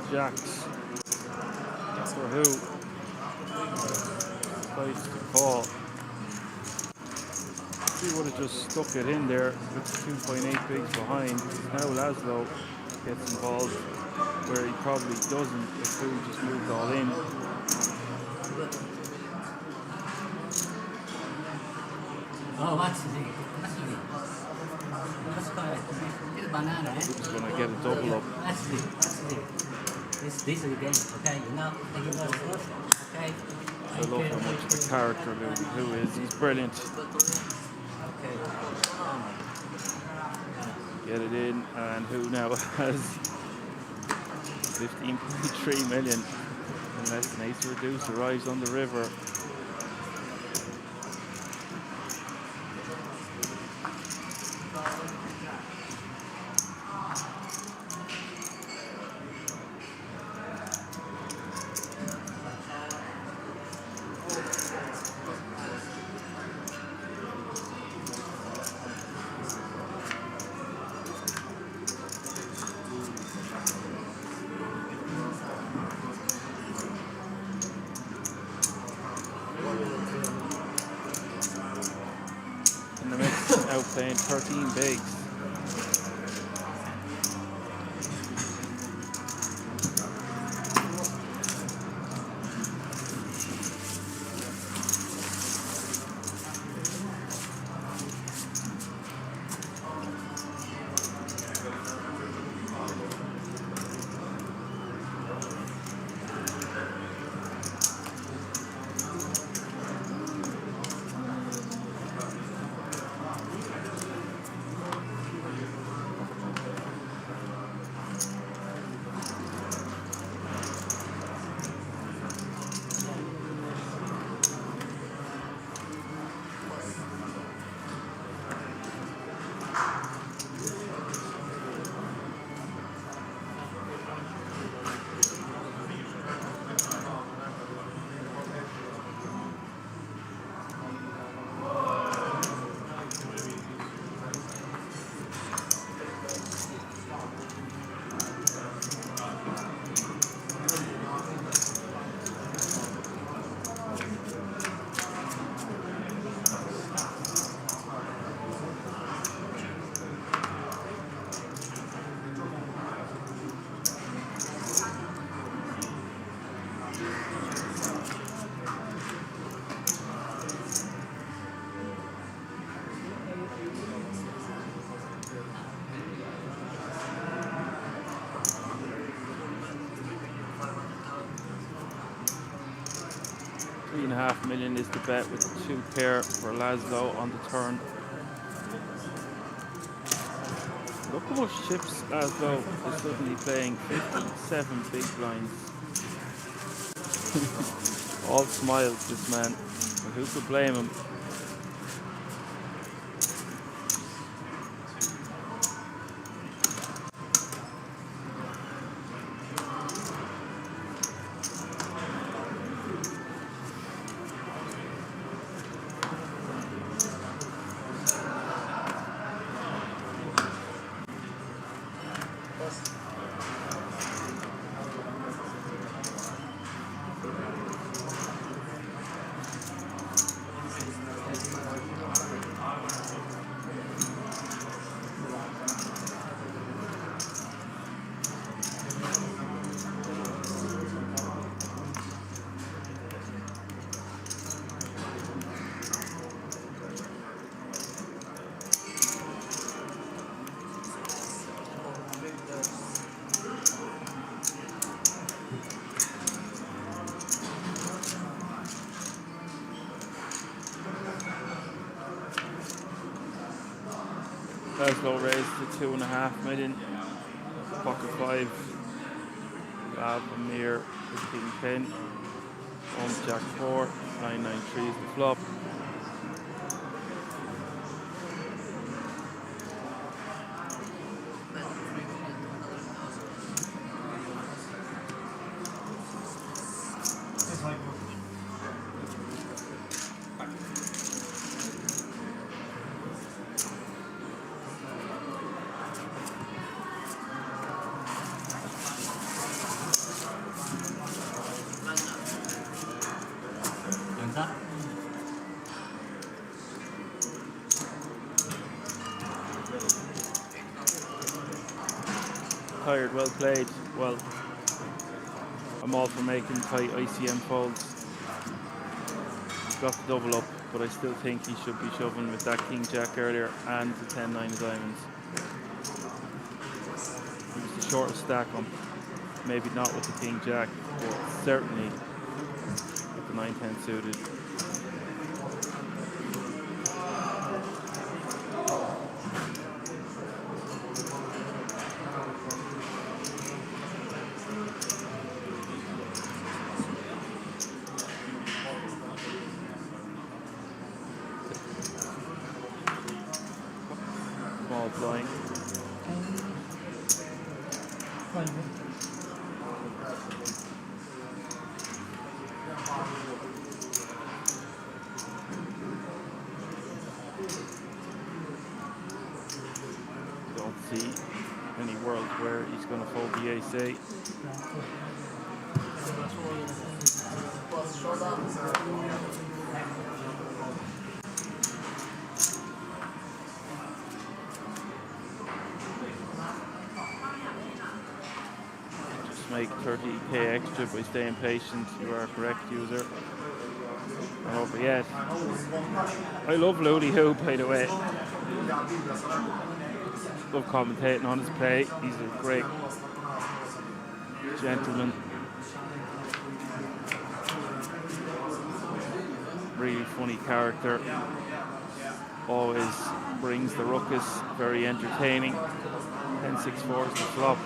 S1: Jacks for who? Place to call. He would have just stuck it in there with 2.8 bigs behind. Now Laszlo gets involved where he probably doesn't if who just moved all in.
S3: Oh, what's the banana, eh?
S1: He's going to get a double up.
S3: That's the this is the game, okay? You know, thank you very much. Okay.
S1: I love how much of a character who is. He's brilliant.
S3: Okay.
S1: Get it in, and who now has 15.3 million unless an ace reduce arrives on the river. In the mix, now playing 13 bigs. 3.5 million is the bet with 2 pair for Laszlo on the turn. Look how much chips Laszlo is suddenly playing. 57 big blinds. All smiles, this man. But who could blame him? Laszlo raised to 2.5 million. Pocket 5. Lavamere is King 10. On Jack 4. 993 is the flop. Tired, well played. Well, I'm all for making tight ICM folds. Got the double up, but I still think he should be shoving with that King Jack earlier and the 10-9 of diamonds. It was the shortest stack on. Maybe not with the King Jack, but certainly with the 9-10 suited. Flying. Don't see any world where he's going to fold the ace-8. Make 30k extra by staying patient. You are correct, user. Not over yet. I love Looney Hoo, by the way. Love commentating on his play. He's a great gentleman. Really funny character. Always brings the ruckus. Very entertaining. 10-6-4 is the flop.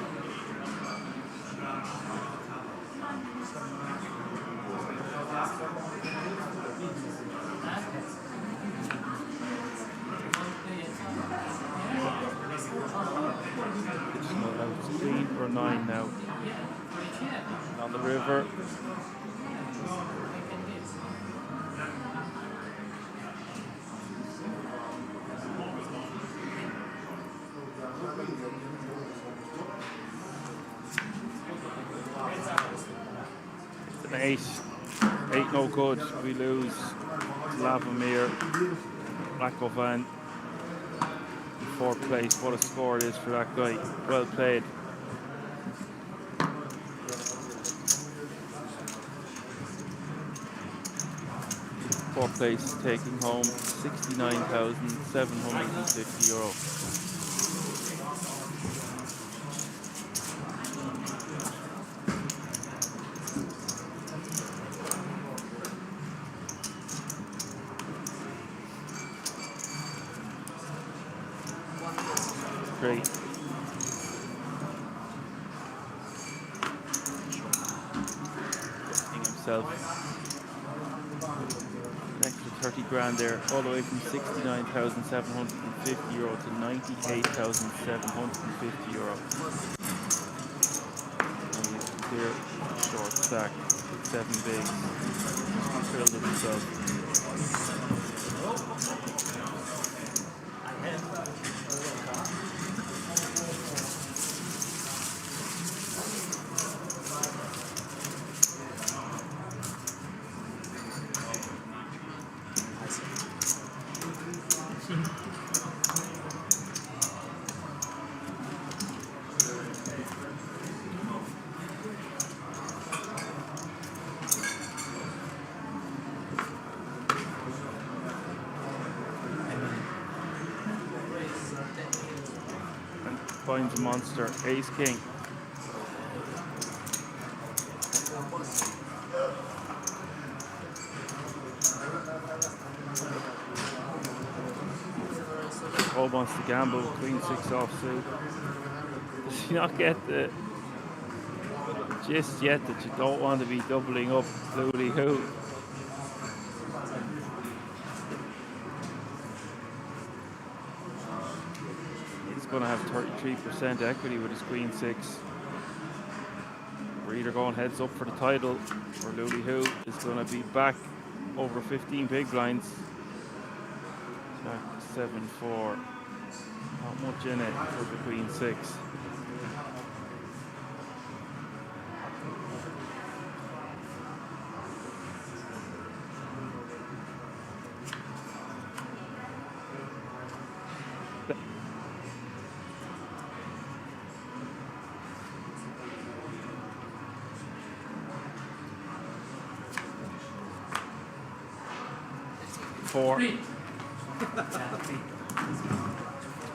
S1: It's 8 or 9 now. On the river. It's an 8. 8 no good. We lose. Lavamere. Rakovan. 4th place. What a score it is for that guy. Well played. Fourth place taking home €69,750. himself. An extra 30 grand there, all the way from 69,750 euro to 98,750 euro. And he's clear short stack, 7 bigs. He's thrilled with himself. Finds a monster, ace king. All wants to gamble, queen 6 offsuit. Does he not get the gist yet that you don't want to be doubling up Luli Who? Going to have 33% equity with his queen 6. We're either going heads up for the title, or Luli Who is going to be back over 15 big blinds. Jack 7-4. Not much in it for the queen 6. For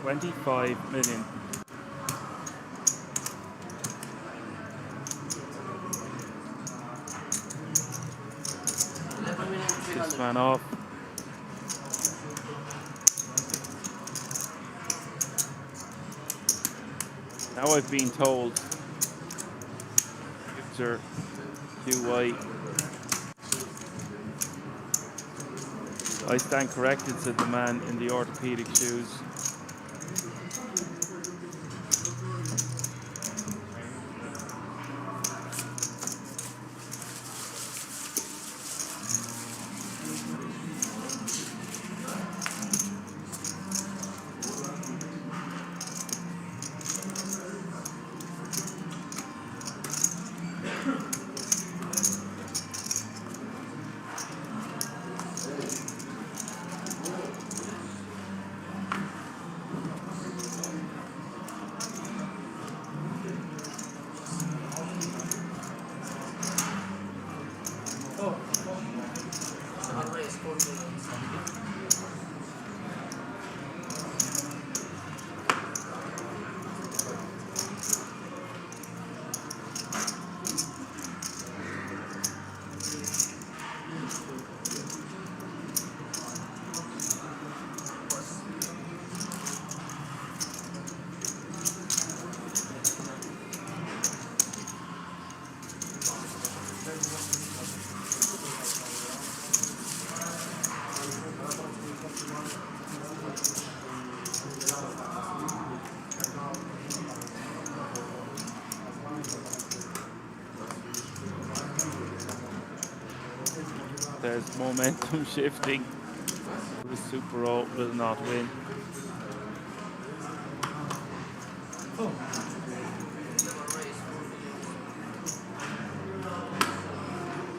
S1: 25 million. This man off. Now I've been told gifts are QY. I stand corrected, said the man in the orthopedic shoes. There's momentum shifting. The Super O will not win.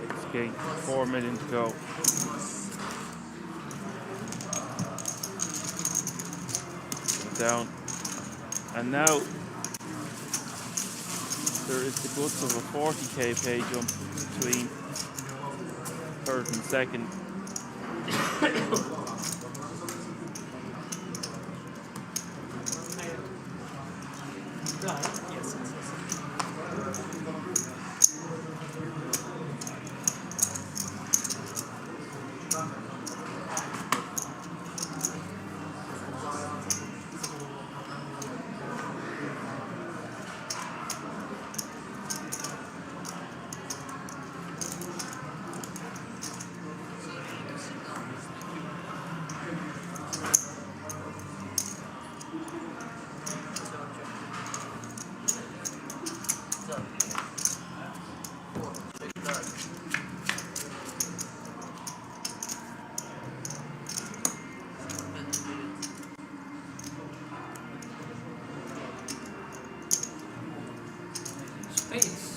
S1: It's game, 4 million to go. Down. And now there is the guts of a 40k pay jump between third and second.
S4: Spades.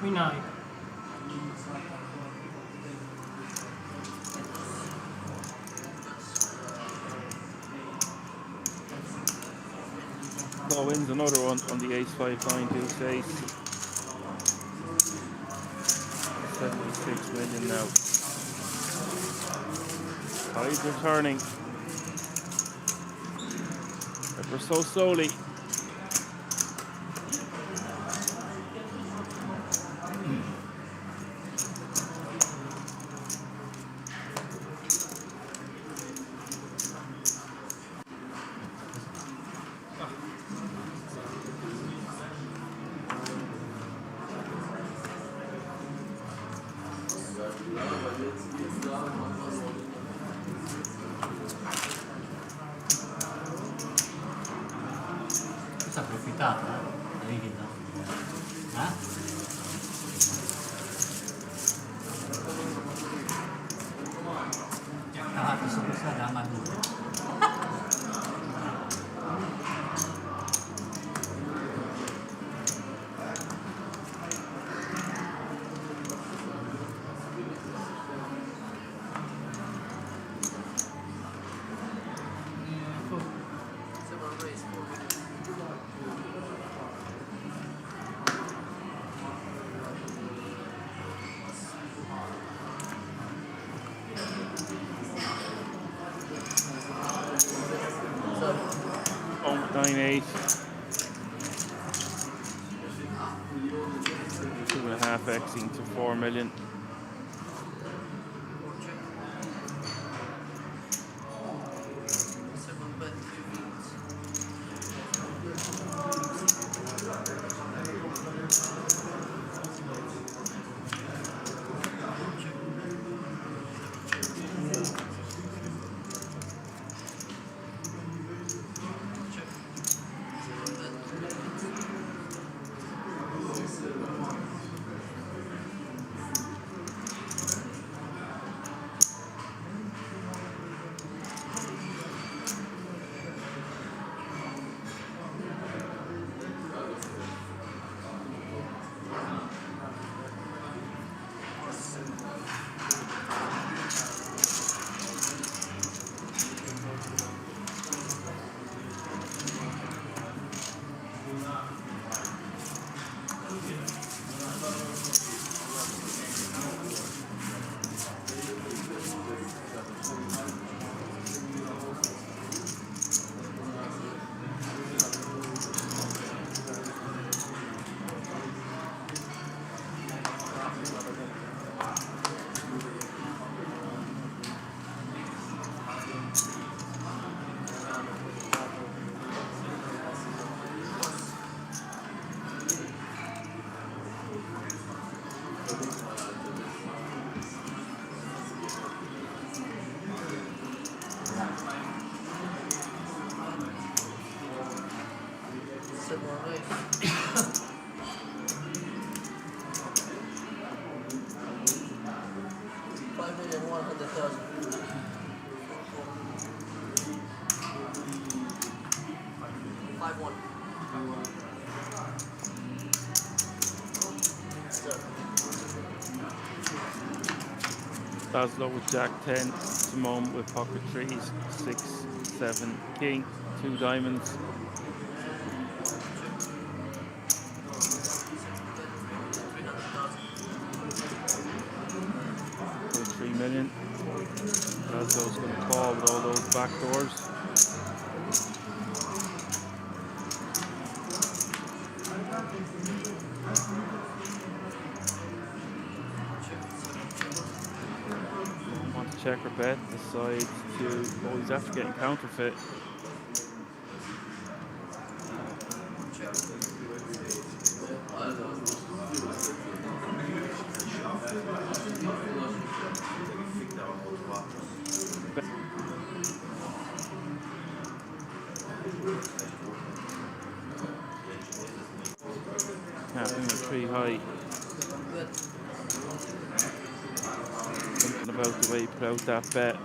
S4: Queen eye.
S1: So wins another one on the ace 5 9 deuce ace. 76 million now. Tides are turning ever so slowly.
S3: Questo ha approfittato, vedi, no? Ah, questo è da Maduro.
S1: Oh, 9-8. 2.5 xing to 4 million. Laszlo with Jack 10, Simone with pocket threes, 6, 7, king, 2 diamonds. For 3 million. Laszlo's going to call with all those back doors. checker bet decides to, oh, he's after getting counterfeit. Can't win with 3 high. Thinking about the way he put out that bet.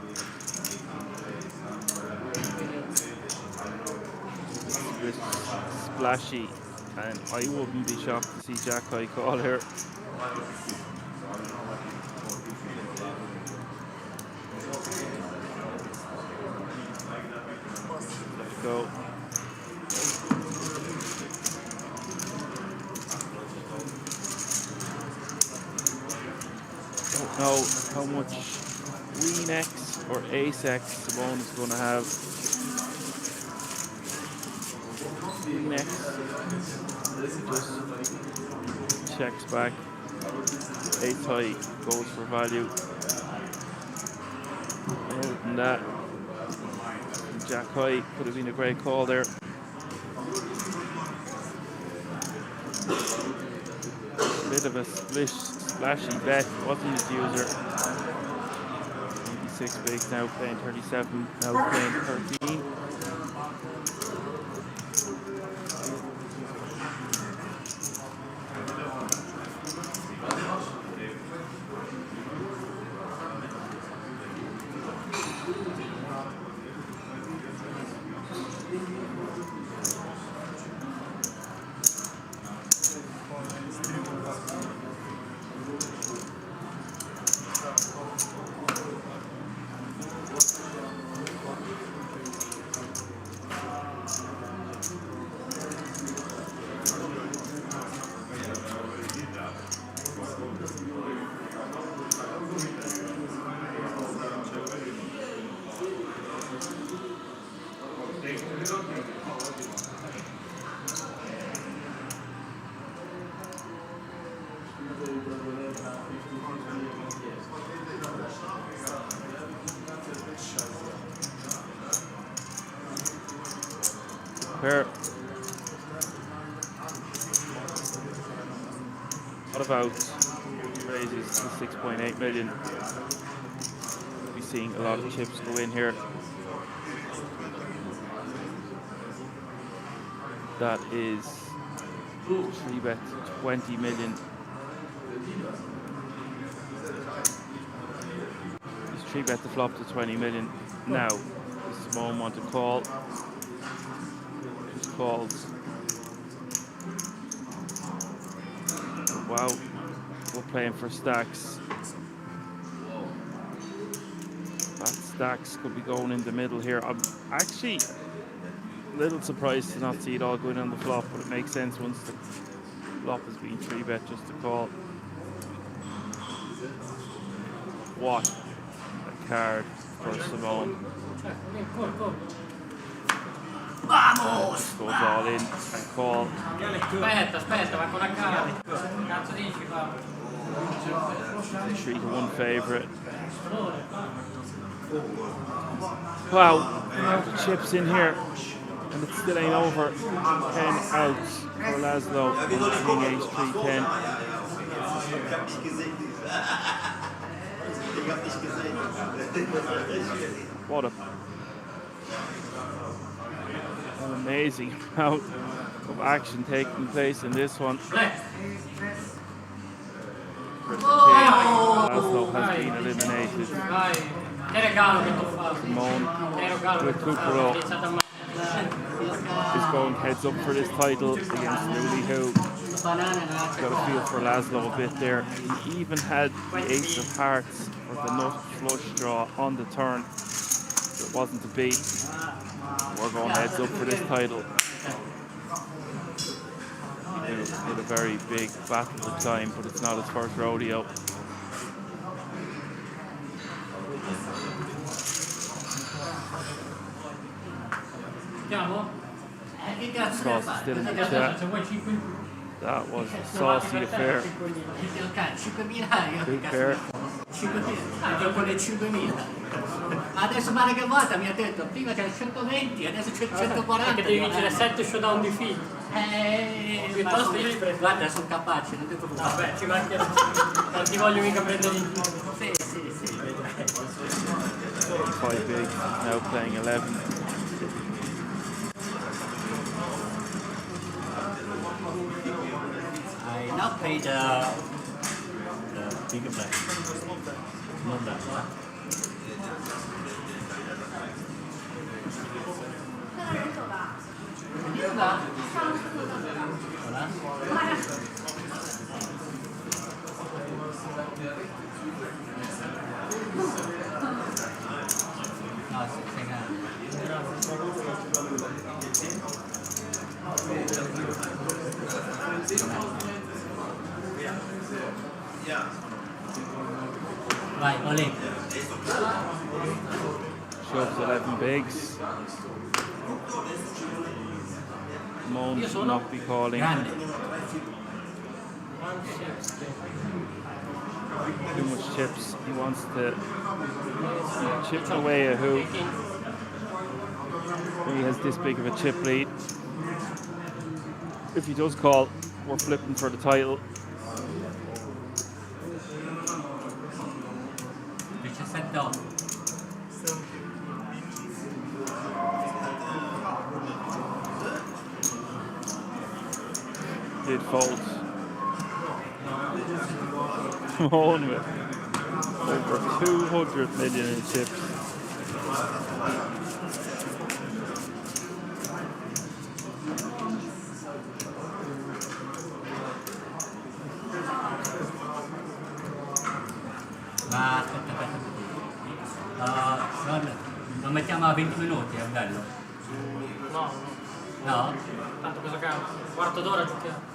S1: It's a bit splashy, and I wouldn't be shocked to see Jack high call here. Let's go. Don't know how much Queen X or Ace X Simone is going to have. Queen X just checks back. Ace high goes for value. Other than that, Jack high could have been a great call there. Bit of a splashy bet, wasn't his user. 26 bigs, now playing 37, now playing 13. Pair. What about raises to 6.8 million? We'll be seeing a lot of chips go in here. That is 3 bet 20 million. He's 3 bet the flop to 20 million. Now, does Simone want to call? Just calls. Wow, we're playing for stacks. That stacks could be going in the middle here. I'm actually a little surprised to not see it all going on the flop, but it makes sense once the flop has been 3 bet just to call. What a card for Simone.
S3: Vamos!
S1: Goes all in and call.
S4: Aspetta, va con la cara. Cazzo dici, va?
S1: 3-1 favourite. Wow, chips in here, and it still ain't over. 10 outs for Laszlo. King ace 3-10. What an amazing amount of action taking place in this one. Laszlo has been eliminated. Simone with Cupero is going heads up for this title against Luli, who got a feel for Laszlo a bit there. He even had the ace of hearts or the nut flush draw on the turn. It wasn't to be. We're going heads up for this title. He did a very big battle at the time, but it's not his first rodeo. Sauce is still in the chat. That was a saucy affair. Big pair.
S3: 5.000, dopo le 5.000. Adesso Mario Gavata mi ha detto prima che era 120, adesso c'è 140.
S4: Perché devi vincere 7 showdown di fila.
S3: Piuttosto io li prendo. Guarda, sono capace, non ti preoccupare.
S4: Vabbè, ci mancherà. Non ti voglio mica prendere in più.
S3: Sì.
S1: 5 big, now playing 11.
S3: I now play the bigger black. Not that one. Vai, Oli.
S1: Shoves 11 bigs. Moan should not be calling. Too much chips. He wants to chip away a hoop. He has this big of a chip lead. If he does call, we're flipping for the title. It folds. On with over 200 million in chips.
S3: Ma aspetta. Lo mettiamo a 20 minuti, è bello.
S4: No.
S3: No?
S4: Tanto cosa cambia? Quarto d'ora giochiamo.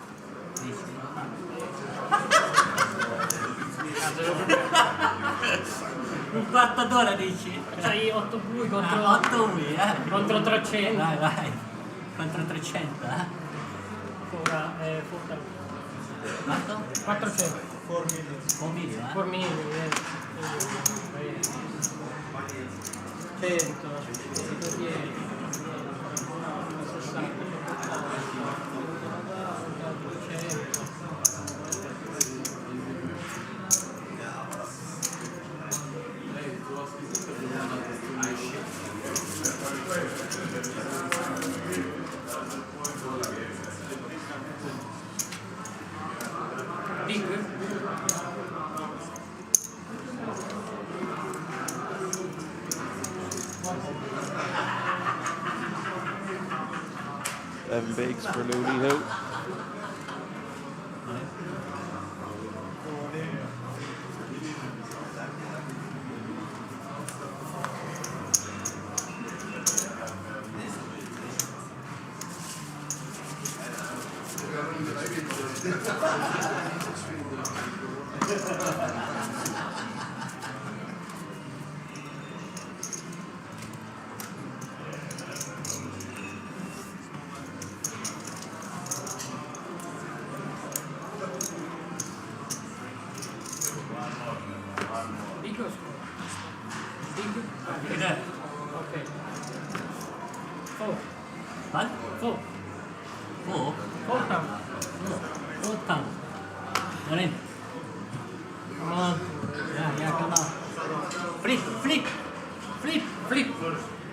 S3: Un quarto d'ora dici?
S4: C'hai 8 bui contro
S3: 8 bui,
S4: contro 300.
S3: Vai. Contro 300,
S4: Ora è
S3: quanto?
S4: 400.
S3: Formiglia,
S4: Formiglia, 100, 110, 60.
S1: Bigs for Looney Hoo.
S4: Okay. 4.
S3: What?
S4: 4.
S3: 4?
S4: 4 times.
S3: 4 times. Come on. Yeah, come on. Flip.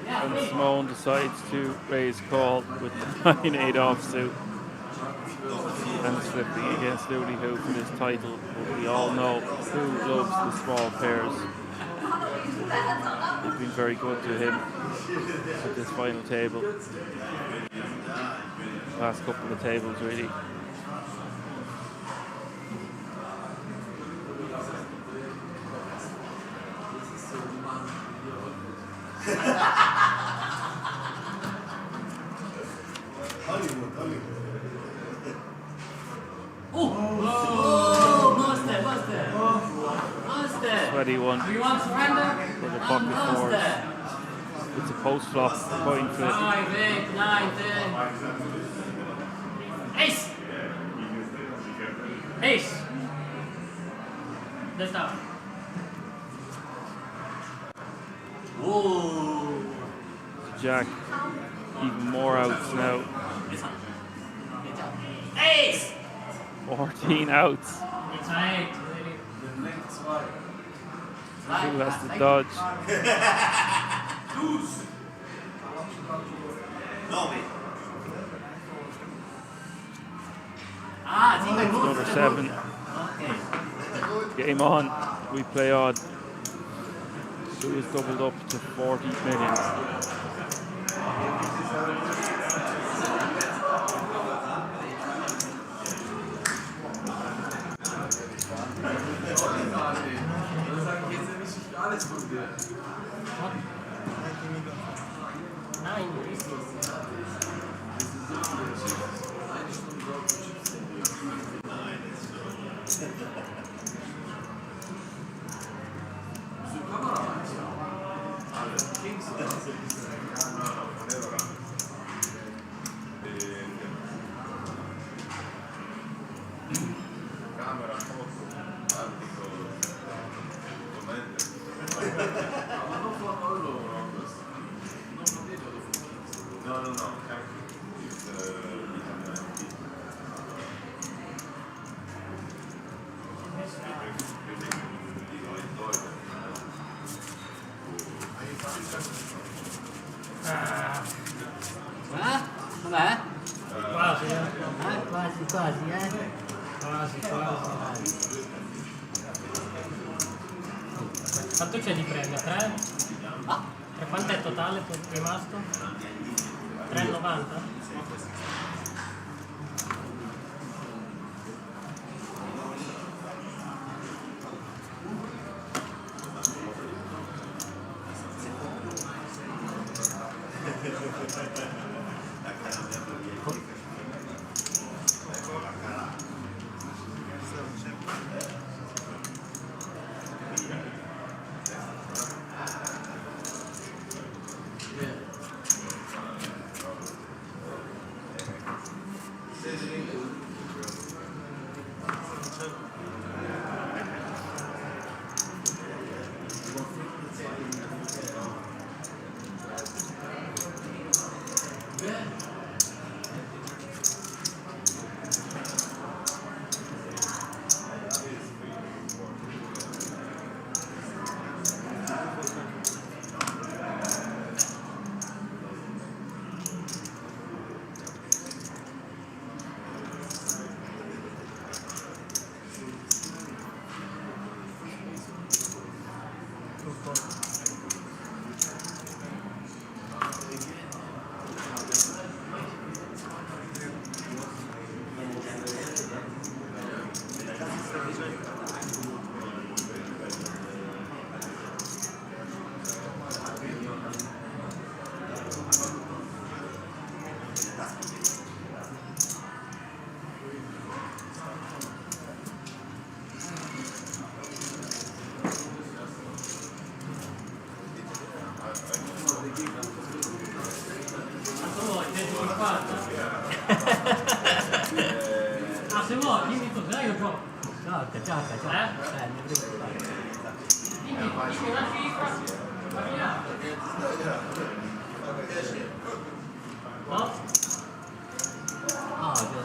S1: And Simone decides to raise call with the 9-8 offsuit. And is flipping against Looney Hoo for this title. But we all know who loves the small pairs. They've been very good to him at this final table. Last couple of tables, really.
S3: Monster.
S1: 21
S4: You want surrender?
S1: for the pocket fours. It's a post flop coin flip.
S4: 5, 8, 9, 10. Ace! Ace! That's out.
S3: Ooh.
S1: Jack, even more outs now.
S3: Ace!
S1: 14 outs.
S4: It's 8.
S1: Who has to dodge? Number 7. Game on. We play odd. Sue is doubled up to 40 million.
S3: Com'è?
S4: Quasi,
S3: Quasi, quasi,
S4: Quasi, quasi. Quanto c'è di premio? 3?
S3: Ah.
S4: Quanto è il totale rimasto? 3,90? Ah, se vuoi, dimmi cos'è, io gioco.
S3: Gioca.
S4: Non preoccupare. Dimmi una cifra. Parliamo. No?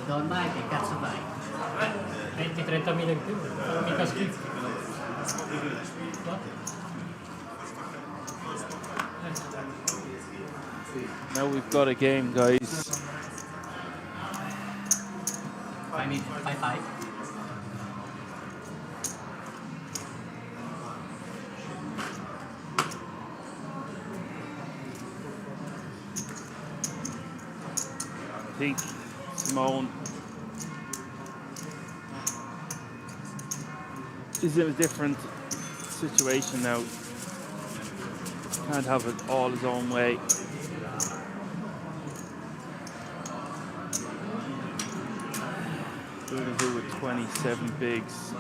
S3: No, ormai che cazzo fai?
S4: 20-30 mila in più, non mica schifo. No?
S1: Now we've got a game, guys.
S3: 5-5.
S1: I think Simone is in a different situation now. Can't have it all his own way. We're going to do with 27 bigs.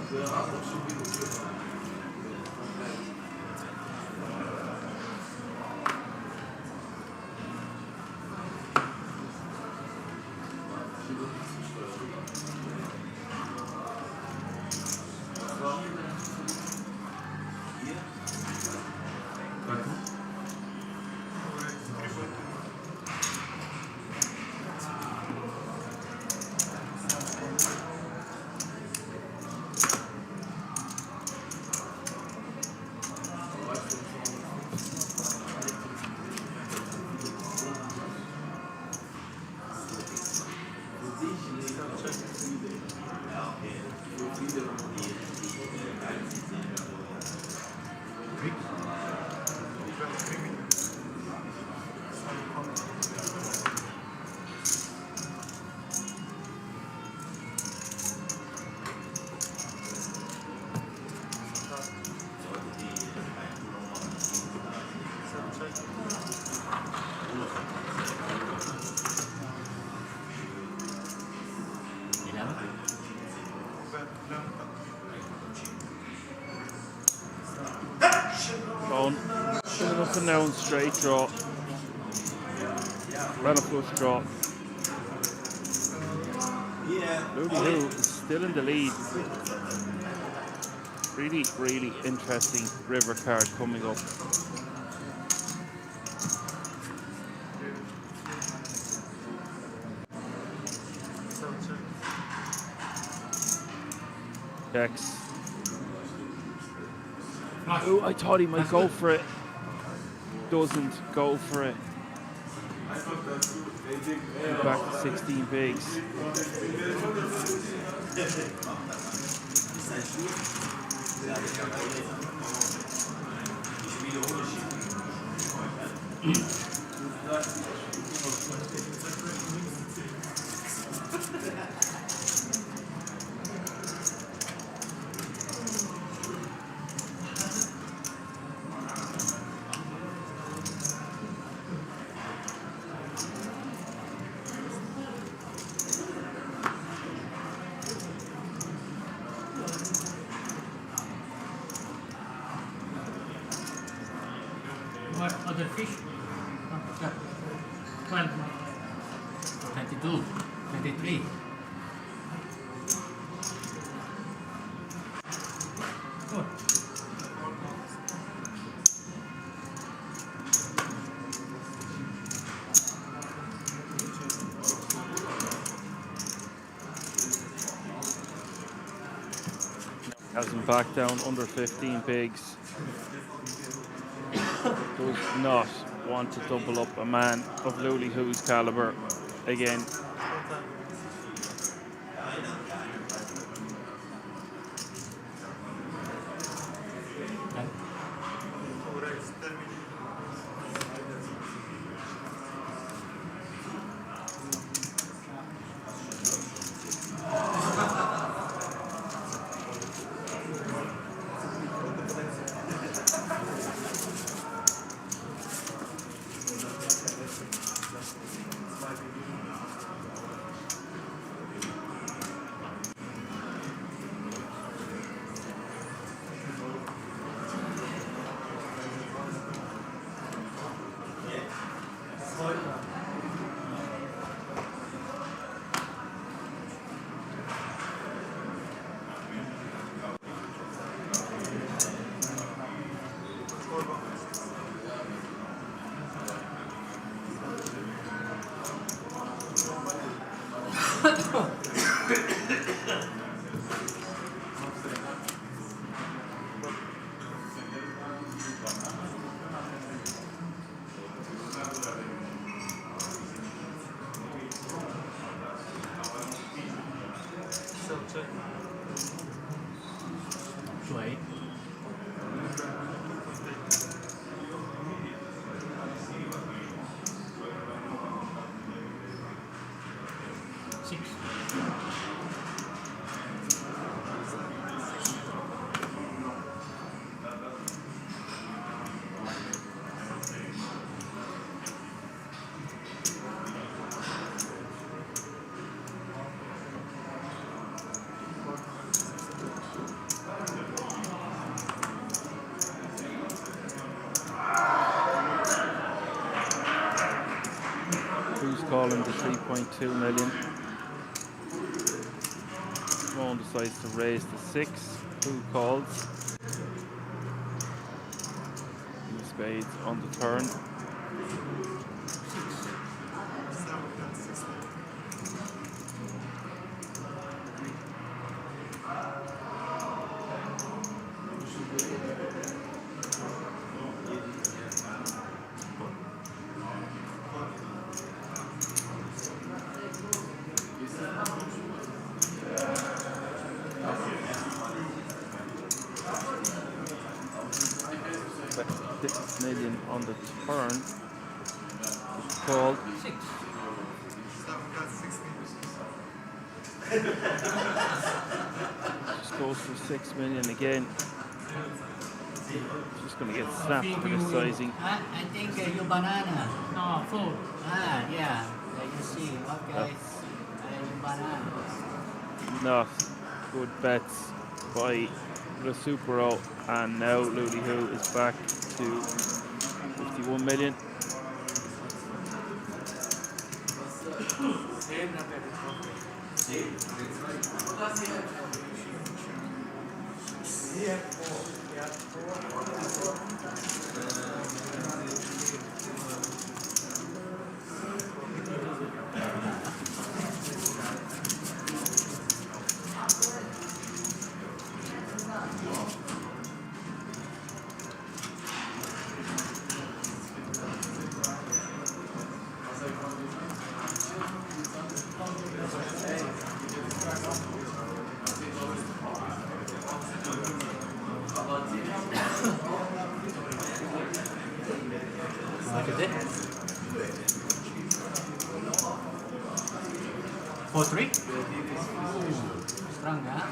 S1: Going up and down, straight draw. Ran a flush draw. Louis Who is still in the lead. Really, really interesting river card coming up. Checks. Oh, I thought he might go for it. Doesn't go for it. Back to 16 bigs.
S3: What other fish? 12, 22, 23. Good.
S1: Has him back down under 15 bigs. Does not want to double up a man of Louis Who's caliber again.
S3: Sweet.
S1: Calling the 3.2 million. Simone decides to raise the 6. Who calls? Spades on the turn. 6 million on the turn. It's called.
S4: 6.
S1: Just goes for 6 million again. Just going to get snapped for the sizing.
S3: I think you banana.
S4: No, 4.
S3: Yeah. You see. Okay. You banana.
S1: Not good bets by the Supero, and now Luli Who is back to 51 million.
S3: What is it? 4-3? Strong, huh?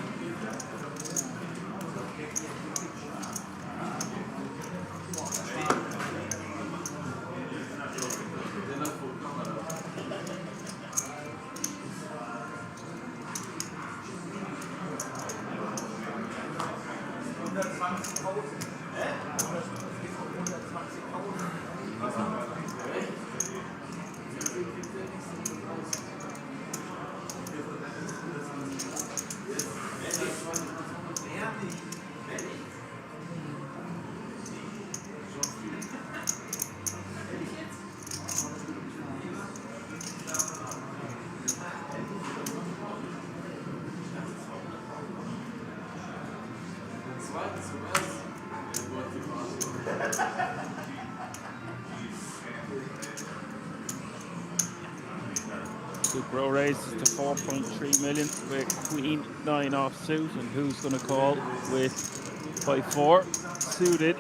S1: Supero raises to 4.3 million with Queen 9 offsuit, and who's going to call with 5-4 suited.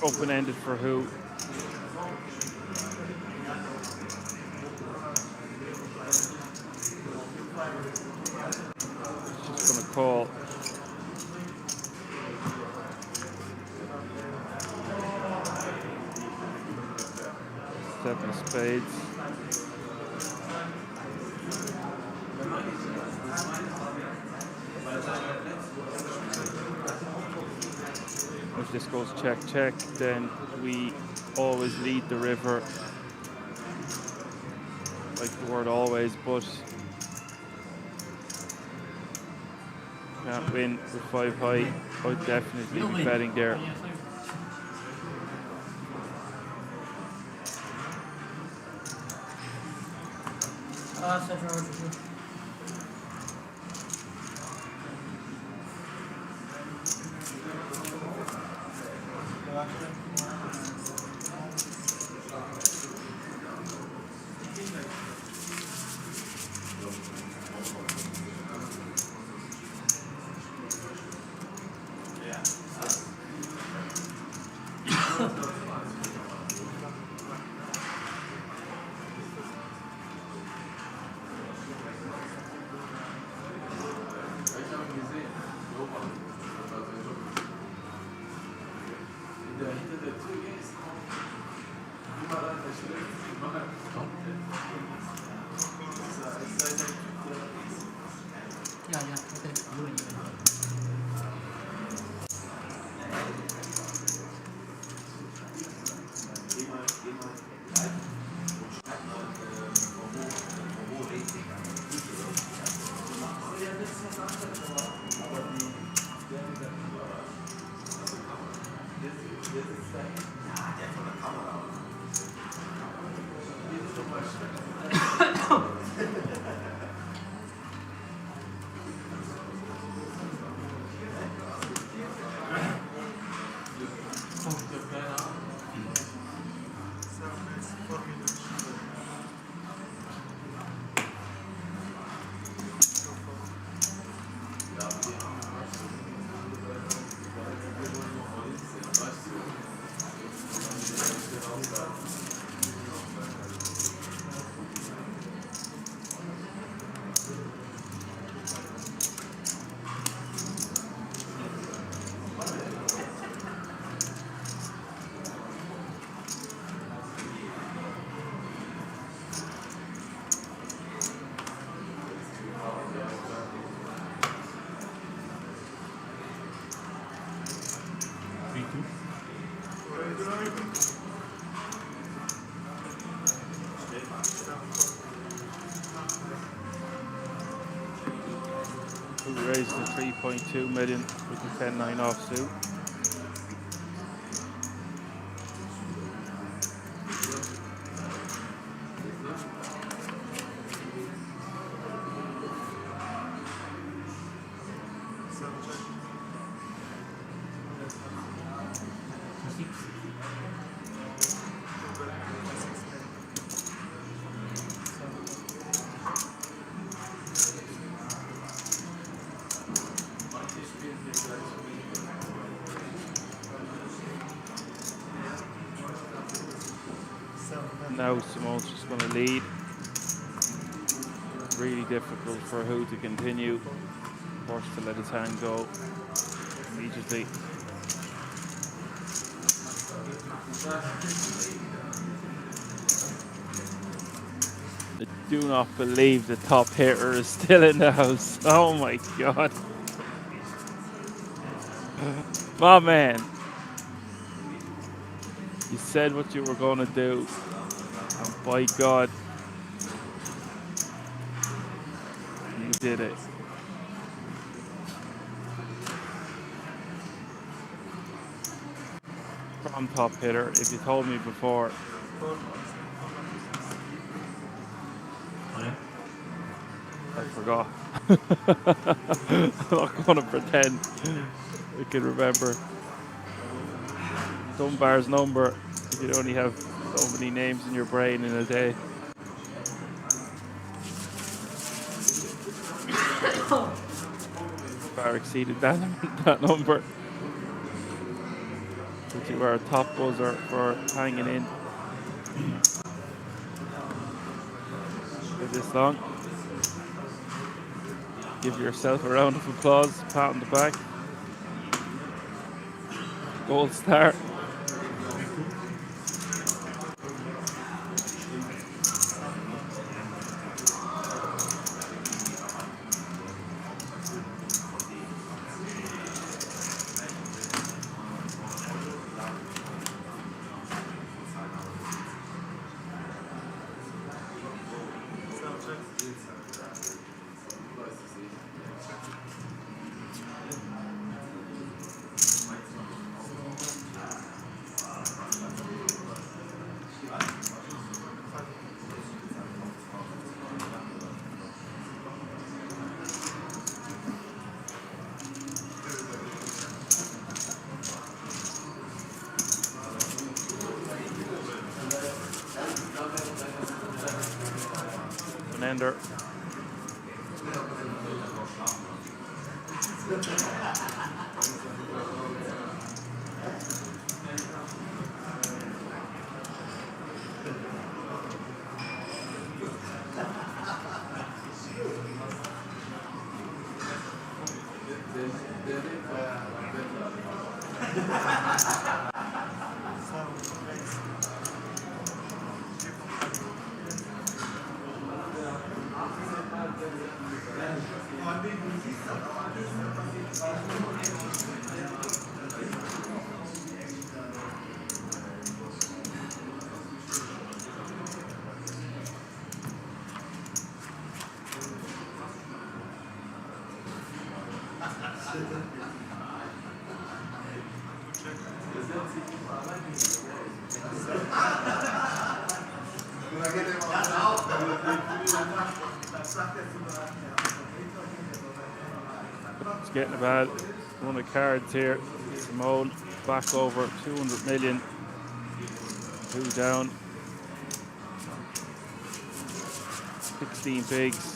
S1: Open-ended for who? Just going to call. Seven of spades. If this goes check, check, then we always lead the river. Like the word always, but can't win with 5 high. I'd definitely be betting there. We raised to 3.2 million with the 10-9 offsuit. Now Simone's just going to lead. Really difficult for Who to continue. Forced to let his hand go immediately. I do not believe the top hitter is still in the house. Oh my God. My man. You said what you were going to do. And by God, you did it. From top hitter, if you told me before. I forgot. I'm not going to pretend I can remember. Dunbar's number, if you only have so many names in your brain in a day. Far exceeded that number. But you are a top buzzer for hanging in for this long. Give yourself a round of applause, pat on the back. Gold star. Ender. It's getting a bad run of cards here. Simone back over 200 million. 2 down. 16 bigs.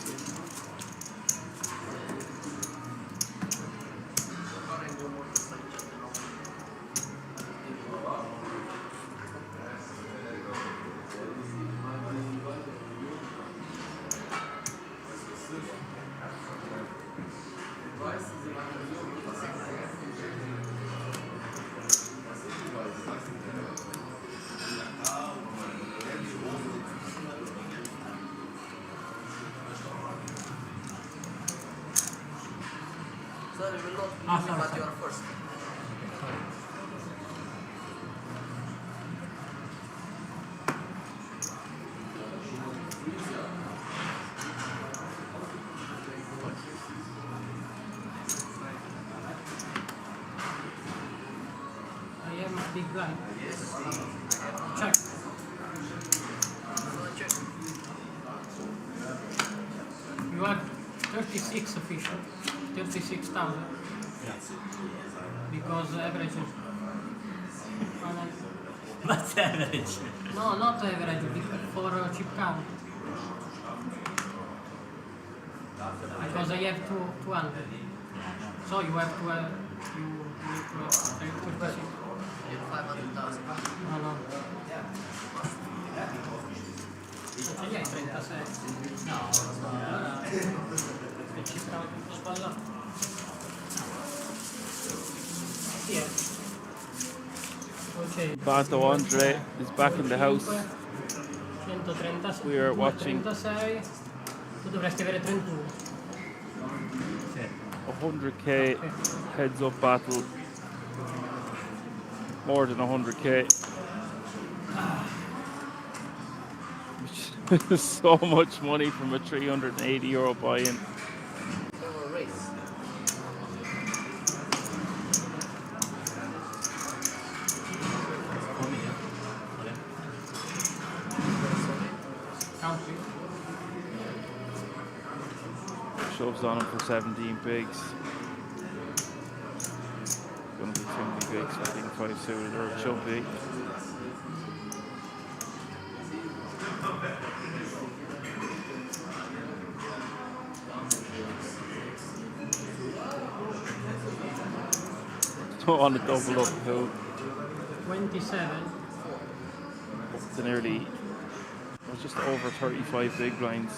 S3: But you are first.
S4: I am a big blind. Check. You have 36 official. 36,000. Because average is...
S3: What's average?
S4: No, not average, for chip card. Because I have 200. So you have to have... You need to have 36.
S3: You have 500,000.
S4: No. Gli hai 36? No, allora... Il chip card tutto sballato. Okay.
S1: Bato Andre is back in the house.
S4: 136.
S1: We are watching
S4: 136. Tu dovresti avere 31.
S1: 100k heads up battle. More than 100k. Which is so much money from a €380 buy-in. Shoves on him for 17 bigs. Gonna be too many bigs, I think 5 suited or chubby. Don't want to double up who.
S4: 27.
S1: Up to nearly, well, just over 35 big blinds.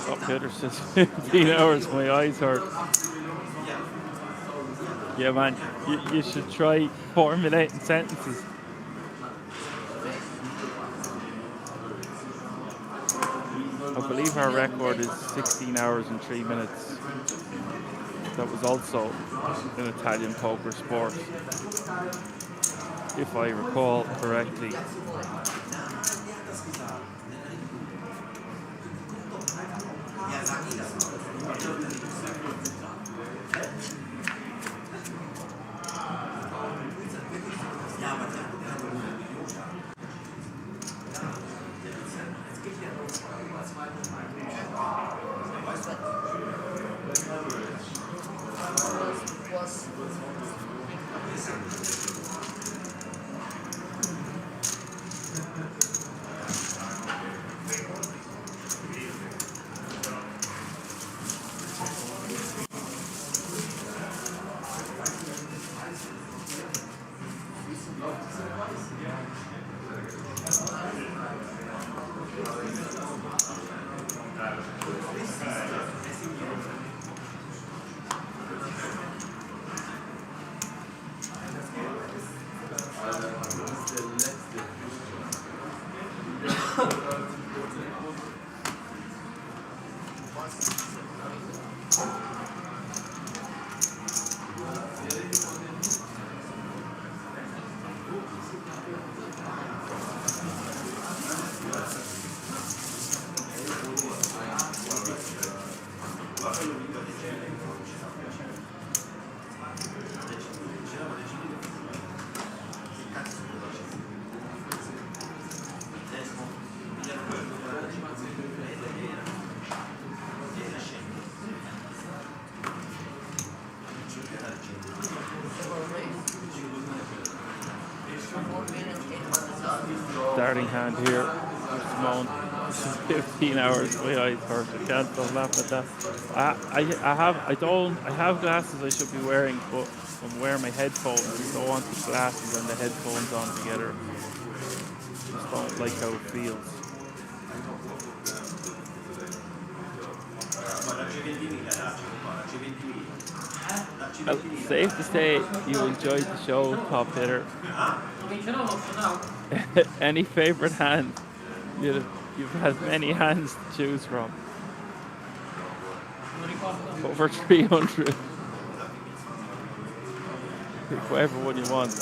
S1: Up hitter since 15 hours, my eyes hurt. Yeah, man, you should try formulating sentences. I believe our record is 16 hours and 3 minutes. That was also an Italian poker sport, if I recall correctly. Starting hand here for Simone. 15 hours behind her. I can't laugh at that. I have glasses I should be wearing, but I'm wearing my headphones. I don't want the glasses and the headphones on together. Just don't like how it feels. Well, safe to say you enjoyed the show, top hitter. Any favorite hand? You've had many hands to choose from. Over 300. Pick whatever one you want.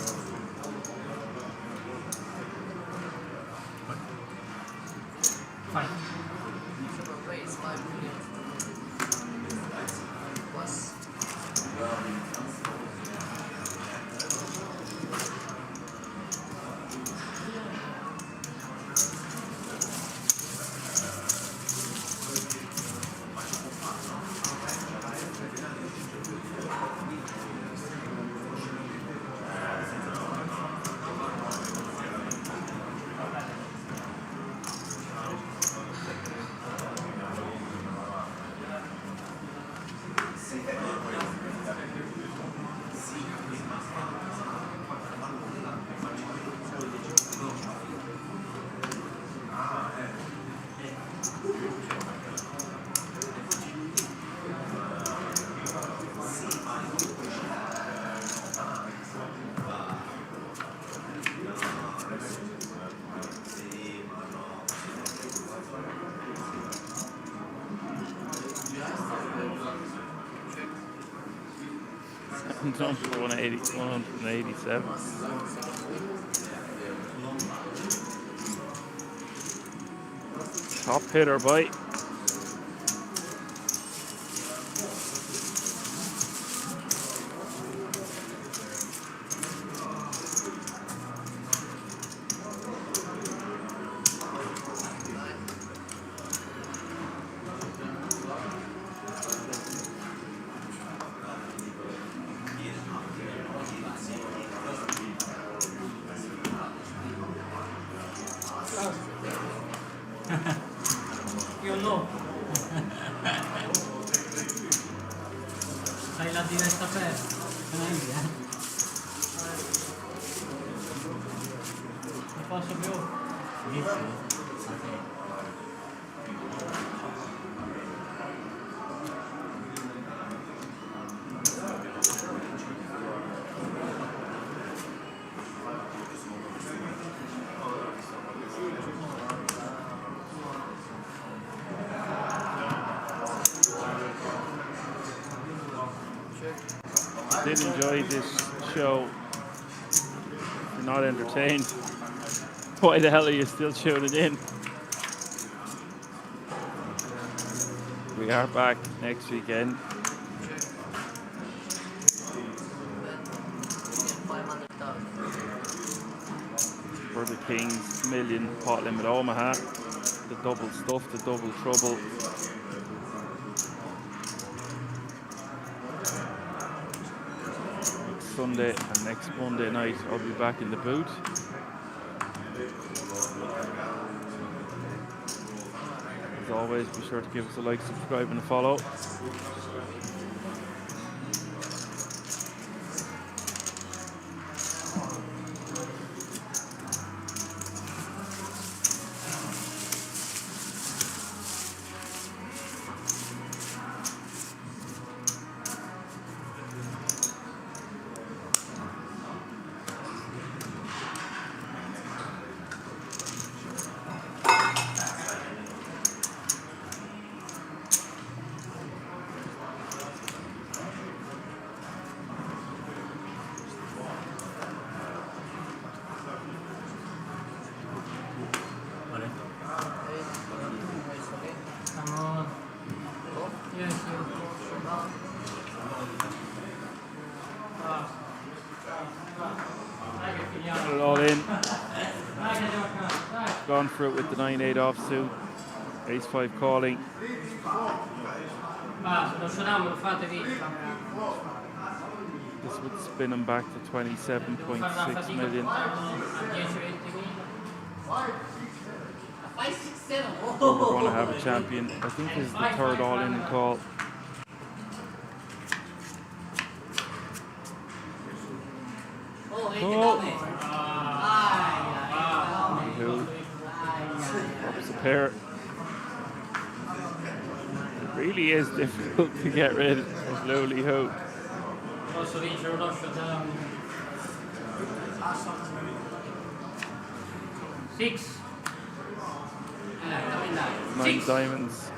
S1: Jump for 187. Top hitter bite.
S3: Io no. Hai la diretta aperta. Non posso più.
S1: Did enjoy this show. If you're not entertained, why the hell are you still tuning in? We are back next weekend. For the Kings Million Pot Limit Omaha. The double stuff, the double trouble. Sunday and next Monday night I'll be back in the booth. As always, be sure to give us a like, subscribe and a follow. for it with the 9-8 offsuit. Ace-5 calling.
S4: Lo showdown me lo fate vinta.
S1: This would spin him back to 27.6 million. We're going to have a champion. I think this is the third all-in call. Ups a pair. It really is difficult to get rid of Lowly Ho.
S4: Posso vincere uno showdown. 6.
S1: 9 diamonds.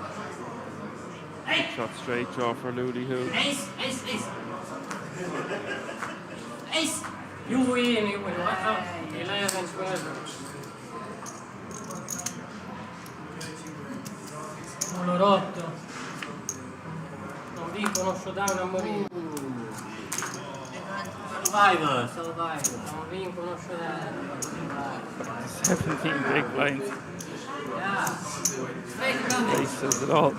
S1: Shot straight draw for Lowly Ho.
S4: Ace. You win. What? 11, 12. L'ho rotto. Non vinco uno showdown a morire. Survivor. Non vinco uno showdown.
S1: 17 big blinds.
S4: Yeah.
S1: Ace says it all.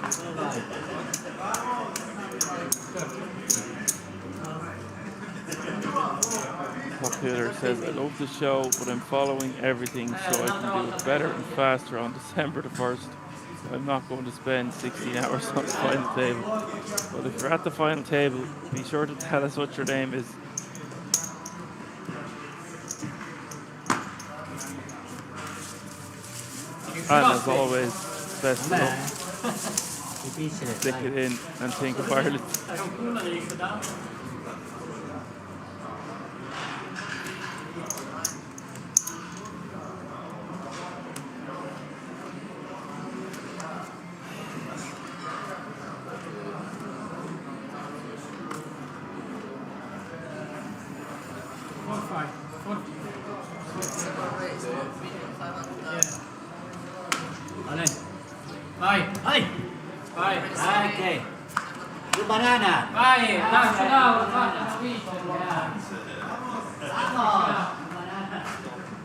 S1: Popular says, I love the show, but I'm following everything so I can do it better and faster on December the 1st. I'm not going to spend 16 hours on the final table. But if you're at the final table, be sure to tell us what your name is. And as always, best of luck. Stick it in and think of Ireland.
S3: Vai. Ok. Due banana.
S4: Vai,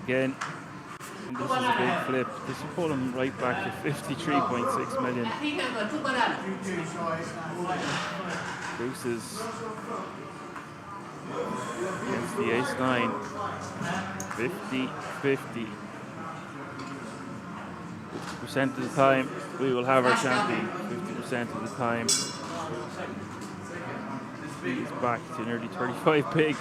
S1: Again, and this is a big flip. This will pull him right back to 53.6 million. Deuces against the ace-9. 50-50. 50% of the time, we will have our champion. 50% of the time, he's back to nearly 35 pigs.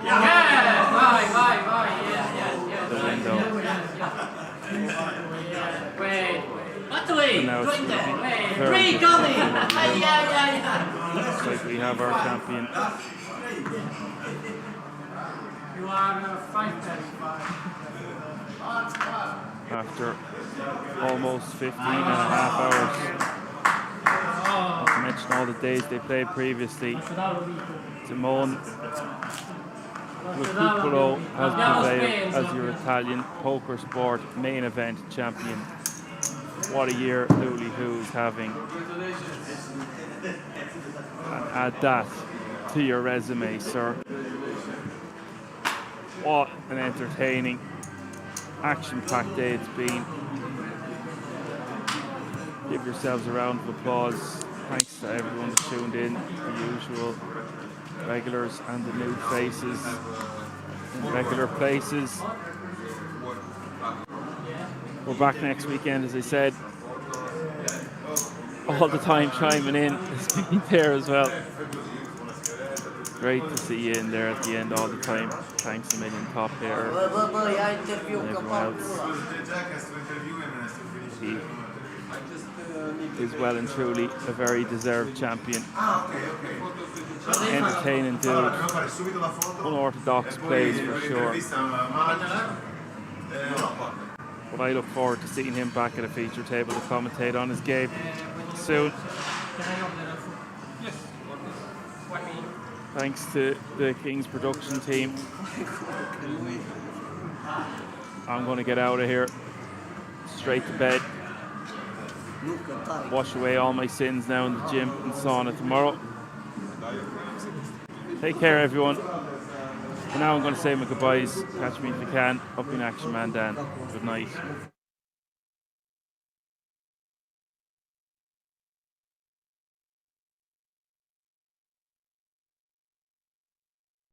S4: Vai.
S1: The window.
S4: Wait.
S1: Now it's
S3: Three coming.
S1: looks like we have our champion.
S4: You are 5 pairs.
S1: After almost 15 and a half hours. Not to mention all the days they played previously. Simone Recupero has prevailed as your Italian poker sport main event champion. What a year Lowly Ho is having. And add that to your resume, sir. What an entertaining, action-packed day it's been. Give yourselves a round of applause. Thanks to everyone that tuned in, the usual regulars and the new faces in regular places. We're back next weekend, as I said. All the time chiming in has been there as well. Great to see you in there at the end all the time. Thanks a million, Top Hair, and everyone else. He is well and truly a very deserved champion. Entertaining dude. Unorthodox plays for sure. But I look forward to seeing him back at a feature table to commentate on his game soon. Thanks to the King's production team. I'm going to get out of here, straight to bed. Wash away all my sins now in the gym and sauna tomorrow. Take care, everyone. For now, I'm going to say my goodbyes. Catch me if you can. Up in action, man, Dan. Good night.